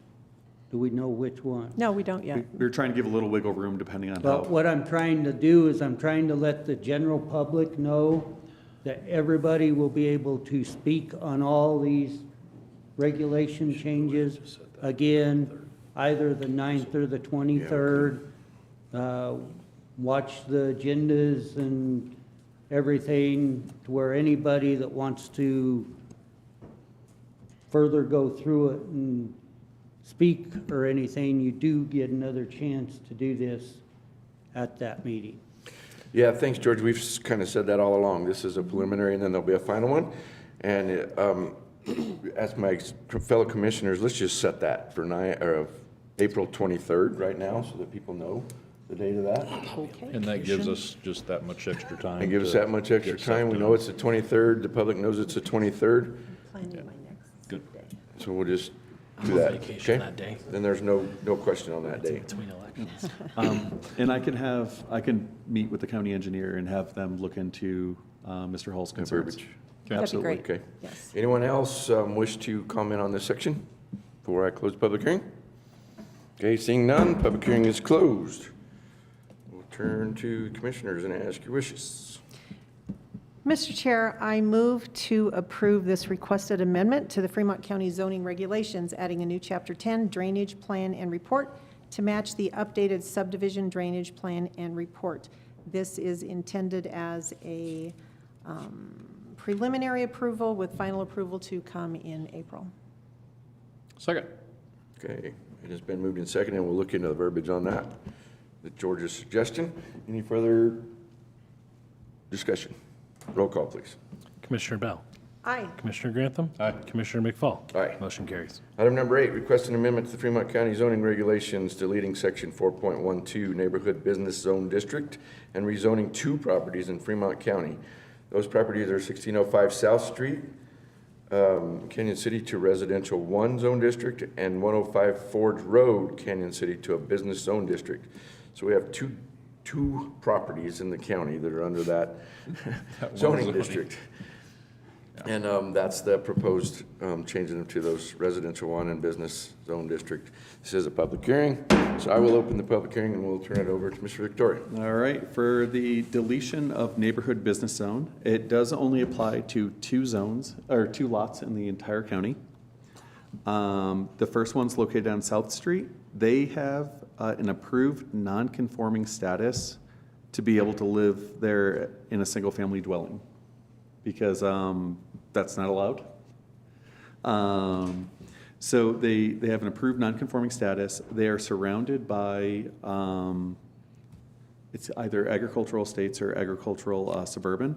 Do we know which one? No, we don't yet. We're trying to give a little wiggle room depending on But how. what I'm trying to do is I'm trying to let the general public know that everybody will be able to speak on all these regulation changes. Again, either the 9th or the 23rd. Watch the agendas and everything to where anybody that wants to further go through it and speak or anything, you do get another chance to do this at that meeting. Yeah, thanks, George. We've kind of said that all along. This is a preliminary, and then there'll be a final one. And as my fellow commissioners, let's just set that for April 23rd right now, so that people know the date of that. Okay. And that gives us just that much extra time. And give us to that much extra get stuff time. We done. know it's the 23rd. The public knows it's the 23rd. Planning my next Good. day. So we'll just I'm do on that, vacation okay? that day. Then there's no question on that day. Between elections. And I can meet with the county engineer and have them look into Mr. Hall's concerns. verbiage. That'd be Absolutely. great. Okay. Yes. Anyone else wish to comment on this section before I close public hearing? Okay, seeing none, public hearing is closed. We'll turn to commissioners and ask your wishes. Mr. Chair, I move to approve this requested amendment to the Fremont County zoning regulations, adding a new Chapter 10 drainage plan and report to match the updated subdivision drainage plan and report. This is intended as a preliminary approval with final approval to come in April. Second. Okay, it has been moved and seconded, and we'll look into the verbiage on that. With George's suggestion. Any further discussion? Roll call, please. Commissioner Bell. Aye. Commissioner Grantham. Aye. Commissioner McFall. Aye. Motion carries. Item number 8, request an amendment to the Fremont County zoning regulations deleting section 4.12 Neighborhood Business Zone District and rezoning 2 properties in Fremont County. Those properties are 1605 South Street, Canyon City to Residential 1 Zone District, and 105 Forge Road, Canyon City to a Business Zone District. So we have two properties in the county that are under that zoning district. And that's the proposed changing them to those residential 1 and business zone district. This is a public hearing, so I will open the public hearing and we'll turn it over to Mr. Victoria. All right, for the deletion of neighborhood business zone, it does only apply to 2 zones, or 2 lots in the entire county. The first one's located on South Street. They have an approved non-conforming status to be able to live there in a single-family dwelling, because that's not allowed. So they have an approved non-conforming status. They are surrounded by, it's either agricultural estates or agricultural suburban,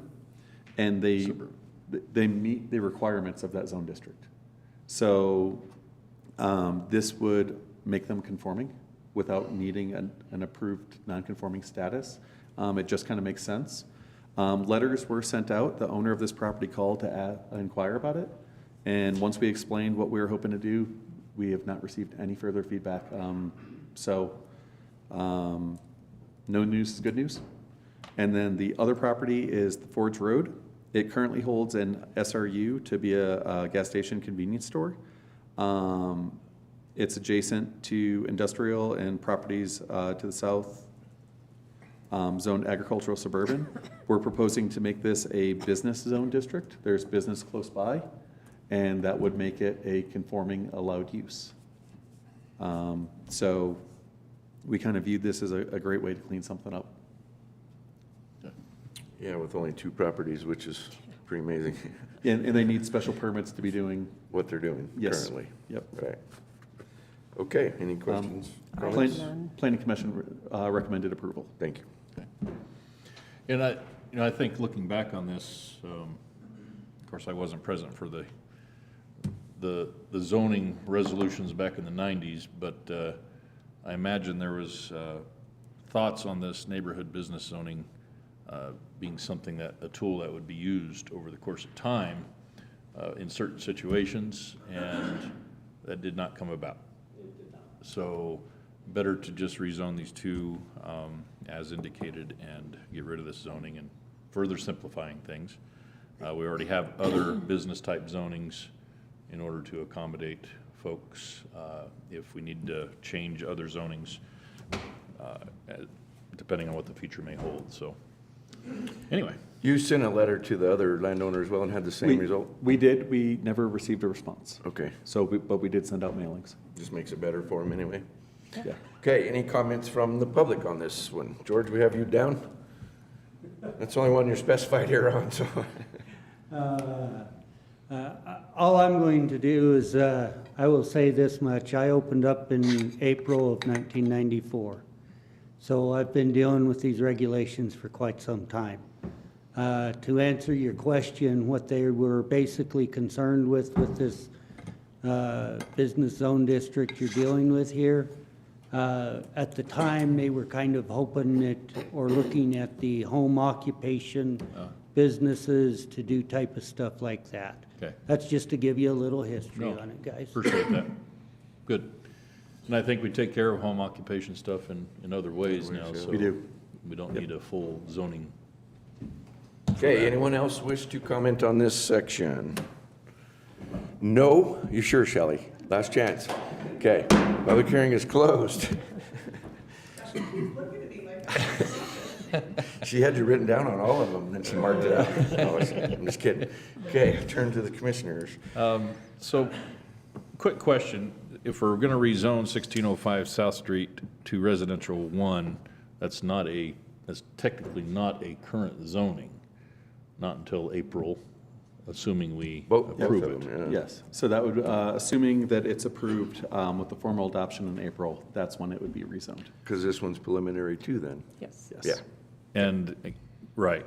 and they meet the requirements of that zone district. So this would make them conforming without needing an approved non-conforming status. It just kind of makes sense. Letters were sent out. The owner of this property called to inquire about it. And once we explained what we were hoping to do, we have not received any further feedback. No news is good news. And then the other property is the Forge Road. It currently holds an SRU to be a gas station convenience store. It's adjacent to industrial and properties to the south, zoned agricultural suburban. We're proposing to make this a business zone district. There's business close by, and that would make it a conforming allowed use. So we kind of viewed this as a great way to clean something up. Yeah, with only 2 properties, which is pretty amazing. And they need special permits to be doing what they're doing Yes. currently. Yep. Right. Okay, any questions? Planning Commission recommended approval. Thank you. And I think looking back on this, of course, I wasn't present for the zoning resolutions back in the 90s, but I imagine there was thoughts on this neighborhood business zoning being something a tool that would be used over the course of time in certain situations, and that did not come about. So better to just rezone these 2 as indicated and get rid of this zoning and further simplifying things. We already have other business type zonings in order to accommodate folks if we need to change other zonings depending on what the future may hold. So anyway. You sent a letter to the other landowner as well and had the same result? We did. We never received a response. Okay. So, but we did send out mailings. Just makes it better for them anyway. Yeah. Okay, any comments from the public on this one? George, we have you down? That's the only one you're specified here on, so. All I'm going to do is, I will say this much. I opened up in April of 1994. So I've been dealing with these regulations for quite some time. To answer your question, what they were basically concerned with this business zone district you're dealing with here, at the time, they were kind of hoping at, or looking at the home occupation businesses to do type of stuff like that. Okay. That's just to give you a little history on it, guys. Appreciate that. Good. And I think we take care of home occupation stuff in other ways now, so. We do. We don't need a full zoning. Okay, anyone else wish to comment on this section? No? You sure, Shelley? Last chance. Okay, public hearing is closed. She had you written down on all of them, and then she marked it out. No, I'm just kidding. Okay, turn to the commissioners. So, quick question. If we're gonna rezone 1605 South Street to residential 1, that's technically not a current zoning, not until April assuming we Both approve of it. them, yeah. Yes, so that would, assuming that it's approved with the formal adoption in April, that's when it would be rezoned. Because this one's preliminary too then. Yes. Yeah. And, right.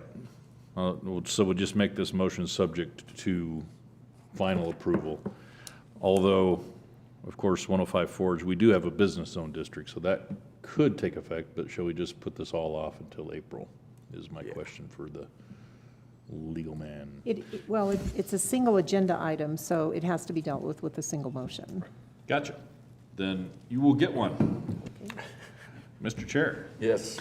So we'll just make this motion subject to final approval. Although, of course, 105 Forge, we do have a business zone district, so that could take effect, but shall we just put this all off until April, is my question for the legal man. Well, it's a single agenda item, so it has to be dealt with a single motion. Gotcha. Then you will get one. Mr. Chair, Yes.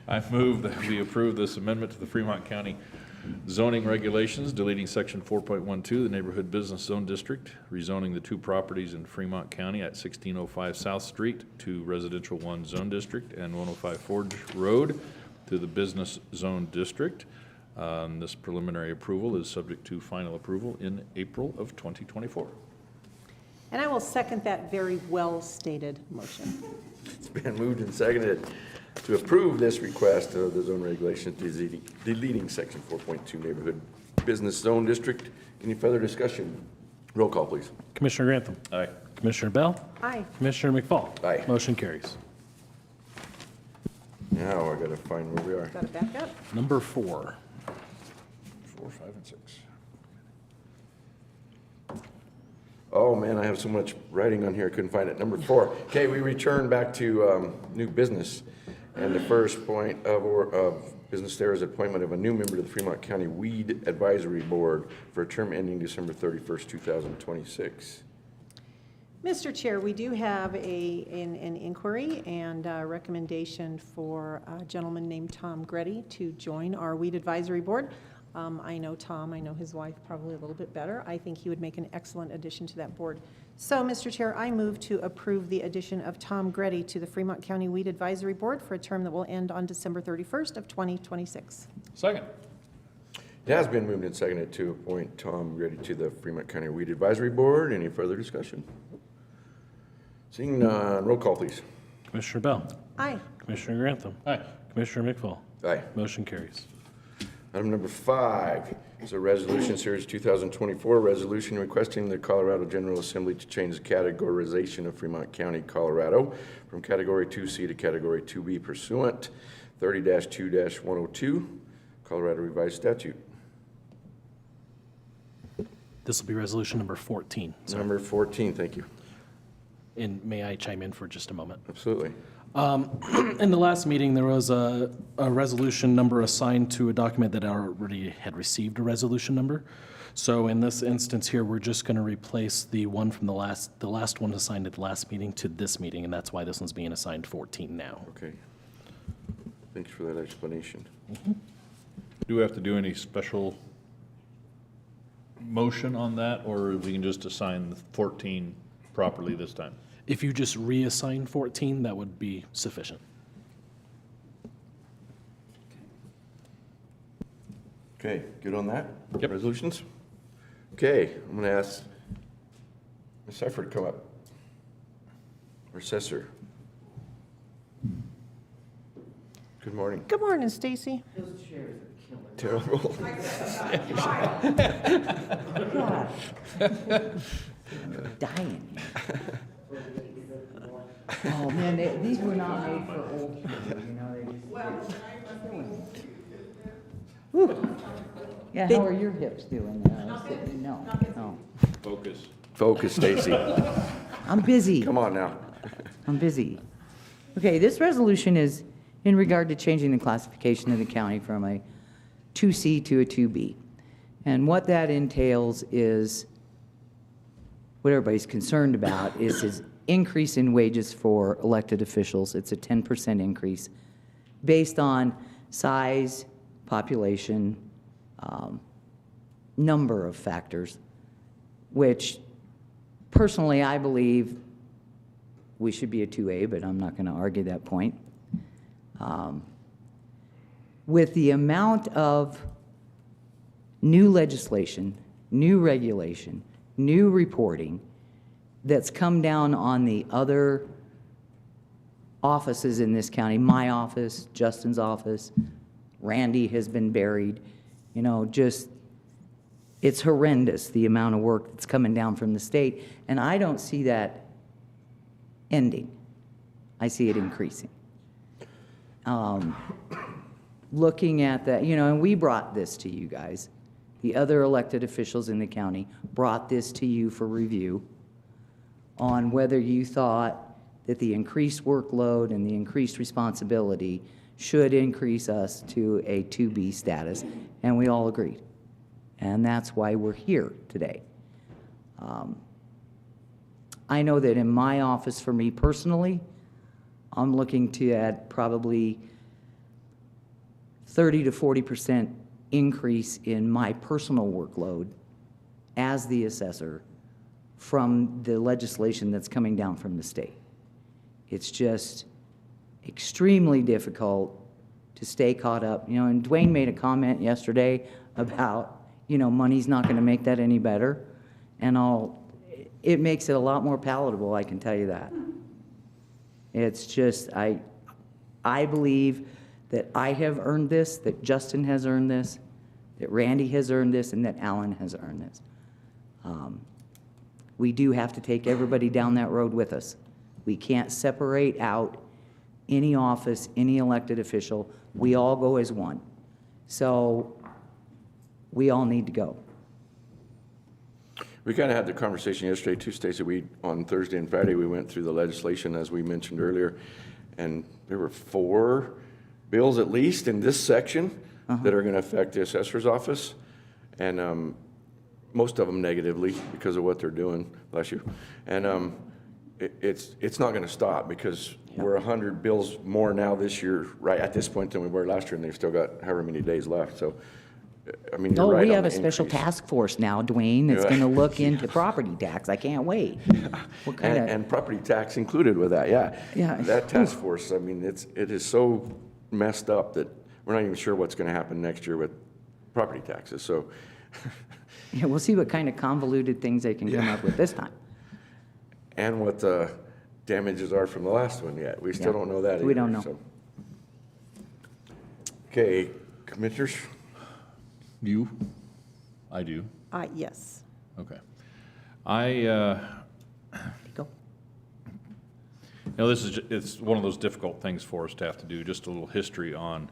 I move that we approve this amendment to the Fremont County zoning regulations, deleting section 4.12, the neighborhood business zone district, rezoning the two properties in Fremont County at 1605 South Street to residential 1 zone district and 105 Forge Road to the business zone district. This preliminary approval is subject to final approval in April of 2024. And I will second that very well-stated motion. It's been moved and seconded to approve this request of the zone regulations deleting section 4.2 neighborhood business zone district. Any further discussion? Roll call, please. Commissioner Grantham. Aye. Commissioner Bell. Aye. Commissioner McFall. Aye. Motion carries. Now I gotta find where we are. Got it back up? Number 4. 4, 5, and 6. Oh, man, I have so much writing on here, I couldn't find it. Number 4. Okay, we return back to new business. And the first point of business there is appointment of a new member to the Fremont County Weed Advisory Board for a term ending December 31st, 2026. Mr. Chair, we do have an inquiry and a recommendation for a gentleman named Tom Gretty to join our Weed Advisory Board. I know Tom, I know his wife probably a little bit better. I think he would make an excellent addition to that board. So, Mr. Chair, I move to approve the addition of Tom Gretty to the Fremont County Weed Advisory Board for a term that will end on December 31st of 2026. Second. It has been moved and seconded to appoint Tom Gretty to the Fremont County Weed Advisory Board. Any further discussion? Seeing none, roll call, please. Commissioner Bell. Aye. Commissioner Grantham. Aye. Commissioner McFall. Aye. Motion carries. Item number 5 is a resolution, series 2024, resolution requesting the Colorado General Assembly to change the categorization of Fremont County, Colorado from Category 2C to Category 2B pursuant 30-2-102, Colorado Revised Statute. This will be resolution number 14. So, Number 14, thank you. and may I chime in for just a moment? Absolutely. In the last meeting, there was a resolution number assigned to a document that already had received a resolution number. So in this instance here, we're just going to replace the one from the last one assigned at the last meeting to this meeting, and that's why this one's being assigned 14 now. Okay. Thanks for that explanation. Do we have to do any special motion on that, or we can just assign the 14 properly this time? If you just reassign 14, that would be sufficient. Okay, good on that? Yep. Resolutions? Okay, I'm going to ask Ms. Seifert to come up. Or Assessor. Good morning. Good morning, Stacy. Terrible. Dying. Oh, man, these were not made for old people, you know, they just. Whew. Yeah, how are your hips doing? No. Focus. Focus, Stacy. I'm busy. Come on now. I'm busy. Okay, this resolution is in regard to changing the classification of the county from a 2C to a 2B. And what that entails is, what everybody's concerned about is his increase in wages for elected officials. It's a 10% increase based on size, population, number of factors, which personally I believe we should be a 2A, but I'm not going to argue that point. With the amount of new legislation, new regulation, new reporting that's come down on the other offices in this county, my office, Justin's office, Randy has been buried, you know, just It's horrendous, the amount of work that's coming down from the state, and I don't see that ending. I see it increasing. Looking at that, you know, and we brought this to you guys. The other elected officials in the county brought this to you for review on whether you thought that the increased workload and the increased responsibility should increase us to a 2B status, and we all agreed. And that's why we're here today. I know that in my office, for me personally, I'm looking to add probably 30 to 40% increase in my personal workload as the assessor from the legislation that's coming down from the state. It's just extremely difficult to stay caught up. You know, and Dwayne made a comment yesterday about, you know, money's not going to make that any better. And it makes it a lot more palatable, I can tell you that. It's just, I believe that I have earned this, that Justin has earned this, that Randy has earned this, and that Alan has earned this. We do have to take everybody down that road with us. We can't separate out any office, any elected official. We all go as one. So we all need to go. We kind of had the conversation yesterday too, Stacey. On Thursday and Friday, we went through the legislation, as we mentioned earlier, and there were 4 bills at least in this section that are going to affect the assessor's office, and most of them negatively because of what they're doing. Bless you. And it's not going to stop because we're 100 bills more now this year, right at this point, than we were last year, and they've still got however many days left. So, I mean, you're right we on have the a special increase. task force now, Dwayne, that's Yeah. going to look into property tax. I can't wait. What kind of? And property tax included with that, yeah. Yeah. That task force, I mean, it is so messed up that we're not even sure what's going to happen next year with property taxes. So, Yeah, we'll see what kind of convoluted things they can come up with this time. and what the damages are from the last one yet. We still Yeah. don't know that either. We don't know. So. Okay, commissioners? You? I do. Yes. Okay. Go. You know, it's one of those difficult things for us to have to do. Just a little history on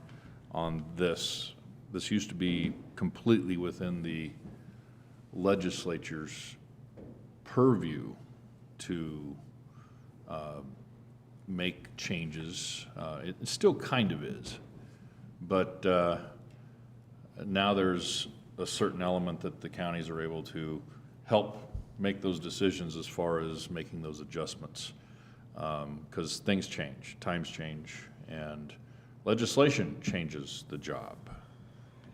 this. This used to be completely within the legislature's purview to make changes. It still kind of is, but now there's a certain element that the counties are able to help make those decisions as far as making those adjustments. Because things change, times change, and legislation changes the job.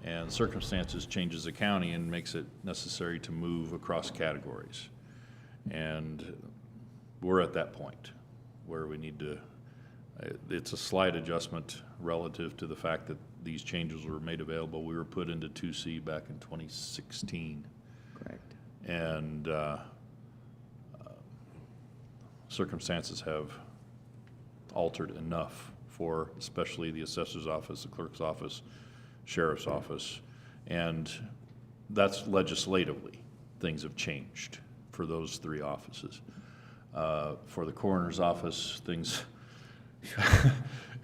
And circumstances changes the county and makes it necessary to move across categories. And we're at that point where we need to, it's a slight adjustment relative to the fact that these changes were made available. We were put into 2C back in 2016. Correct. And circumstances have altered enough for especially the assessor's office, the clerk's office, sheriff's office, and that's legislatively. Things have changed for those 3 offices. For the coroner's office, things,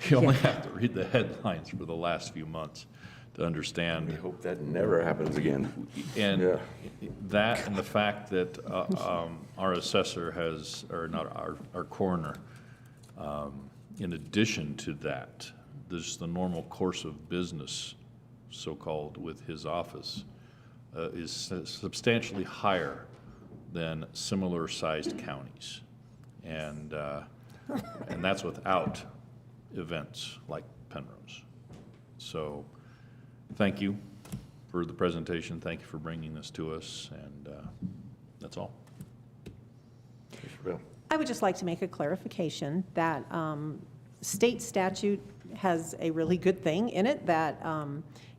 you only have to read the headlines for the last few months to understand. We hope that never happens again. And Yeah. that and the fact that our assessor has, or not our coroner, in addition to that, there's the normal course of business, so-called, with his office, is substantially higher than similar-sized counties. And that's without events like Penrose. So, thank you for the presentation. Thank you for bringing this to us, and that's all. I would just like to make a clarification that state statute has a really good thing in it, that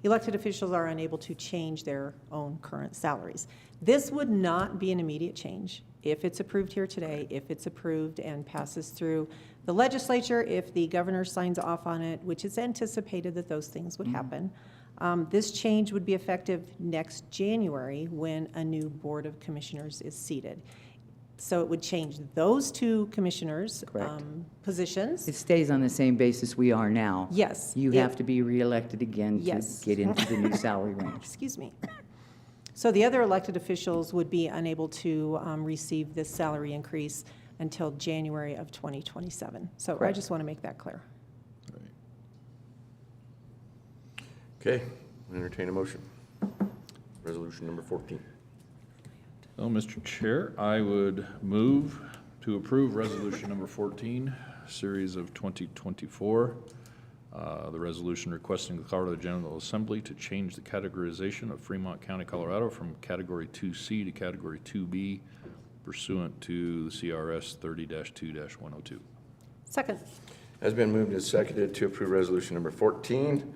elected officials are unable to change their own current salaries. This would not be an immediate change if it's approved here today, if it's approved and passes through the legislature, if the governor signs off on it, which is anticipated that those things would happen. This change would be effective next January when a new Board of Commissioners is seated. So it would change those two commissioners' positions. It stays on the same basis we are now. Yes. You If- have to be reelected again to Yes. get into the new salary range. Excuse me. So the other elected officials would be unable to receive this salary increase until January of 2027. So I Correct. just want to make that clear. Okay, entertain a motion. Resolution number 14. Well, Mr. Chair, I would move to approve resolution number 14, series of 2024. The resolution requesting the Colorado General Assembly to change the categorization of Fremont County, Colorado from Category 2C to Category 2B pursuant to the CRS 30-2-102. Second. Has been moved and seconded to approve resolution number 14,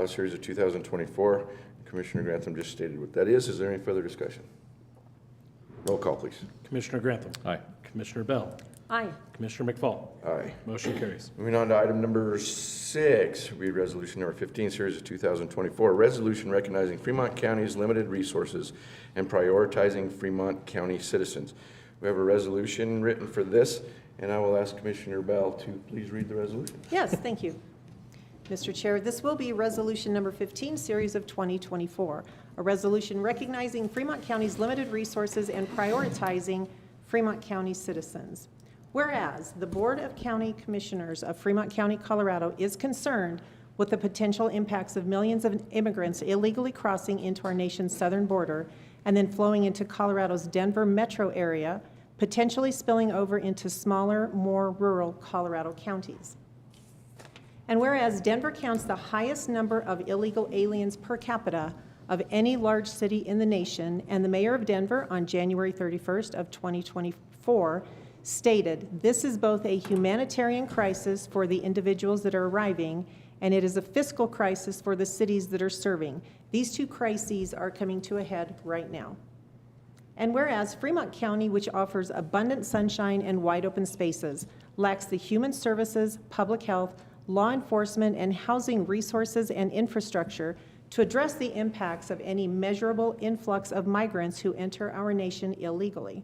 series of 2024. Commissioner Grantham just stated what that is. Is there any further discussion? Roll call, please. Commissioner Grantham. Aye. Commissioner Bell. Aye. Commissioner McFall. Aye. Motion carries. Moving on to item number 6, read resolution number 15, series of 2024. Resolution recognizing Fremont County's limited resources and prioritizing Fremont County citizens. We have a resolution written for this, and I will ask Commissioner Bell to please read the resolution. Yes, thank you. Mr. Chair, this will be resolution number 15, series of 2024, a resolution recognizing Fremont County's limited resources and prioritizing Fremont County citizens. Whereas the Board of County Commissioners of Fremont County, Colorado is concerned with the potential impacts of millions of immigrants illegally crossing into our nation's southern border and then flowing into Colorado's Denver metro area, potentially spilling over into smaller, more rural Colorado counties. And whereas Denver counts the highest number of illegal aliens per capita of any large city in the nation, and the mayor of Denver on January 31st of 2024 stated, "This is both a humanitarian crisis for the individuals that are arriving, and it is a fiscal crisis for the cities that are serving. These two crises are coming to a head right now." And whereas Fremont County, which offers abundant sunshine and wide open spaces, lacks the human services, public health, law enforcement, and housing resources and infrastructure to address the impacts of any measurable influx of migrants who enter our nation illegally.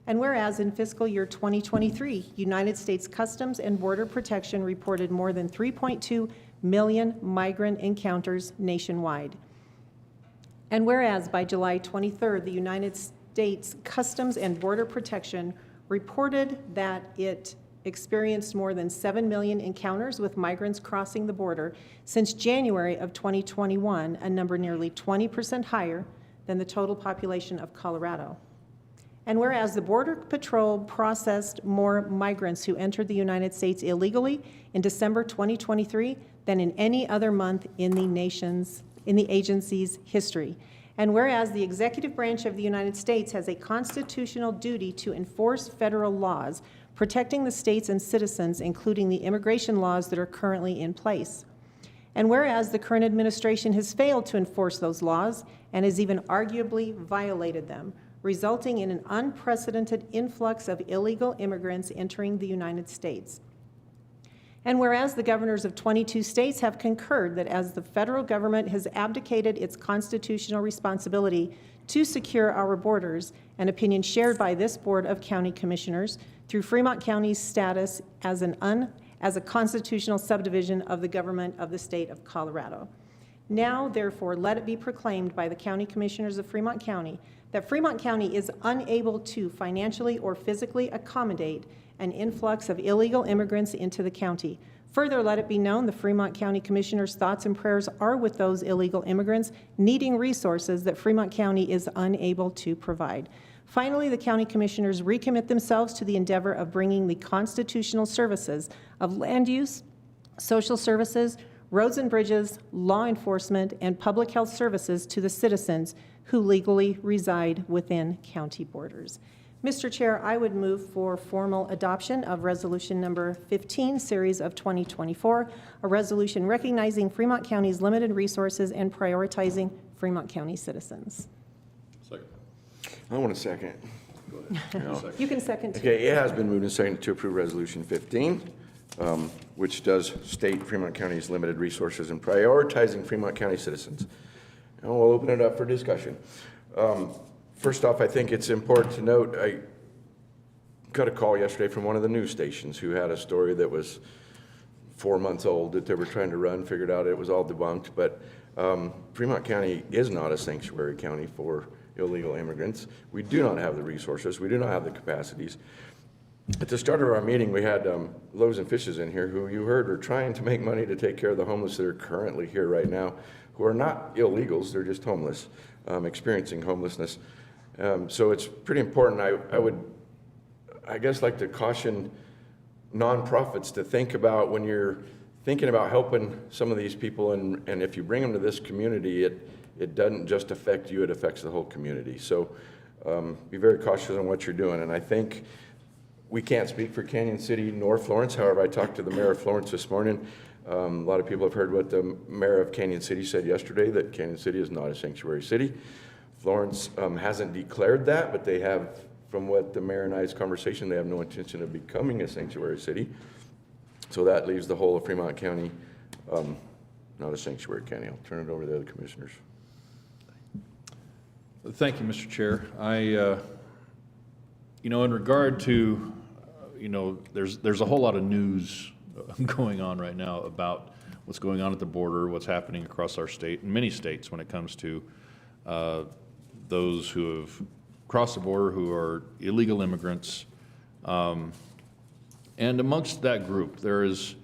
And whereas in fiscal year 2023, United States Customs and Border Protection reported more than 3.2 million migrant encounters nationwide. And whereas by July 23rd, the United States Customs and Border Protection reported that it experienced more than 7 million encounters with migrants crossing the border since January of 2021, a number nearly 20% higher than the total population of Colorado. And whereas the Border Patrol processed more migrants who entered the United States illegally in December 2023 than in any other month in the agency's history. And whereas the executive branch of the United States has a constitutional duty to enforce federal laws protecting the states and citizens, including the immigration laws that are currently in place. And whereas the current administration has failed to enforce those laws and has even arguably violated them, resulting in an unprecedented influx of illegal immigrants entering the United States. And whereas the governors of 22 states have concurred that as the federal government has abdicated its constitutional responsibility to secure our borders, an opinion shared by this Board of County Commissioners through Fremont County's status as a constitutional subdivision of the government of the state of Colorado. Now, therefore, let it be proclaimed by the County Commissioners of Fremont County that Fremont County is unable to financially or physically accommodate an influx of illegal immigrants into the county. Further, let it be known the Fremont County Commissioners' thoughts and prayers are with those illegal immigrants needing resources that Fremont County is unable to provide. Finally, the County Commissioners recommit themselves to the endeavor of bringing the constitutional services of land use, social services, roads and bridges, law enforcement, and public health services to the citizens who legally reside within county borders. Mr. Chair, I would move for formal adoption of resolution number 15, series of 2024, a resolution recognizing Fremont County's limited resources and prioritizing Fremont County citizens. Second. I want a second. Go ahead. No. Second. You can second. Okay, it has been moved and seconded to approve resolution 15, which does state Fremont County's limited resources and prioritizing Fremont County citizens. And we'll open it up for discussion. First off, I think it's important to note, I got a call yesterday from one of the news stations who had a story that was 4 months old that they were trying to run, figured out it was all debunked, but Fremont County is not a sanctuary county for illegal immigrants. We do not have the resources. We do not have the capacities. At the start of our meeting, we had Loaves and Fishes in here, who you heard are trying to make money to take care of the homeless that are currently here right now, who are not illegals, they're just homeless, experiencing homelessness. So it's pretty important. I would, I guess, like to caution nonprofits to think about when you're thinking about helping some of these people, and if you bring them to this community, it doesn't just affect you, it affects the whole community. So be very cautious on what you're doing. And I think we can't speak for Canyon City nor Florence. However, I talked to the mayor of Florence this morning. A lot of people have heard what the mayor of Canyon City said yesterday, that Canyon City is not a sanctuary city. Florence hasn't declared that, but they have, from what the mayor and I's conversation, they have no intention of becoming a sanctuary city. So that leaves the whole of Fremont County not a sanctuary county. I'll turn it over to the other commissioners. Thank you, Mr. Chair. In regard to, there's a whole lot of news going on right now about what's going on at the border, what's happening across our state and many states when it comes to those who have crossed the border, who are illegal immigrants. And amongst that group, there is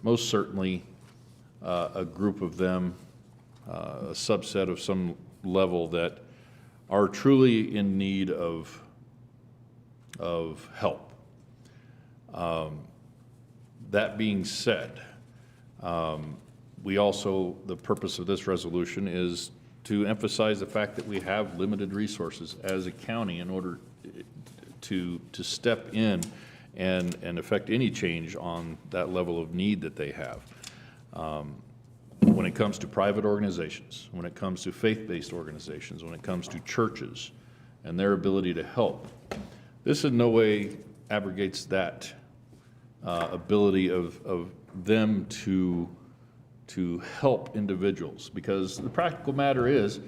most certainly a group of them, a subset of some level, that are truly in need of help. That being said, we also, the purpose of this resolution is to emphasize the fact that we have limited resources as a county in order to step in and affect any change on that level of need that they have. When it comes to private organizations, when it comes to faith-based organizations, when it comes to churches and their ability to help, this in no way abrogates that ability of them to help individuals, because the practical matter is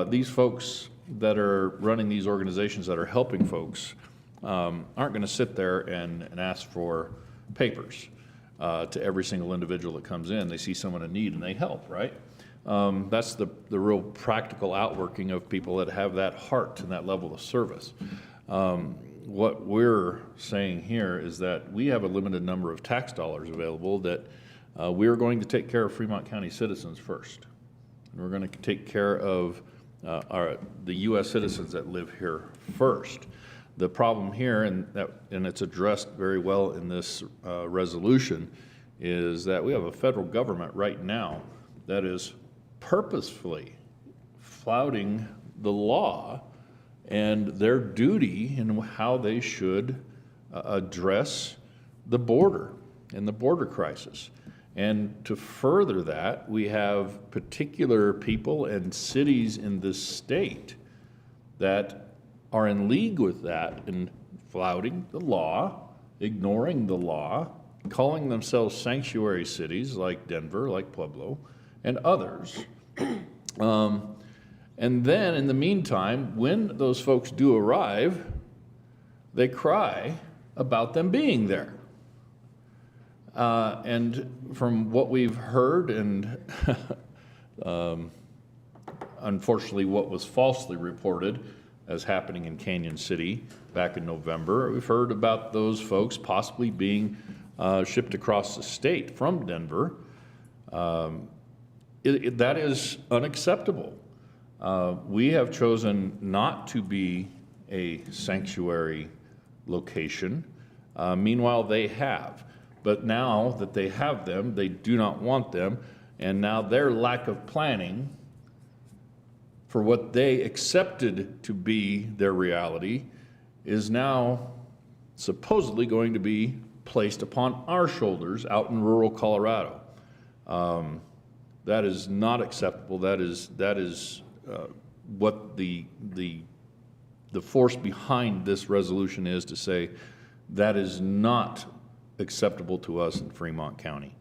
these folks that are running these organizations that are helping folks aren't going to sit there and ask for papers to every single individual that comes in. They see someone in need and they help, right? That's the real practical outworking of people that have that heart and that level of service. What we're saying here is that we have a limited number of tax dollars available, that we're going to take care of Fremont County citizens first. And we're going to take care of the U.S. citizens that live here first. The problem here, and it's addressed very well in this resolution, is that we have a federal government right now that is purposefully flouting the law and their duty in how they should address the border and the border crisis. And to further that, we have particular people and cities in this state that are in league with that and flouting the law, ignoring the law, calling themselves sanctuary cities like Denver, like Pueblo, and others. And then in the meantime, when those folks do arrive, they cry about them being there. And from what we've heard, and unfortunately what was falsely reported as happening in Canyon City back in November, we've heard about those folks possibly being shipped across the state from Denver. That is unacceptable. We have chosen not to be a sanctuary location. Meanwhile, they have. But now that they have them, they do not want them. And now their lack of planning for what they accepted to be their reality is now supposedly going to be placed upon our shoulders out in rural Colorado. That is not acceptable. That is what the force behind this resolution is, to say that is not acceptable to us in Fremont County.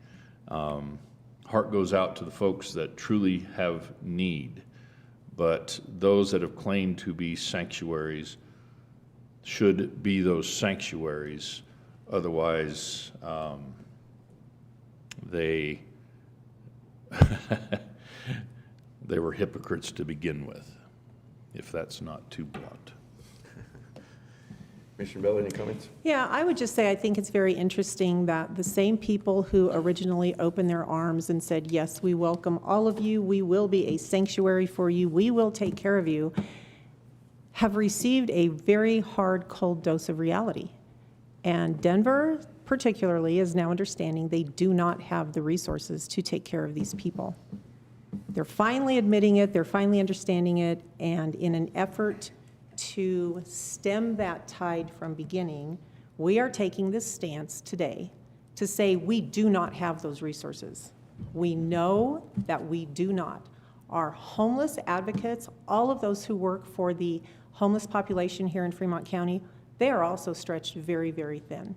Heart goes out to the folks that truly have need, but those that have claimed to be sanctuaries should be those sanctuaries. Otherwise, they they were hypocrites to begin with, if that's not too blunt. Commissioner Bell, any comments? Yeah, I would just say I think it's very interesting that the same people who originally opened their arms and said, yes, we welcome all of you, we will be a sanctuary for you, we will take care of you, have received a very hard, cold dose of reality. And Denver, particularly, is now understanding they do not have the resources to take care of these people. They're finally admitting it, they're finally understanding it, and in an effort to stem that tide from beginning, we are taking this stance today to say we do not have those resources. We know that we do not. Our homeless advocates, all of those who work for the homeless population here in Fremont County, they are also stretched very, very thin.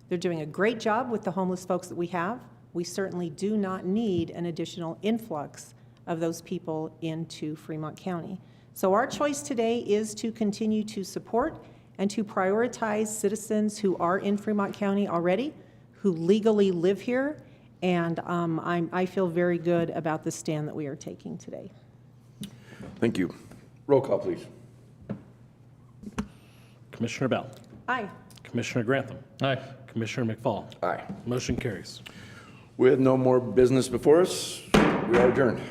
They're doing a great job with the homeless folks that we have. We certainly do not need an additional influx of those people into Fremont County. So our choice today is to continue to support and to prioritize citizens who are in Fremont County already, who legally live here, and I feel very good about the stand that we are taking today. Thank you. Roll call, please. Commissioner Bell. Aye. Commissioner Grantham. Aye. Commissioner McFall. Aye. Motion carries. With no more business before us, we are adjourned.